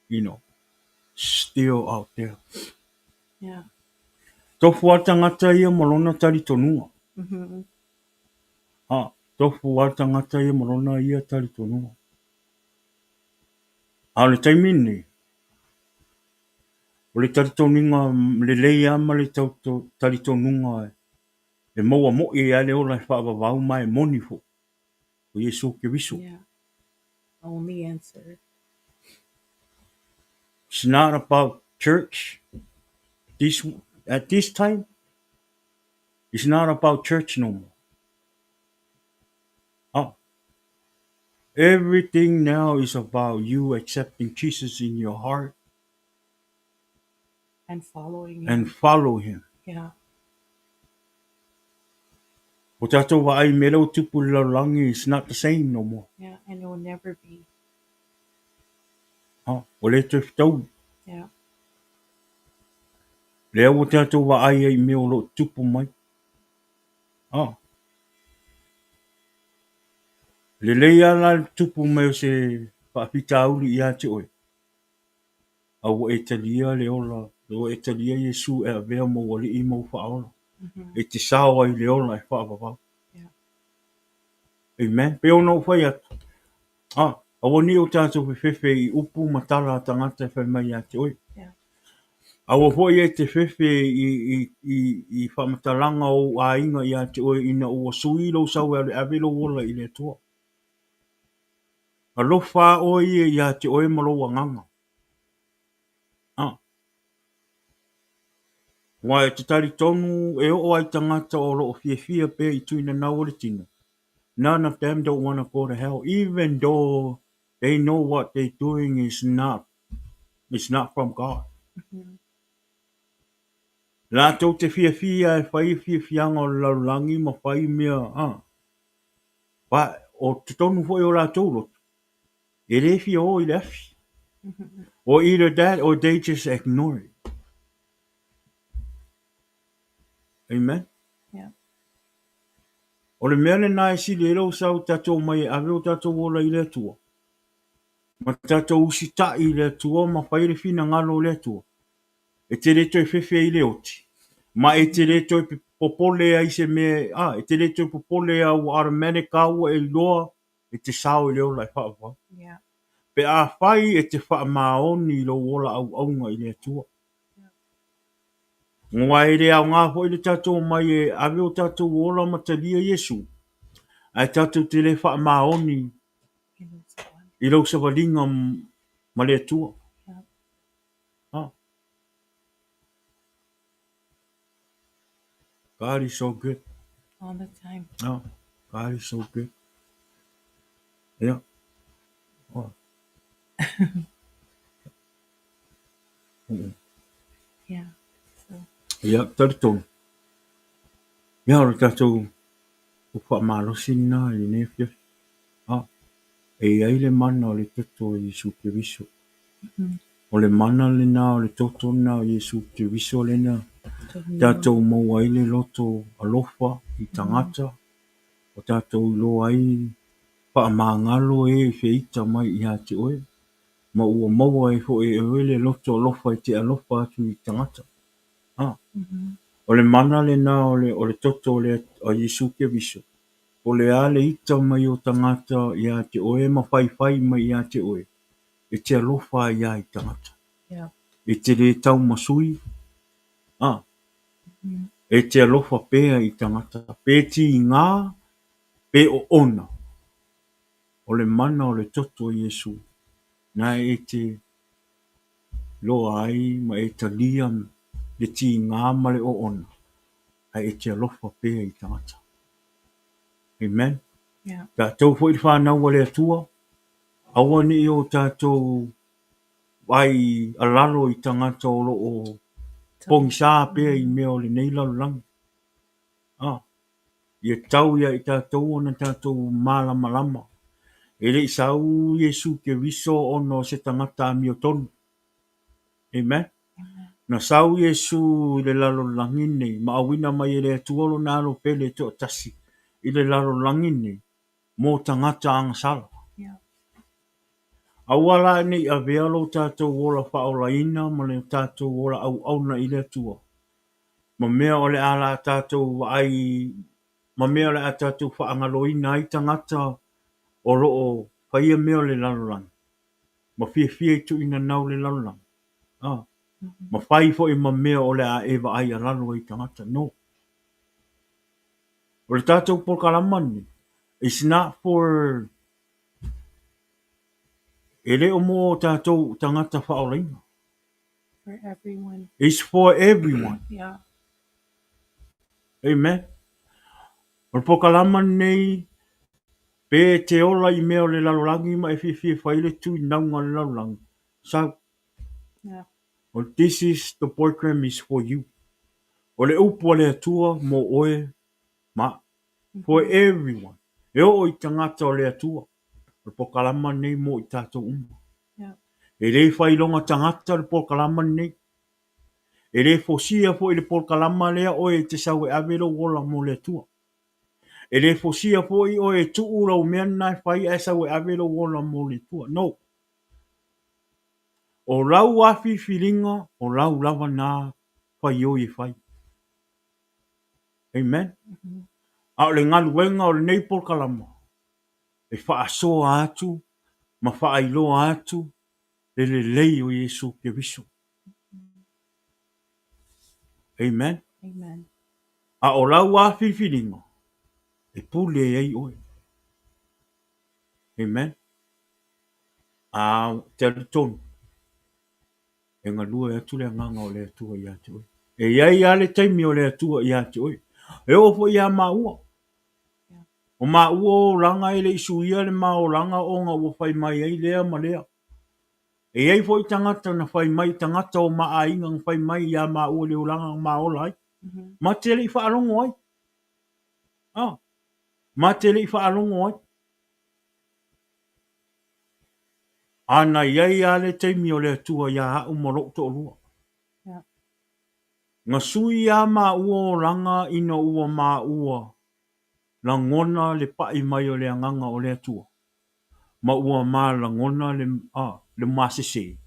you know, still out there. Yeah. Tofu atangata ia malona tari tonua. Mm-hmm. Tofu atangata ia malona ia tari tonua. Ale taimini. O le tari toninga, le leia ama le tari tonunga. E maua mo e ale o lai whaavavau mai moni fo. O Iesu Keriso. Yeah. Only answer. It's not about church. At this time, it's not about church no more. Everything now is about you accepting Jesus in your heart And following him. and follow him. Yeah. O tātou wa ai mele o tupu laulangi is not the same no more. Yeah, and it will never be. O le te whitau. Yeah. Lea o tātou wa ai me o lo tupu mai. Le leia la tupu mai o se whaapita auri i ate oe. A o e talia le ola. O e talia Iesu e a vea mo wali i mo whaola. E te sawa i le ola e whaapapau. Yeah. Amen. Pe ono whai atu. A wani o tātou whiwhiwhi i upu matala tangata e whai mai ate oe. Yeah. A o hoi e te whiwhi i whamatalanga o a inga i ate oe ina o sui lo sau e avelo wola i le tua. A lo wha o i ate oe malo wanganga. Wai te tari tonu e o ai tangata o lo whiwhia pe i tuina na o le tino. None of them don't want to go to hell, even though they know what they're doing is not, it's not from God. Mm-hmm. La tau te whiwhia e whai whiwhianga o laulangi ma whai mea, Ba, o te tonu hoi o la tōro. E rewhi o I lewhi. Or either that or they just ignore it. Amen. Yeah. O le mea le nai si le ero sau tatou mai ave o tatou ola I le tua. Ma tātou usi tai le atua, ma whaere fina ngalo le atua. E te reto e whewhe i le oti. Ma e te reto e popole ai se me, e te reto e popole au automatic au e loa, e te sao i leo lai whaapa. Yeah. Pe a whai e te wha maoni lo wola au aunga i le atua. Ngwa e rea ngā ho i le tātou mai e ave o tātou wola matalia Iesu. Ai tātou te le wha maoni i lau sa walinga ma le atua. Yeah. Ah, God is so good. All the time. Oh, God is so good. Yeah. Oh. Yeah. So. Yeah, tātou. Yeah, ora tātou o wha marosina i nefia. Ah, e ai le mana o le toto o Iesu Keriso. O le mana le na o le toto na o Iesu Keriso le na. Tātou mau ai le loto alofa i tangata. O tātou lo ai wha maangalo e whiita mai i hati oe. Ma ua maua e fo e oe le loto alofa i te alofa atu i tangata. Ah, o le mana le na o le toto o le o Iesu Keriso. O le ale ita mai o tangata i a te oe ma whai mai i a te oe. E te alofa i a i tangata. Yeah. E te re tau masui. Ah, e te alofa pēa i tangata. Pē ti i ngā, pē o ona. O le mana o le toto o Iesu. Na e te loa ai ma e ta liam le ti i ngā ma le o ona. A e te alofa pēa i tangata. Amen. Yeah. Tātou fo i whanau a le atua. Awa ni o tātou ai alalo i tangata o o pong sa pe i mea o le nei lalang. Ah, ia tau ia i tātou o na tātou malama lama. E le sau Iesu Keriso o no se tangata mi o tonu. Amen. Na sau Iesu i le lalo langine, ma awina mai e le atuolo na alo pele to tasi. I le lalo langine, mo tangata ang sala. Yeah. Awala ni a vealo tātou wola whaolaina, ma le tātou wola au auna i le atua. Ma mea o le ala tātou ai, ma mea o le a tātou whaangaloina ai tangata o loo whaia mea o le lalolang. Ma fia i tu ina nau le lalolang. Ah. Ma whai fo i ma mea o le a ewa ai a lalo i tangata. No. O le tātou polkalamani. It's not for e le o mo tātou tangata whaolaina. For everyone. It's for everyone. Yeah. Amen. O le polkalamani nei pe te ola i mea o le lalolangi ma e fia whaile tu i naunga le lalolangi. So, Yeah. well, this is the program is for you. O le upo le atua mo oe ma for everyone. E o i tangata o le atua. O le pokalama nei mo i tātou uma. Yeah. E le whailonga tangata le pokalama nei. E le fosia fo i le pokalama lea oe te sau e avero wola mo le atua. E le fosia fo i oe tu ura o mea nai whai e sau e avero wola mo le atua. No. O lau afi filinga, o lau lava nā whai o i whai. Amen. A o le ngaluenga o le nei pokalama. E whaasoa atu, ma whaailoa atu, le lei o Iesu Keriso. Amen. Amen. A o lau a whiwhiringa, e pule ei oe. Amen. A te tonu, e ngā lua e atu le nganga o le atua i atu oe. E iai a le taimi o le atua i atu oe. E ofo i a maua. O maua o langa e le isu ia le maa o langa o ngā ua whai mai ei lea ma lea. E iai fo i tangata na whai mai tangata o maa inga ng whai mai i a maua le o langa ng maa o lai. Ma te le i whaalongo ai. Ah. Ma te le i whaalongo ai. Ana iai a le taimi o le atua ia a umaro to lua. Yeah. Nga sui a ma ua o langa ina ua ma ua. La ngona le pai mai o le anganga o le atua. ma ua malangona le masese.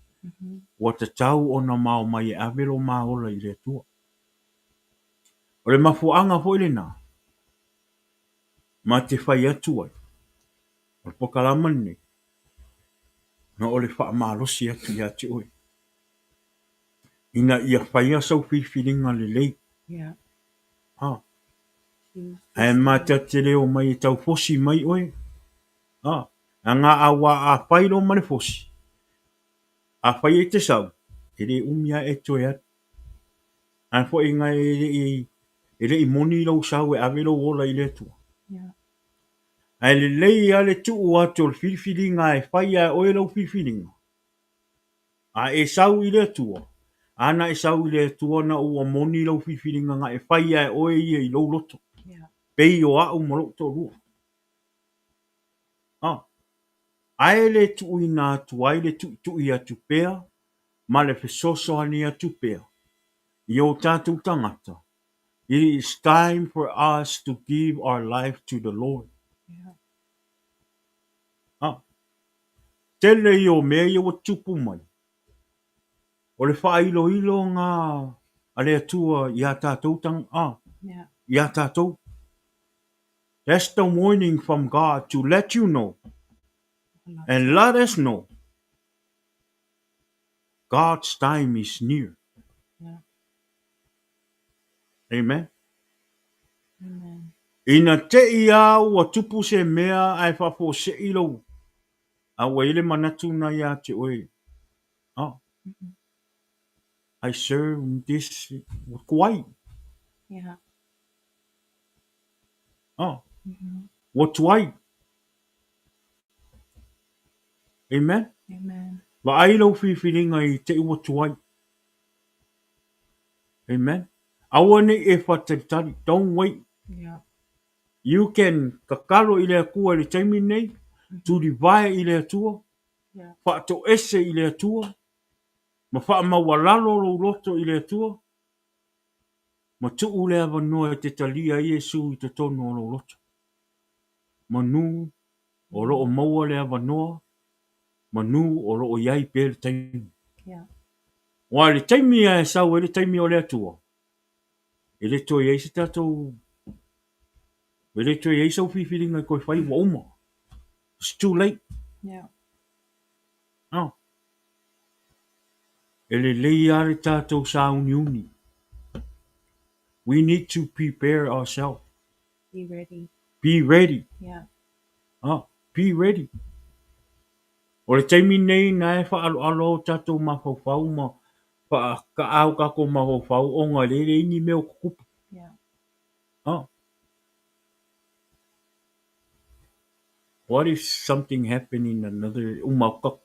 Ua tatau ona mao mai e avelo maola i le tua. O le mafuanga fo ile na. Ma te whai atu ai. O le pokalama ni. Na o le wha malosi atu i ati oi. Ina ia whai asau whiwhiringa le lei. Yeah. Ha. Choose E this ma day. te te leo mai e tau fosi mai oi. Ha. A ngā awa a whairo mane fosi. A whai e te sau. E re umia e toi atu. An fo e ngai e le i moni lau sau e avelo ola i le tua. Yeah. Ai le lei a le tu atu o le whiwhiringa e whai a oe lau whiwhiringa. A e sau i le tua. Ana e sau i le tua na ua moni lau whiwhiringa nga e whai a oe ia i lau loto. Yeah. Pei o au malo to rua. Ah. Ai le tu i nā tu ai le tu i atu pea. Ma le fesoso ani atu pea. I o tātou tangata. It is time for us to give our life to the Lord. Yeah. Ah. Tele i o mea i o tupu mai. O le whailo ilo ngā a le atua i a tātou tang Yeah. i a tātou. That's the warning from God to let you know and let us know God's time is near. Yeah. Amen. Amen. Ina te ia ua tupu se mea ai whafo se ilo. A waile manatu na ia te oe. Ah. I serve this kuai. Yeah. Ah. What wai. Amen. Amen. Wa ai lau whiwhiringa i te ua tuai. Amen. Awane e whatatari. Don't wait. Yeah. You can kakaro i le kua le taimi nei. Tu divai i le atua. Yeah. Whaato ese i le atua. Ma wha mawalalo lo loto i le atua. Ma tuu le avanua e te talia Iesu i te tono o lo loto. Ma nu o lo o maua le avanua. Ma nu o lo o iai pe le taimi. Yeah. Wa le taimi a e sau e le taimi o le atua. E le toi eisi tatou. E le toi eisi au whiwhiringa i koe whai wa uma. It's too late. Yeah. Oh. E le lei are tatou sa uni uni. We need to prepare ourselves. Be ready. Be ready. Yeah. Oh. Be ready. O le taimi nei na e wha alo alo tatou mawhauwhau ma wha ka au ka ko mawhauwhau o ngā lere ini meo kukupu. Yeah. Oh. What if something happened in another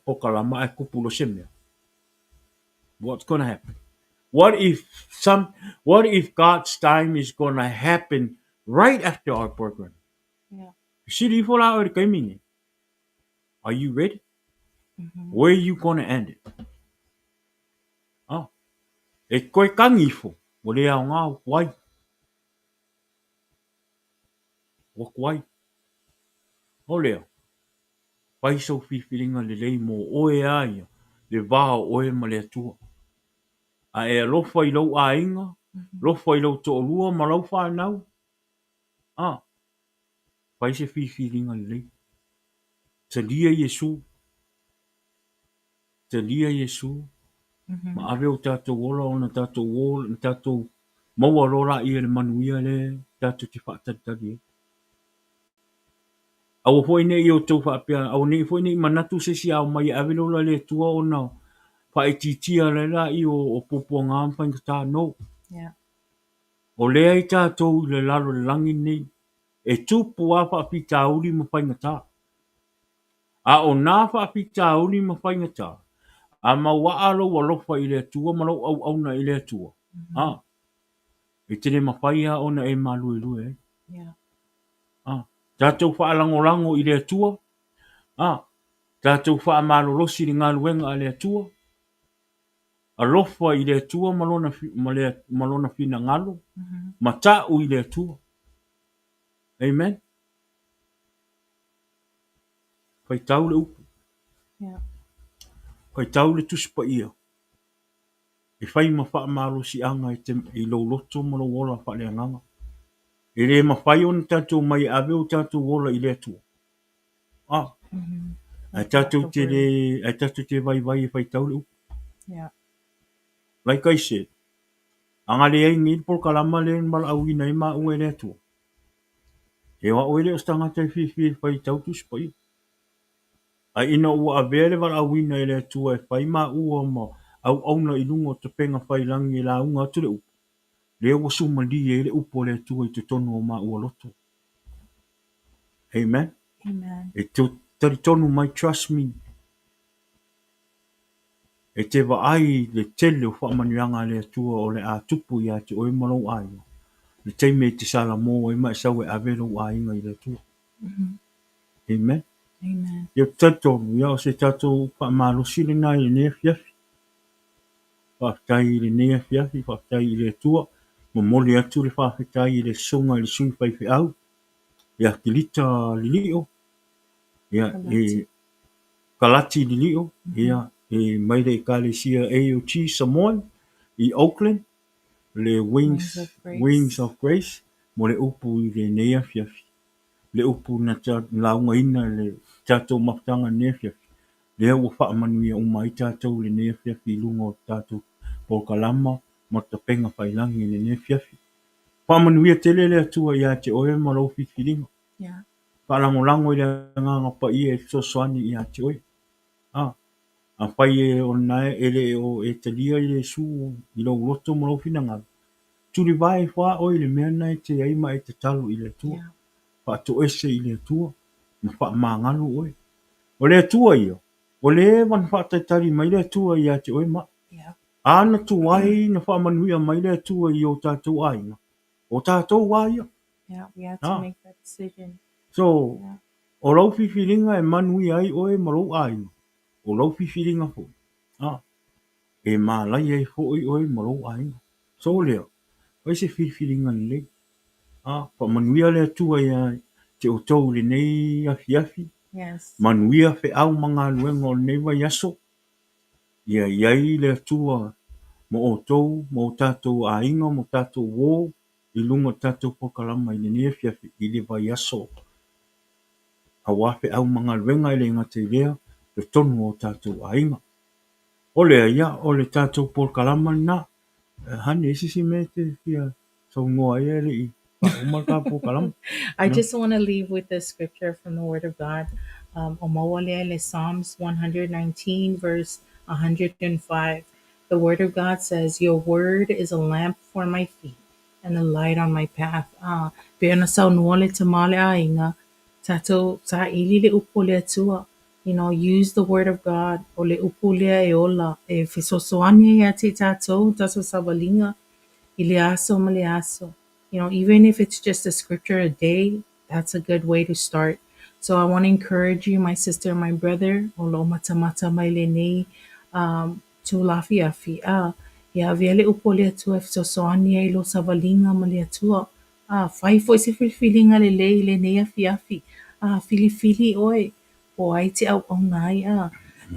pokalama e kupulo semea? What's gonna happen? What if God's time is gonna happen right after our program? Yeah. Siri fola o le kaimini. Are you ready? Where are you gonna end it? Oh. E koe kangifo. O le au ngā wai. Wak wai. O leo. Pai sau whiwhiringa le lei mo oe aia. Le vāo oe ma le atua. A e lofa I lau a inga. Lofa I lau to olua ma lau whanau. Ah. Pai se whiwhiringa le lei. Te lia Iesu. Te lia Iesu. Ma ave o tātou ola o na tātou ola. Na tātou maua rora I le manuia le. Tātou te whaatatari. Au foi nei o tau whaapea. Au nei foi nei manatu se si au mai ave lola le tua o na. Whaetitia le la I o popo ngā mwhainga tā no. Yeah. O lea I tātou le lalo le langi nei. E tupu a whaapita uri mwhainga tā. A o nā whaapita uri mwhainga tā. A maua alo wa lofa I le atua, malau au au na I le atua. Ah. E tene mawhaia o na e malue lue. Yeah. Ah. Tātou whaalango lango I le atua. Ah. Tātou whaamalolosi ni ngā luenga a le atua. A lofa I le atua malona fina ngalo. Matau I le atua. Amen. Faitau le upu. Yeah. Faitau le tusi pa ia. E fai ma wha amaro si anga i lo loto mo lo wola wha le anganga. E re ma whai on tātou mai ave o tātou wola i le atua. Ah, Mm-hmm. ai That's not tātou the word. te vai vai e faitau le upu. Yeah. Like I said, anga le ai ngil por kalama le mal au ina i ma ue le atua. E wa oele o stanga te fi faitau tusi pa ia. Ai ina ua avele wala au ina i le atua e whai ma ua ma au auna i lungo te penga whai langi la unga atu le upu. Le ua suma li e le upo le atua i te tonu o ma ua loto. Amen. Amen. E te tari tonu mai trust me. E te wa ai le tele o wha manuanga le atua o le a tupu i a te oe marau ai. Le teime te sala mō e mai sau e avelo a inga i le atua. Mm-hmm. Amen. Amen. Ia tatonu, ia o se tatou wha marosi le nai le nea fiafi. Whaatai le nea fiafi, whaatai le atua. Ma mole atu le whaatai le songa le sui whaiwhi au. Ia te lita Lilio. Ia Kalati. e Kalati Lilio. Mm-hmm. Ia e maire e kalesia A.O.G Samoan i Oakland. Le Wings of Wings grace. of Grace. Mo le upu i le nea fiafi. Le upu na launga ina le tatou mafutanga nea fiafi. Lea ua whaamanuia o mai tātou le nea fiafi lunga o tātou po kalama ma ta penga whailangi le nea fiafi. Whaamanuia tele le atua ia te oe ma lau whiwhiringa. Yeah. Whalangolango i le nganga pa ia e sosoani ia te oe. Ah, a whai e o nae ele o e talia i le su i lau roto ma lau whinanga. Turi vai wha o i le mea nai te eima e te talo i le atua. Yeah. Wha to ese i le atua. Ma wha maangalu oe. O le atua ia. O le wan whaataitari mai le atua ia te oe ma. Yeah. Ana tu ai na whaamanuia mai le atua i o tātou aina. O tātou aia. Yeah. We have to Ah. make that decision. So, Yeah. o lau whiwhiringa e manui ai oe ma lau aina. O lau whiwhiringa fo. Ah. E mālai ai fo oe ma lau aina. So leo, oi se whiwhiringa ni le. Ah. Whaamanuia le atua ia te o tau le nei afi afi. Yes. Manuia fe au manga luenga o nei vai aso. Ia iai le atua mo o tou, mo o tātou a inga, mo tātou wō, i lunga tātou pokalama i nenia fiafi, i le vai aso. A wafe au mga luenga i le ngata i lea, le tonu o tātou a inga. O lea ia, o le tātou pokalama na, hane isi si me te fia, so ngoa ia le i, pa umaka pokalama. I No? just want to leave with this scripture from the Word of God. Omawalele Psalms 119, verse 105. The Word of God says, "Your word is a lamp for my feet and a light on my path." Peona sau nuole te male a inga, tato ta ili le upo le atua. You know, use the Word of God. O le upo lea e ola. E fisosoani e te tato, tato sabalinga. Iliaso Maliaso. You know, even if it's just a scripture a day, that's a good way to start. So I want to encourage you, my sister, my brother, olo matamata mailene, to lafiafi. Ya viale upole atua so soani ai lo savalinga mali atua. Fai foi se feelinga le ne afi. Fili oi. O ai te au nai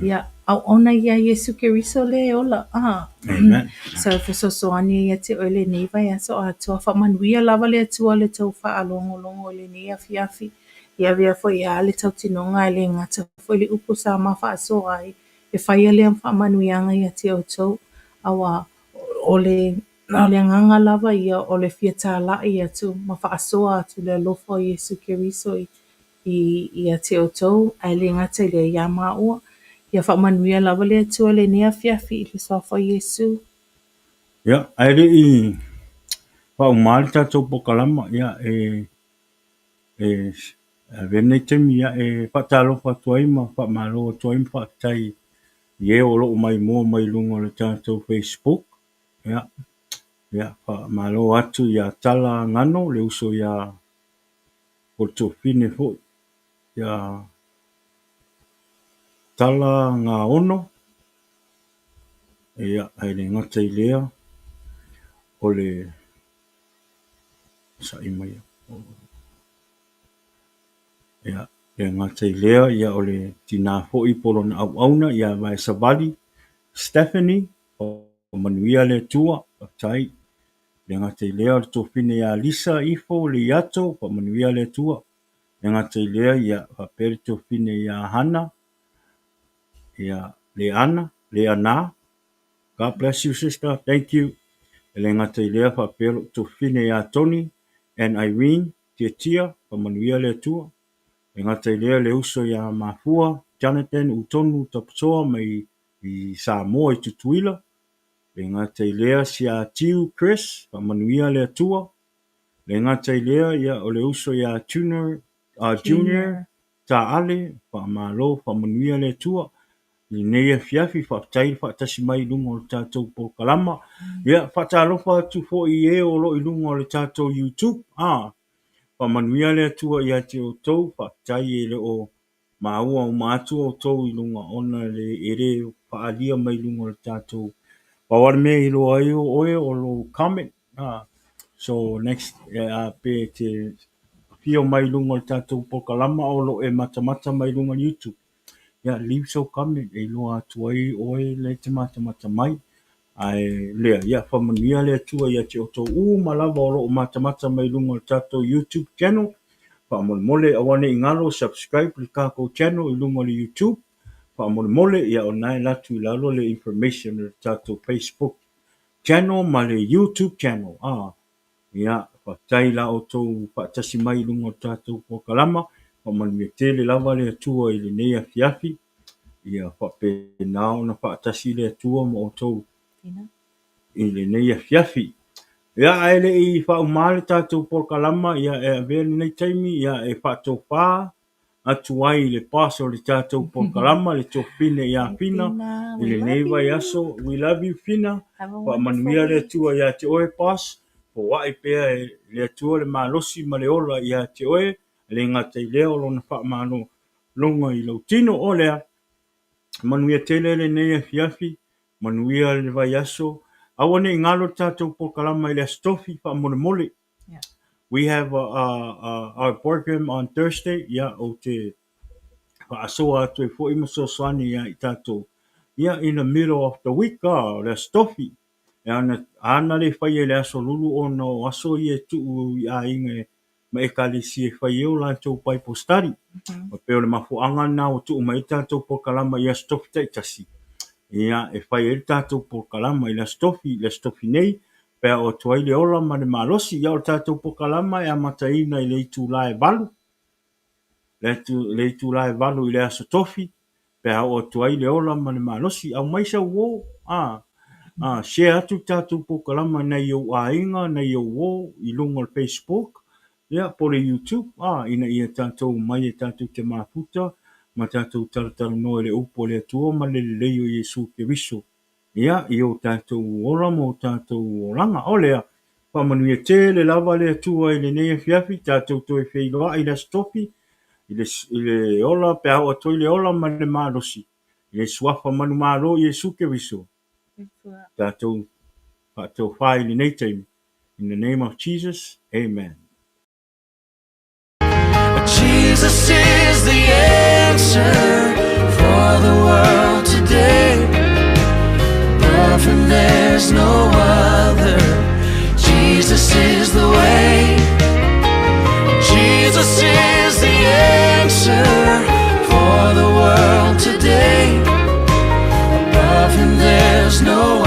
ya au ona ia Iesu Keriso le ola. Amen. So fesoasoani ia te oe lenei vaiaso o atua faamanuia lava le atua le tau faalogologo o lenei afiafi ia vea foʻi a le tautinoga e le gata foʻi le upu sa mafaasoa ai e faia lea faamanuiaga ia te outou auā o le agaga lava ia o le fia tālaʻi atu ma faasoa atu le alofa o Iesu Keriso ia te outou ae le gata i le iā maua ia faamanuia lava le atua lenei afiafi i le soafa o Iesu. Ia, ai le i, pa umali tātou pokalama, ia venei temi ia e whaatalofa atu ai ma whaamalo atu ai ma whaatai i o loo mai mua mai lunga o le tātou Facebook. Ia, ia, whaamalo atu ia tala ngano le uso ia o tō whine fo. Ia tala ngā ono. Ia, ai le ngata i lea o le sa i mai. Ia, Le ngata I lea ia o le tina fo'i polo na au ia vai savali Stephanie o manuia le tua tai le ngata I lea o le tofine ia Lisa Ifo le iato o manuia le tua le ngata I lea ia whapere tofine ia Hana ia le ana. God bless you sister, thank you. Le ngata I lea whapere tofine ia Tony and Irene tia o manuia le tua. E ngata I lea le uso ia mafua, Jonathan utonu tapsoa mai I Samoa I tutuila. Le ngata I lea si a tiu Chris, pa manuia le atua. Le ngata I lea ia o le uso ia Junior, ta ale, pa malo, pa manuia le atua. I neia fiafi, fa tai, fa tasi mai lungo le tātou po kalama. Ia, fa ta alofa tu fo I o lo I lungo le tātou YouTube. Pa manuia le atua ia te o tau, fa tai le o maua o mātua o tau I lunga ona le ere pa alia mai lunga le tātou. Pa wale me I lo ai o oe o lo comment. So next, pe te fio mai lunga le tātou po kalama o lo e mata mai lunga YouTube. Leave so comment e lo atua I oe le te mata mai. Ai lea, fa manuia le atua ia te o tau malava o lo mata mai lunga le tātou YouTube channel. Pa mole awane I ngalo subscribe le kako channel I lunga le YouTube. Pa mole ia o nai latu I lalo le information le tātou Facebook channel ma le YouTube channel. Ia pa tai la o tau pa tasi mai lunga o tātou po kalama. Pa manuia tele lava le atua I le nea fiafi. Ia pa pe nao na pa tasi le atua mo o tau I le nea fiafi. Ia ele I fa umale tātou po kalama ia e vele nei taimi ia e fa tau pā atu ai le paso le tātou po kalama le tō fine ia fina I le neiva yaso we love you fina pa manuia le atua ia te oe pas po wai pea le atua le malosi ma le ola ia te oe le ngata I leo lona fa mano longa I lo tino o lea manuia tele le nea fiafi manuia le vai yaso awane ngalo tātou po kalama I le stofi pa mole. We have our program on Thursday. O te whaasoa atu e fo ima sosani I tātou. In the middle of the week, le stofi. Ana le whai le aso lulu o no aso I e tuu I a inge ma e kalisi e whai eo lantou Bible study. Ma peo le mafuanga na o tuu ma I tātou po kalama ia stofi taitasi. Ia e whai e tātou po kalama I le stofi nei. Pea o tuai le ola ma le malosi ia o tātou po kalama e amataina I le itu lae valu. Le itu lae valu I le aso tofi. Pea o tuai le ola ma le malosi au maisa uo. Share atu tātou po kalama na iau a inga na iau uo I lungo le Facebook. Ia po le YouTube. Ina ia tātou mai e tātou te mafuta. Ma tātou taratara no le upo le atua ma le Lilio Iesu Keriso. Ia I o tātou ola mo tātou olanga o lea. Pa manuia te le lava le atua I le nea fiafi tātou toi whailoa I le stofi I le ola pe au atoi le ola ma le malosi. I le suafa manu malo Iesu Keriso. Tātou whai le nei taimi. In the name of Jesus, amen. Jesus is the answer for the world today. Love and there's no other. Jesus is the way. Jesus is the answer for the world today. Love and there's no